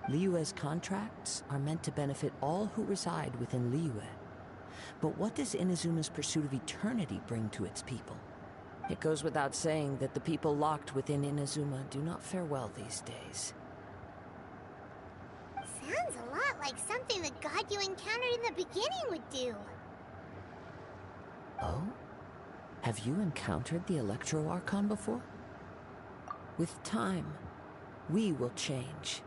Liyue's contracts are meant to benefit all who reside within Liyue. But what does Inazuma's pursuit of eternity bring to its people? It goes without saying that the people locked within Inazuma do not fare well these days. Sounds a lot like something the god you encountered in the beginning would do. Oh? Have you encountered the Electro Archon before? With time, we will change.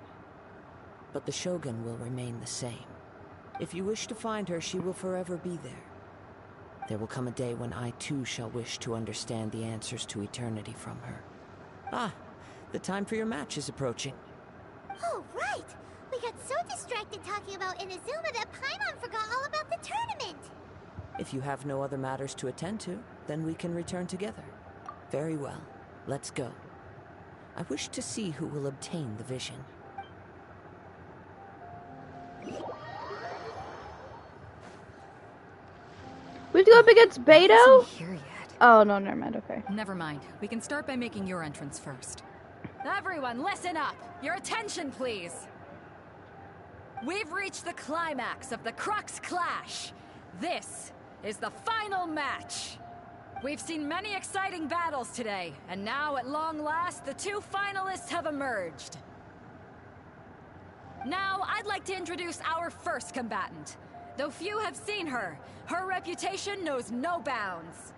But the Shogun will remain the same. If you wish to find her, she will forever be there. There will come a day when I too shall wish to understand the answers to eternity from her. Ah, the time for your match is approaching. Oh, right! We got so distracted talking about Inazuma that Paimon forgot all about the tournament! If you have no other matters to attend to, then we can return together. Very well, let's go. I wish to see who will obtain the vision. We have to go up against Beto? Here yet. Oh, no, never mind, okay. Never mind. We can start by making your entrance first. Everyone, listen up! Your attention, please! We've reached the climax of the Crux Clash. This is the final match. We've seen many exciting battles today, and now at long last, the 2 finalists have emerged. Now, I'd like to introduce our first combatant. Though few have seen her, her reputation knows no bounds.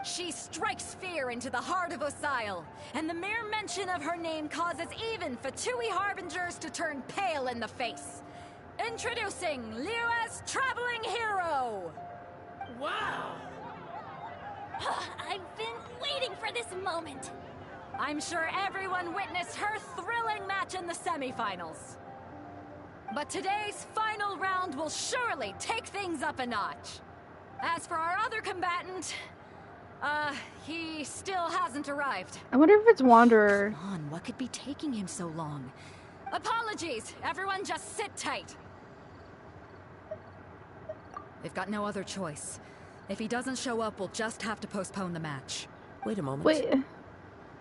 She strikes fear into the heart of Osile, and the mere mention of her name causes even Fatui Harbingers to turn pale in the face. Introducing Liyue's traveling hero! Wow! I've been waiting for this moment. I'm sure everyone witnessed her thrilling match in the semifinals. But today's final round will surely take things up a notch. As for our other combatant, he still hasn't arrived. I wonder if it's Wanderer. Come on, what could be taking him so long? Apologies, everyone just sit tight. We've got no other choice. If he doesn't show up, we'll just have to postpone the match. Wait a moment. Wait.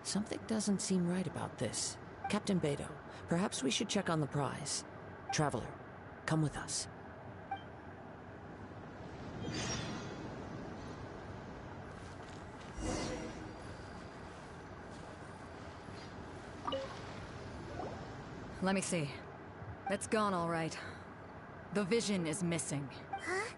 Something doesn't seem right about this. Captain Beto, perhaps we should check on the prize. Traveler, come with us. Let me see. It's gone all right. The vision is missing. Huh?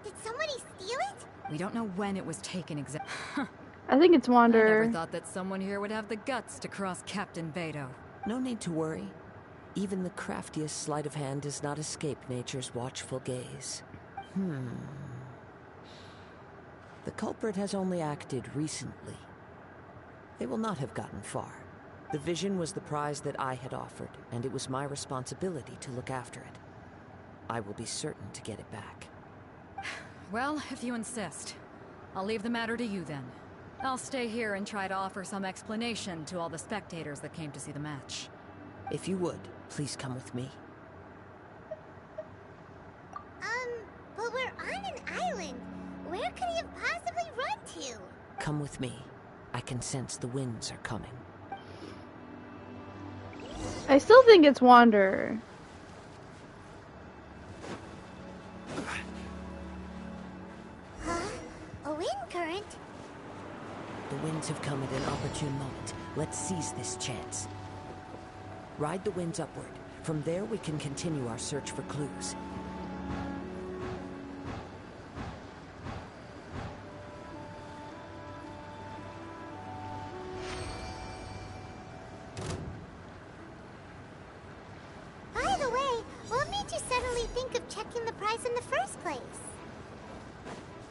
Did somebody steal it? We don't know when it was taken exactly. I think it's I Wanderer. never thought that someone here would have the guts to cross Captain Beto. No need to worry. Even the craftiest sleight of hand does not escape nature's watchful gaze. The culprit has only acted recently. They will not have gotten far. The vision was the prize that I had offered, and it was my responsibility to look after it. I will be certain to get it back. Well, if you insist. I'll leave the matter to you then. I'll stay here and try to offer some explanation to all the spectators that came to see the match. If you would, please come with me. But we're on an island. Where could he have possibly run to? Come with me. I can sense the winds are coming. I still think it's Wanderer. Huh? A wind current? The winds have come at an opportune moment. Let's seize this chance. Ride the winds upward. From there, we can continue our search for clues. By the way, what made you suddenly think of checking the prize in the first place?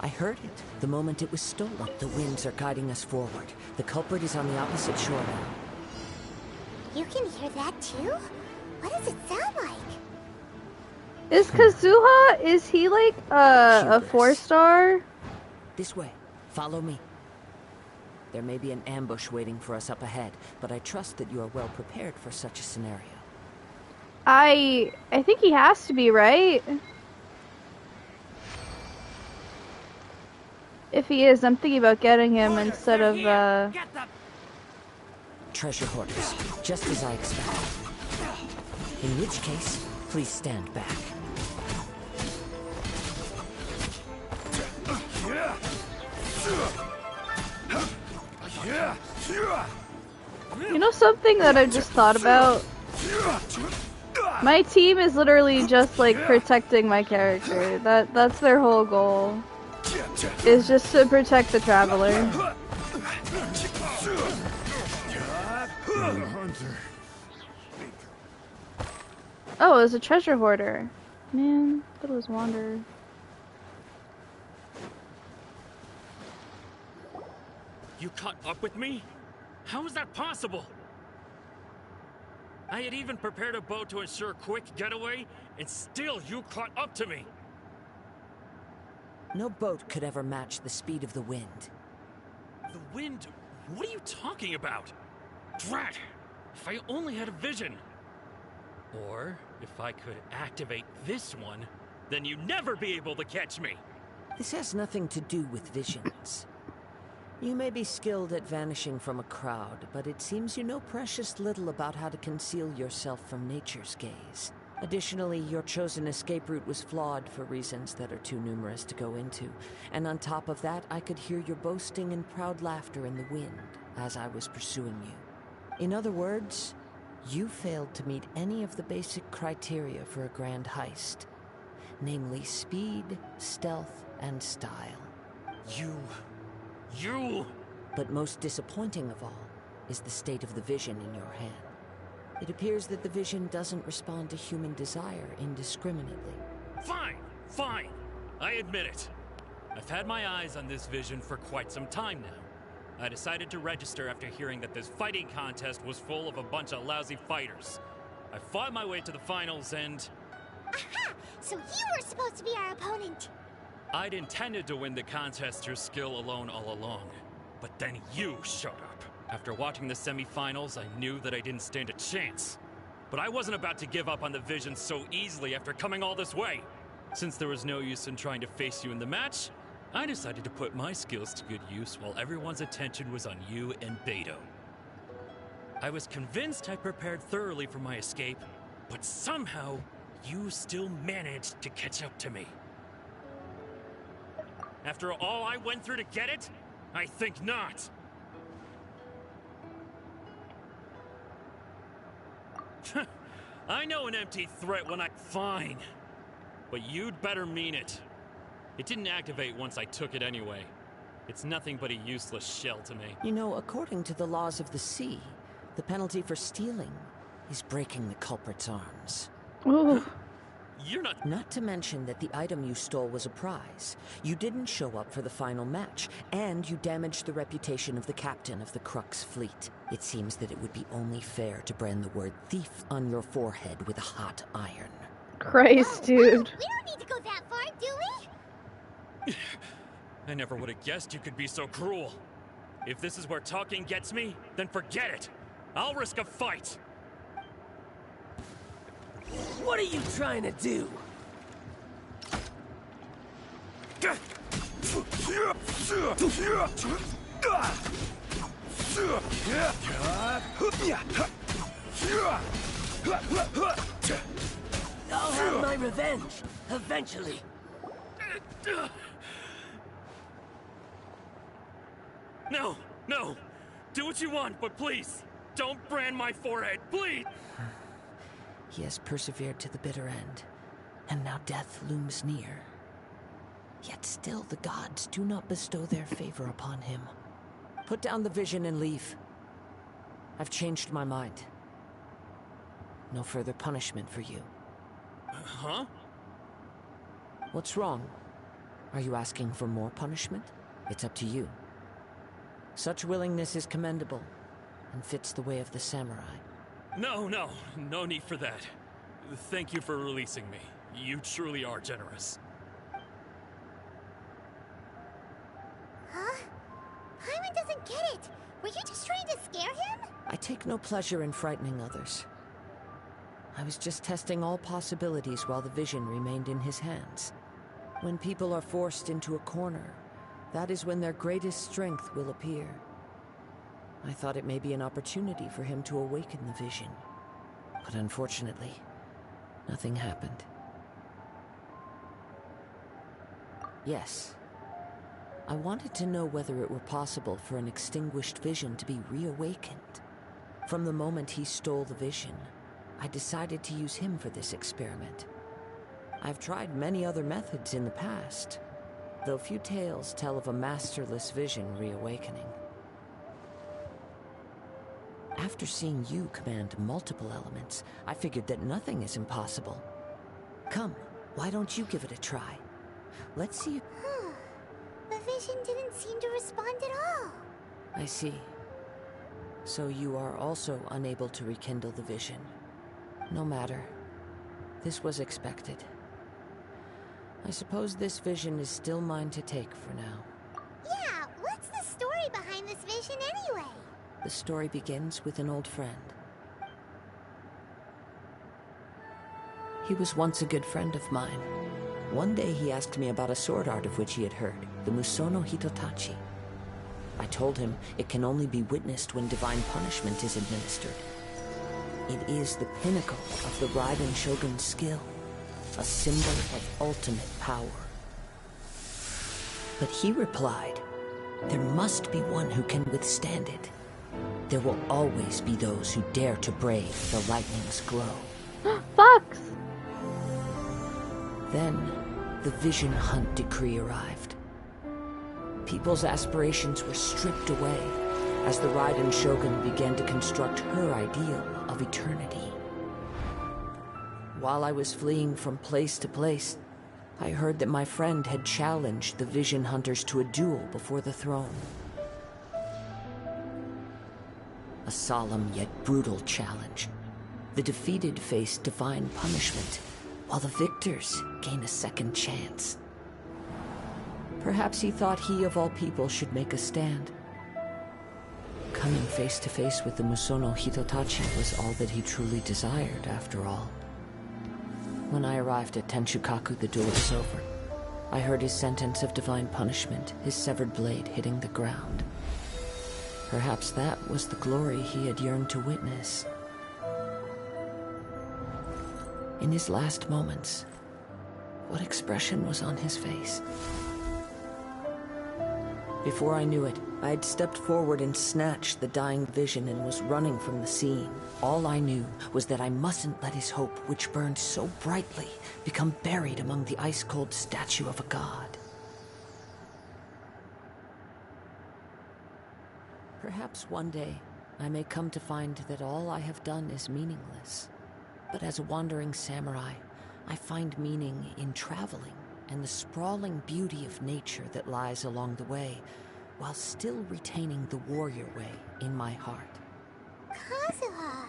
I heard it the moment it was stolen. The winds are guiding us forward. The culprit is on the opposite shore now. You can hear that too? What does it sound like? Is Kazuha, is he like a 4-star? This way. Follow me. There may be an ambush waiting for us up ahead, but I trust that you are well prepared for such a scenario. I think he has to be, right? If he is, I'm thinking about getting him instead of Treasure hoarders, just as I expected. In which case, please stand back. You know something that I just thought about? My team is literally just like protecting my character. That's their whole goal. Is just to protect the traveler. Oh, it was a treasure hoarder. Man, I thought it was Wanderer. You caught up with me? How is that possible? I had even prepared a boat to ensure a quick getaway, and still you caught up to me. No boat could ever match the speed of the wind. The wind? What are you talking about? Drat! If I only had a vision. Or, if I could activate this one, then you'd never be able to catch me. This has nothing to do with visions. You may be skilled at vanishing from a crowd, but it seems you know precious little about how to conceal yourself from nature's gaze. Additionally, your chosen escape route was flawed for reasons that are too numerous to go into. And on top of that, I could hear your boasting and proud laughter in the wind as I was pursuing you. In other words, you failed to meet any of the basic criteria for a grand heist. Namely, speed, stealth, and style. You... But most disappointing of all is the state of the vision in your hand. It appears that the vision doesn't respond to human desire indiscriminately. Fine. I admit it. I've had my eyes on this vision for quite some time now. I decided to register after hearing that this fighting contest was full of a bunch of lousy fighters. I fought my way to the finals and... Aha! So you were supposed to be our opponent! I'd intended to win the contest through skill alone all along. But then you showed up. After watching the semi-finals, I knew that I didn't stand a chance. But I wasn't about to give up on the vision so easily after coming all this way. Since there was no use in trying to face you in the match, I decided to put my skills to good use while everyone's attention was on you and Beto. I was convinced I prepared thoroughly for my escape, but somehow, you still managed to catch up to me. After all I went through to get it? I think not. I know an empty threat when Fine. But you'd better mean it. It didn't activate once I took it anyway. It's nothing but a useless shell to me. You know, according to the laws of the sea, the penalty for stealing is breaking the culprit's arms. Ooh. You're not... Not to mention that the item you stole was a prize. You didn't show up for the final match, and you damaged the reputation of the captain of the Crux fleet. It seems that it would be only fair to brand the word thief on your forehead with a hot iron. Christ, dude. We don't need to go that far, do we? I never would have guessed you could be so cruel. If this is where talking gets me, then forget it. I'll risk a fight. What are you trying to do? I'll have my revenge, eventually. No, no! Do what you want, but please, don't brand my forehead, please! He has persevered to the bitter end, and now death looms near. Yet still the gods do not bestow their favor upon him. Put down the vision and leave. I've changed my mind. No further punishment for you. Huh? What's wrong? Are you asking for more punishment? It's up to you. Such willingness is commendable, and fits the way of the samurai. No need for that. Thank you for releasing me. You truly are generous. Huh? Paimon doesn't get it! Were you just trying to scare him? I take no pleasure in frightening others. I was just testing all possibilities while the vision remained in his hands. When people are forced into a corner, that is when their greatest strength will appear. I thought it may be an opportunity for him to awaken the vision. But unfortunately, nothing happened. Yes. I wanted to know whether it were possible for an extinguished vision to be reawakened. From the moment he stole the vision, I decided to use him for this experiment. I've tried many other methods in the past, though few tales tell of a masterless vision reawakening. After seeing you command multiple elements, I figured that nothing is impossible. Come, why don't you give it a try? Let's see. The vision didn't seem to respond at all. I see. So you are also unable to rekindle the vision. No matter. This was expected. I suppose this vision is still mine to take for now. Yeah, what's the story behind this vision anyway? The story begins with an old friend. He was once a good friend of mine. One day he asked me about a sword art of which he had heard, the Musono Hitotachi. I told him it can only be witnessed when divine punishment is administered. It is the pinnacle of the Raiden Shogun's skill, a symbol of ultimate power. But he replied, there must be one who can withstand it. There will always be those who dare to brave the lightning's glow. Fox! Then, the Vision Hunt decree arrived. People's aspirations were stripped away as the Raiden Shogun began to construct her ideal of eternity. While I was fleeing from place to place, I heard that my friend had challenged the Vision Hunters to a duel before the throne. A solemn yet brutal challenge. The defeated face divine punishment, while the victors gain a second chance. Perhaps he thought he of all people should make a stand. Coming face to face with the Musono Hitotachi was all that he truly desired, after all. When I arrived at Tenshukaku, the duel was over. I heard his sentence of divine punishment, his severed blade hitting the ground. Perhaps that was the glory he had yearned to witness. In his last moments, what expression was on his face? Before I knew it, I had stepped forward and snatched the dying vision and was running from the scene. All I knew was that I mustn't let his hope, which burned so brightly, become buried among the ice-cold statue of a god. Perhaps one day, I may come to find that all I have done is meaningless. But as a wandering samurai, I find meaning in traveling and the sprawling beauty of nature that lies along the way, while still retaining the warrior way in my heart. Kazuha!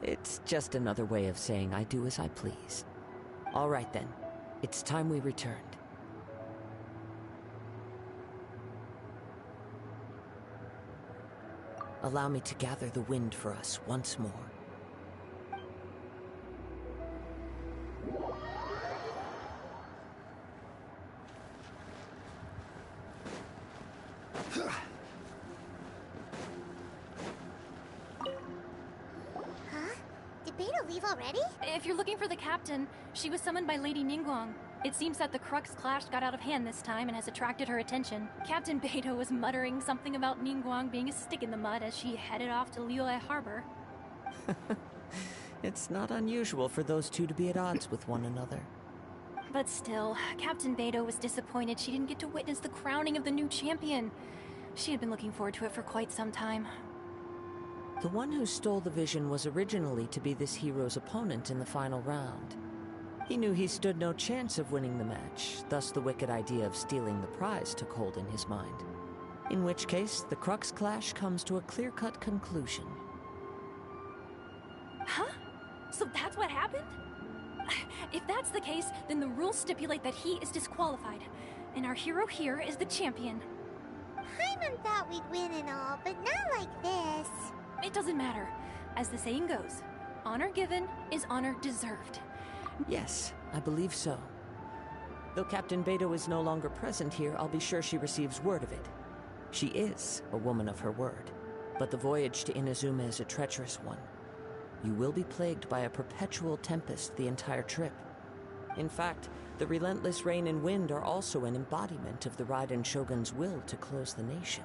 It's just another way of saying I do as I please. All right then, it's time we returned. Allow me to gather the wind for us once more. leave already? If you're looking for the captain, she was summoned by Lady Ningguang. It seems that the Crux clash got out of hand this time and has attracted her attention. Captain Beidou was muttering something about Ningguang being a stick in the mud as she headed off to Liyue Harbor. It's not unusual for those two to be at odds with one another. But still, Captain Beidou was disappointed she didn't get to witness the crowning of the new champion. She had been looking forward to it for quite some time. The one who stole the vision was originally to be this hero's opponent in the final round. He knew he stood no chance of winning the match, thus the wicked idea of stealing the prize took hold in his mind. In which case, the Crux clash comes to a clear-cut conclusion. Huh? So that's what happened? If that's the case, then the rules stipulate that he is disqualified, and our hero here is the champion. Paimon thought we'd win and all, but not like this. It doesn't matter. As the saying goes, honor given is honor deserved. Yes, I believe so. Though Captain Beidou is no longer present here, I'll be sure she receives word of it. She is a woman of her word, but the voyage to Inazuma is a treacherous one. You will be plagued by a perpetual tempest the entire trip. In fact, the relentless rain and wind are also an embodiment of the Raiden Shogun's will to close the nation.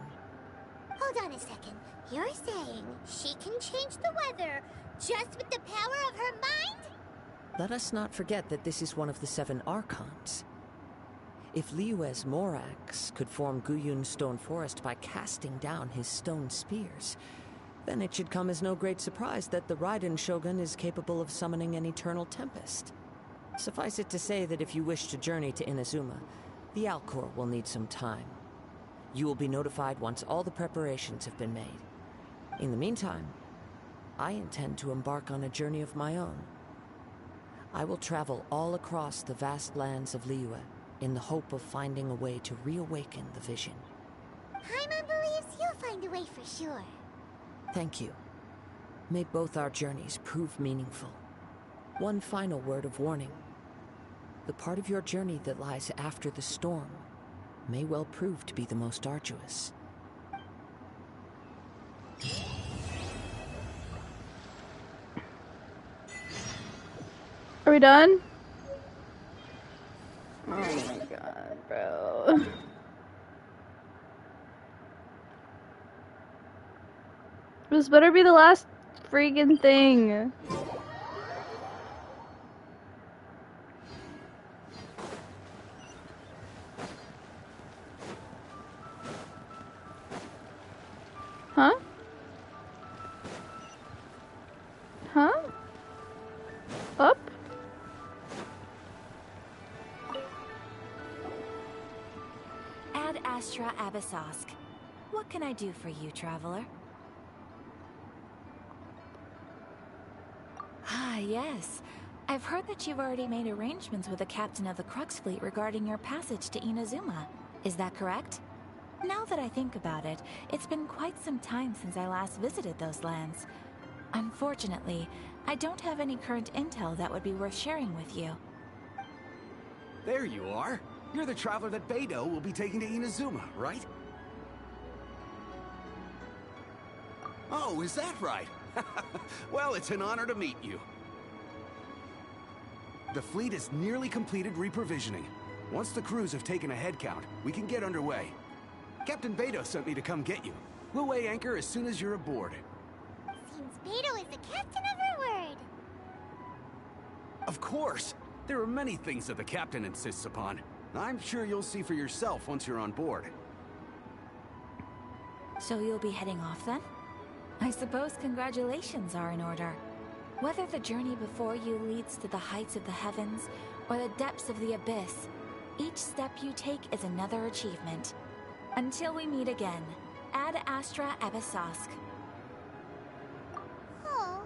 Hold on a second. You're saying she can change the weather just with the power of her mind? Let us not forget that this is one of the 7 Archons. If Liyue's Morax could form Guyun's stone forest by casting down his stone spears, then it should come as no great surprise that the Raiden Shogun is capable of summoning an eternal tempest. Suffice it to say that if you wish to journey to Inazuma, the Alcor will need some time. You will be notified once all the preparations have been made. In the meantime, I intend to embark on a journey of my own. I will travel all across the vast lands of Liyue in the hope of finding a way to reawaken the vision. Paimon believes you'll find a way for sure. Thank you. May both our journeys prove meaningful. One final word of warning. The part of your journey that lies after the storm may well prove to be the most arduous. Are we done? Oh my god, bro. This better be the last freaking thing. Huh? Huh? Up? Ad Astra Abyssosque. What can I do for you, traveler? Ah, yes. I've heard that you've already made arrangements with the captain of the Crux fleet regarding your passage to Inazuma. Is that correct? Now that I think about it, it's been quite some time since I last visited those lands. Unfortunately, I don't have any current intel that would be worth sharing with you. There you are. You're the traveler that Beidou will be taking to Inazuma, right? Oh, is that right? Well, it's an honor to meet you. The fleet is nearly completed reprovisioning. Once the crews have taken a head count, we can get underway. Captain Beidou sent me to come get you. We'll weigh anchor as soon as you're aboard. Seems Beidou is the captain of her word. Of course. There are many things that the captain insists upon. I'm sure you'll see for yourself once you're on board. So you'll be heading off then? I suppose congratulations are in order. Whether the journey before you leads to the heights of the heavens or the depths of the abyss, each step you take is another achievement. Until we meet again, Ad Astra Abyssosque. Oh,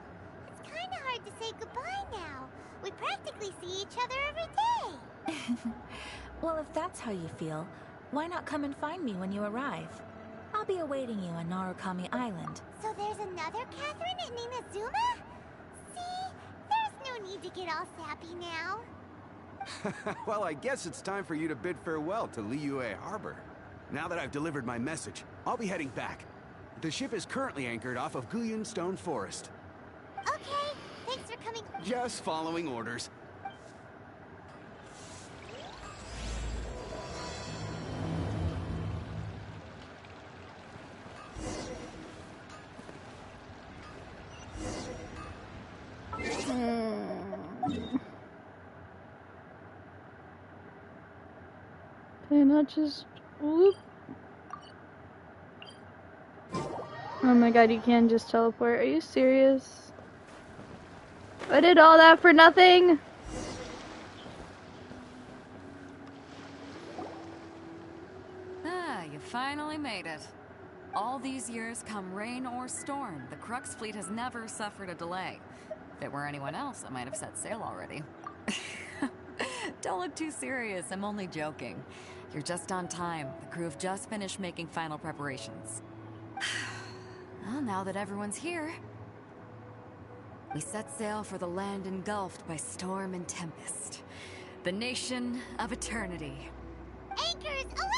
it's kinda hard to say goodbye now. We practically see each other every day. Well, if that's how you feel, why not come and find me when you arrive? I'll be awaiting you on Narukami Island. So there's another Catherine in Inazuma? See? There's no need to get all sappy now. Well, I guess it's time for you to bid farewell to Liyue Harbor. Now that I've delivered my message, I'll be heading back. The ship is currently anchored off of Guyun Stone Forest. Okay, Thanks for coming. Just following orders. Can I not just whoop? Oh my god, you can just teleport. Are you serious? I did all that for nothing? Ah, you finally made it. All these years, come rain or storm, the Crux fleet has never suffered a delay. If it were anyone else, I might have set sail already. Don't look too serious, I'm only joking. You're just on time. The crew have just finished making final preparations. Well, now that everyone's here, we set sail for the land engulfed by storm and tempest. The nation of eternity. Anchors away!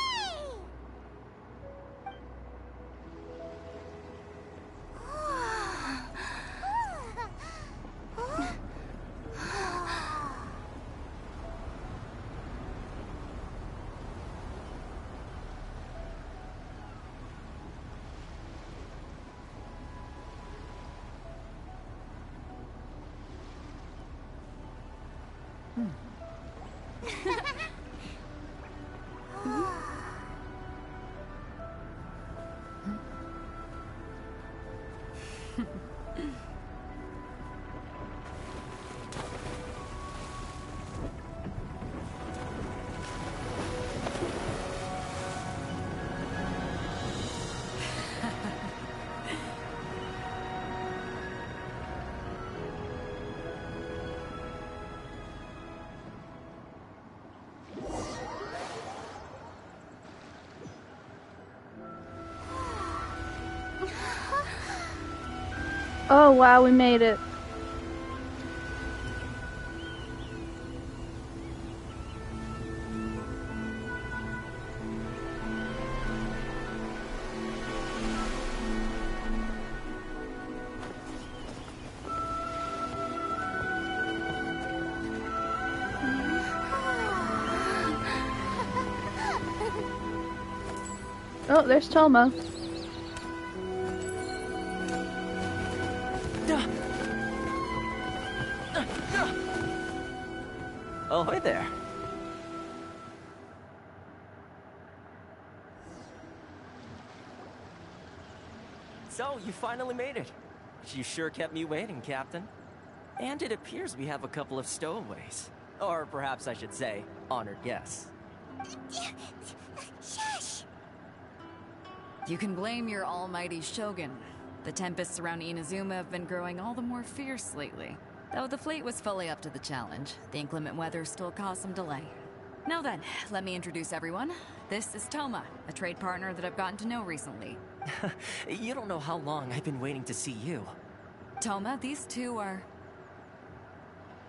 Oh wow, we made it. Oh, there's Toma. Oh, hi there. So, you finally made it. You sure kept me waiting, Captain. And it appears we have a couple of stowaways. Or perhaps I should say, honored guests. Shush! You can blame your almighty Shogun. The tempests around Inazuma have been growing all the more fierce lately. Though the fleet was fully up to the challenge, the inclement weather still caused some delay. Now then, let me introduce everyone. This is Toma, a trade partner that I've gotten to know recently. You don't know how long I've been waiting to see you. Toma, these two are...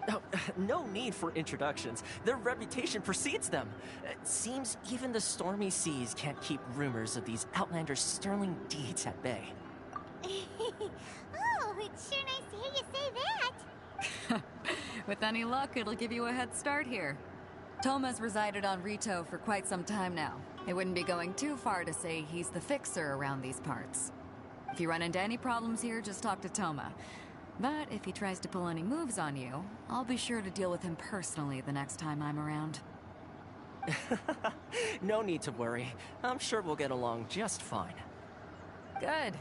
Oh, no need for introductions. Their reputation precedes them. It seems even the stormy seas can't keep rumors of these outlanders' sterling deeds at bay. Oh, it's sure nice to hear you say that. With any luck, it'll give you a head start here. Toma's resided on Rito for quite some time now. It wouldn't be going too far to say he's the fixer around these parts. If you run into any problems here, just talk to Toma. But if he tries to pull any moves on you, I'll be sure to deal with him personally the next time I'm around. No need to worry. I'm sure we'll get along just fine. Good.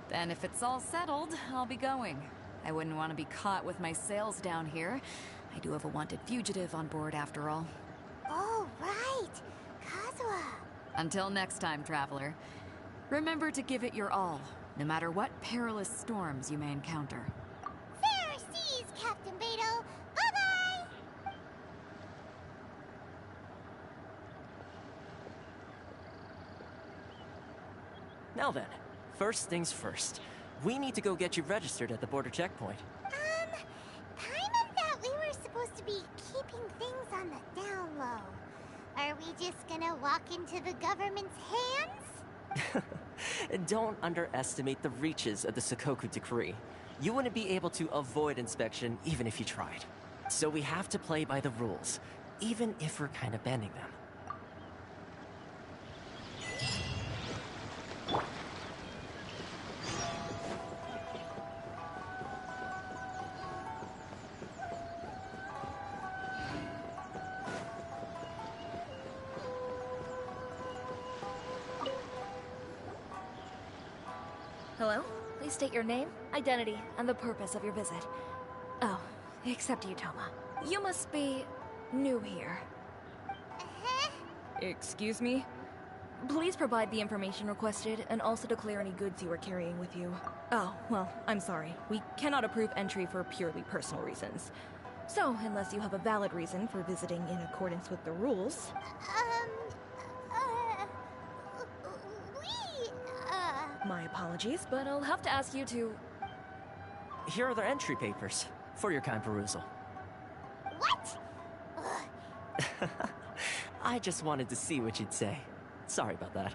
Then if it's all settled, I'll be going. I wouldn't want to be caught with my sails down here. I do have a wanted fugitive on board after all. Oh, right. Kazuha. Until next time, traveler. Remember to give it your all, no matter what perilous storms you may encounter. Fair seas, Captain Beto. Bye-bye! Now then, first things first. We need to go get you registered at the border checkpoint. Paimon thought we were supposed to be keeping things on the down low. Are we just gonna walk into the government's hands? Don't underestimate the reaches of the Sakoku decree. You wouldn't be able to avoid inspection even if you tried. So we have to play by the rules, even if we're kind of bending them. Hello? Please state your name, identity, and the purpose of your visit. Oh, except you, Toma. You must be new here. Excuse me? Please provide the information requested and also declare any goods you are carrying with you. Oh, well, I'm sorry. We cannot approve entry for purely personal reasons. So, unless you have a valid reason for visiting in accordance with the rules... My apologies, but I'll have to ask you to... Here are their entry papers, for your kind perusal. What? I just wanted to see what you'd say. Sorry about that.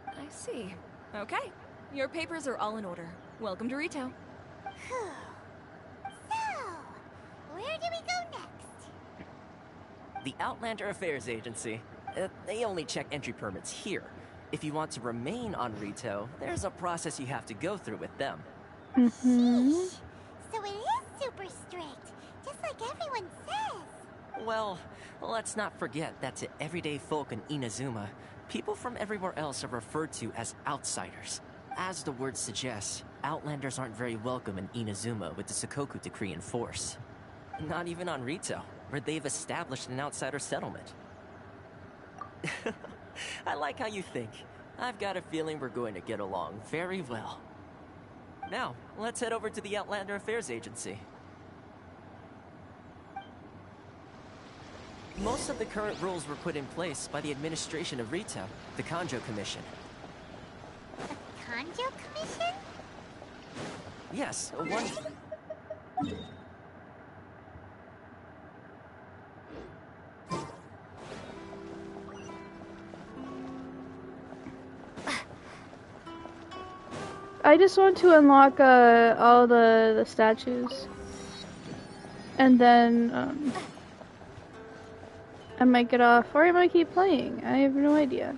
I see. Okay. Your papers are all in order. Welcome to retail. So, where do we go next? The Outlander Affairs Agency. They only check entry permits here. If you want to remain on Rito, there's a process you have to go through with them. Sheesh. So it is super strict, just like everyone says. Well, let's not forget that to everyday folk in Inazuma, people from everywhere else are referred to as outsiders. As the word suggests, Outlanders aren't very welcome in Inazuma with the Sakoku Decree in force. Not even on Rito, where they've established an outsider settlement. I like how you think. I've got a feeling we're going to get along very well. Now, let's head over to the Outlander Affairs Agency. Most of the current rules were put in place by the administration of Rito, the Kanjo Commission. The Kanjo Commission? Yes, one... I just want to unlock all the statues. And then, I might get off, or I might keep playing. I have no idea.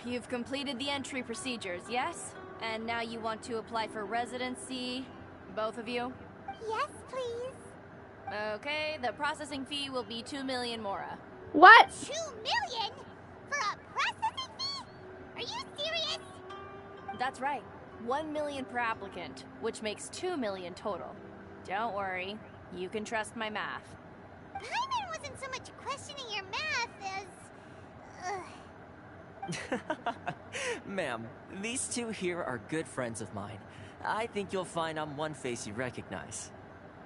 You've completed the entry procedures, yes? And now you want to apply for residency, both of you? Yes, please. Okay, the processing fee will be 2 million mora. What? 2 million? For a processing fee? Are you serious? That's right. 1 million per applicant, which makes 2 million total. Don't worry, you can trust my math. Paimon wasn't so much questioning your math as... Ma'am, these two here are good friends of mine. I think you'll find I'm one face you recognize.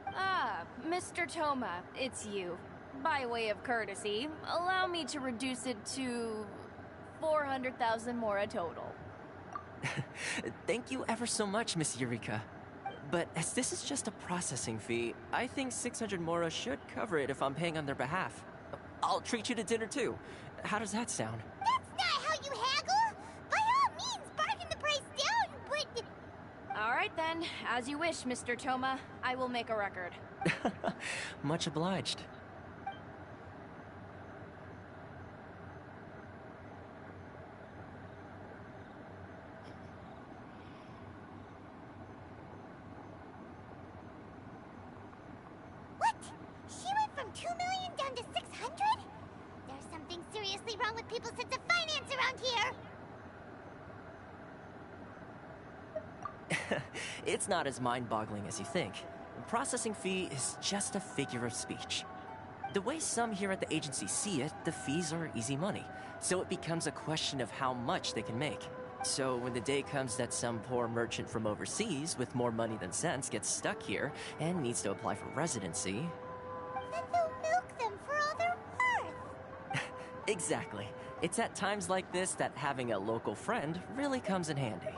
Ah, Mr. Toma, it's you. By way of courtesy, allow me to reduce it to 400,000 mora total. Thank you ever so much, Miss Eureka. But as this is just a processing fee, I think 600 mora should cover it if I'm paying on their behalf. I'll treat you to dinner too. How does that sound? That's not how you haggle! By all means, bargain the price down, but... Alright then, as you wish, Mr. Toma. I will make a record. Much obliged. What? She went from 2 million down to 600? There's something seriously wrong with people's sense of finance around here! It's not as mind-boggling as you think. The processing fee is just a figure of speech. The way some here at the agency see it, the fees are easy money, so it becomes a question of how much they can make. So when the day comes that some poor merchant from overseas with more money than sense gets stuck here and needs to apply for residency... Then they'll milk them for all they're worth! Exactly. It's at times like this that having a local friend really comes in handy.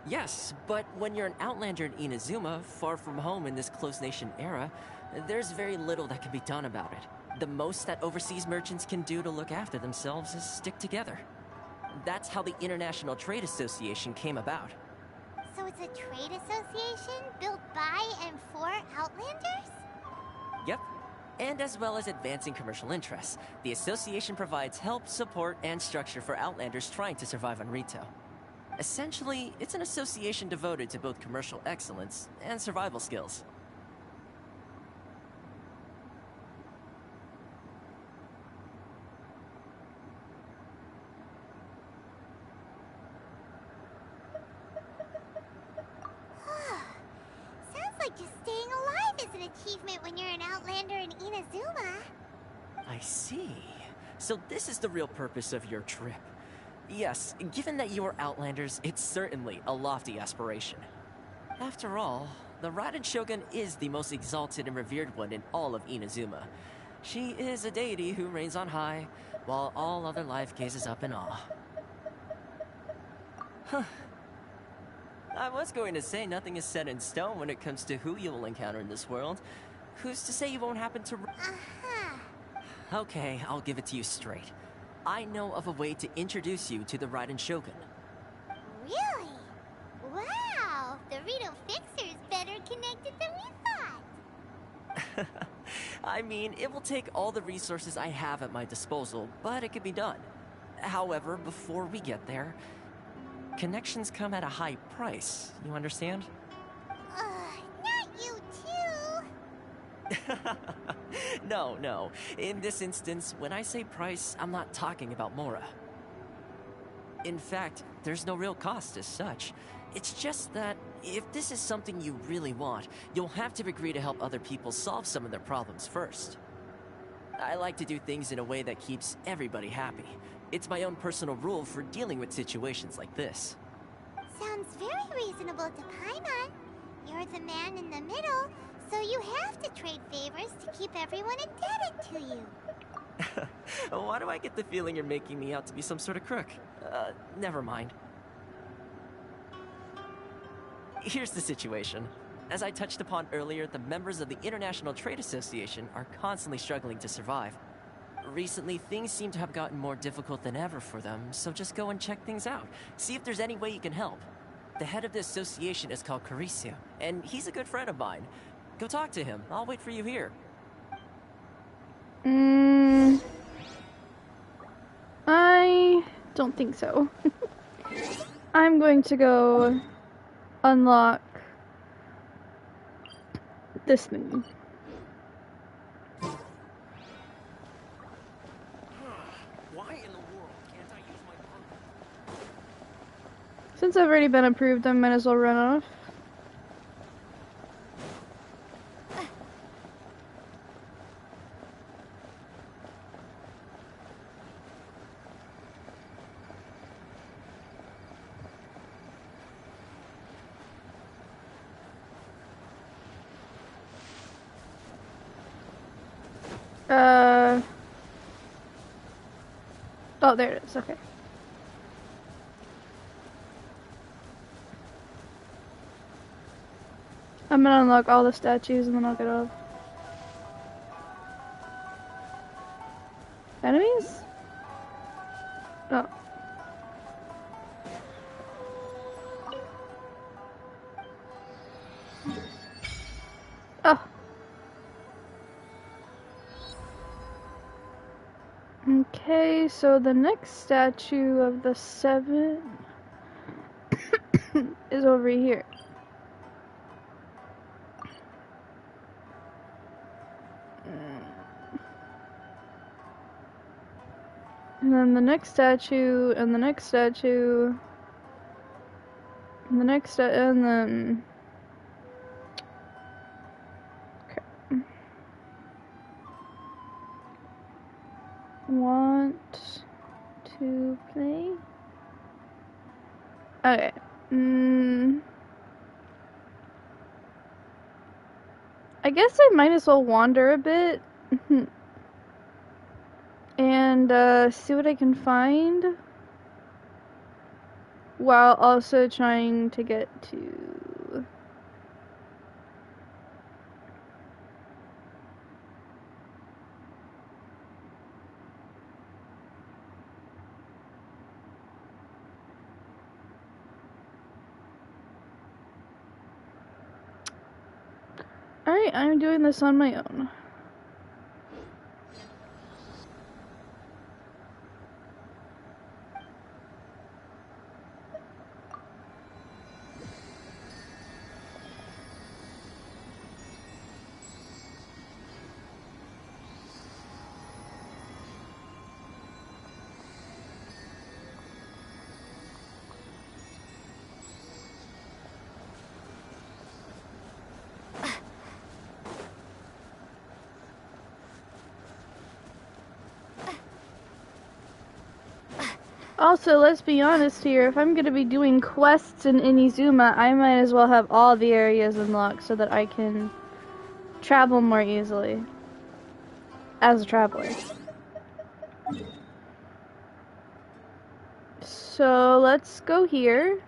Yes, but when you're an outlander in Inazuma, far from home in this closed nation era, there's very little that can be done about it. The most that overseas merchants can do to look after themselves is stick together. That's how the International Trade Association came about. So it's a trade association built by and for Outlanders? Yep. And as well as advancing commercial interests, the association provides help, support, and structure for Outlanders trying to survive on Rito. Essentially, it's an association devoted to both commercial excellence and survival skills. Sounds like just staying alive is an achievement when you're an Outlander in Inazuma. I see. So this is the real purpose of your trip. Yes, given that you're Outlanders, it's certainly a lofty aspiration. After all, the Raiden Shogun is the most exalted and revered one in all of Inazuma. She is a deity who reigns on high, while all other life gazes up in awe. Huh. I was going to say nothing is set in stone when it comes to who you will encounter in this world. Who's to say you won't happen to... Okay, I'll give it to you straight. I know of a way to introduce you to the Raiden Shogun. Really? Wow! The Rito Fixer is better connected than we thought. I mean, it will take all the resources I have at my disposal, but it can be done. However, before we get there, connections come at a high price, you understand? Not you too! No. In this instance, when I say price, I'm not talking about Mora. In fact, there's no real cost as such. It's just that, if this is something you really want, you'll have to agree to help other people solve some of their problems first. I like to do things in a way that keeps everybody happy. It's my own personal rule for dealing with situations like this. Sounds very reasonable to Paimon. You're the man in the middle, so you have to trade favors to keep everyone indebted to you. Why do I get the feeling you're making me out to be some sort of crook? Never mind. Here's the situation. As I touched upon earlier, the members of the International Trade Association are constantly struggling to survive. Recently, things seem to have gotten more difficult than ever for them, so just go and check things out. See if there's any way you can help. The head of the association is called Caricio, and he's a good friend of mine. Go talk to him. I'll wait for you here. I don't think so. I'm going to go unlock this thing. Why in the world can't I use my purple? Since I've already been approved, I might as well run off. Oh, there it is, okay. I'm gonna unlock all the statues and then I'll get off. Enemies? Oh. Oh. Okay, so the next statue of the 7 is over here. And then the next statue, and the next statue, and the next, and then... Okay. Want to play? Okay. I guess I might as well wander a bit. And see what I can find while also trying to get to... Alright, I'm doing this on my own. Also, let's be honest here, if I'm going to be doing quests in Inizuma, I might as well have all the areas unlocked so that I can travel more easily as a traveler. So, let's go here.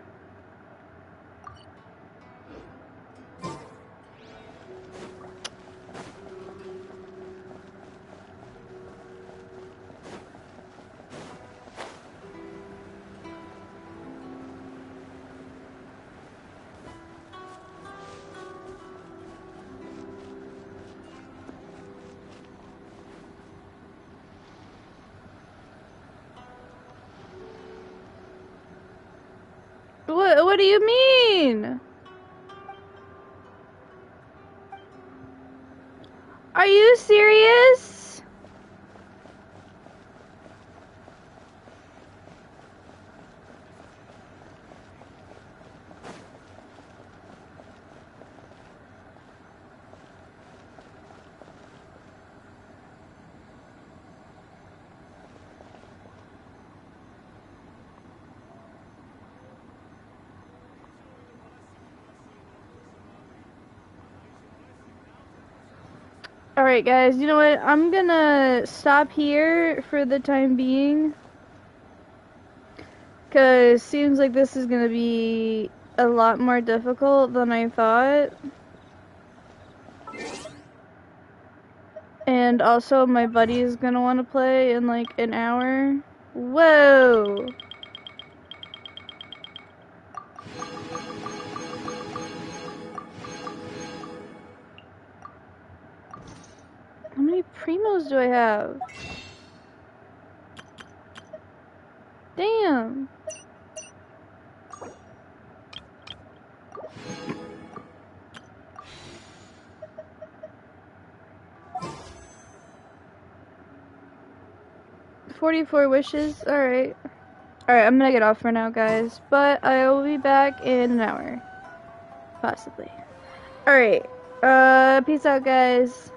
What do you mean? Are you serious? Alright guys, you know what? I'm gonna stop here for the time being. Cause seems like this is gonna be a lot more difficult than I thought. And also my buddy is gonna wanna play in like an hour. Whoa! How many primos do I have? Damn! $44 wishes? Alright. Alright, I'm gonna get off for now, guys. But I will be back in an hour. Possibly. Alright. Peace out, guys.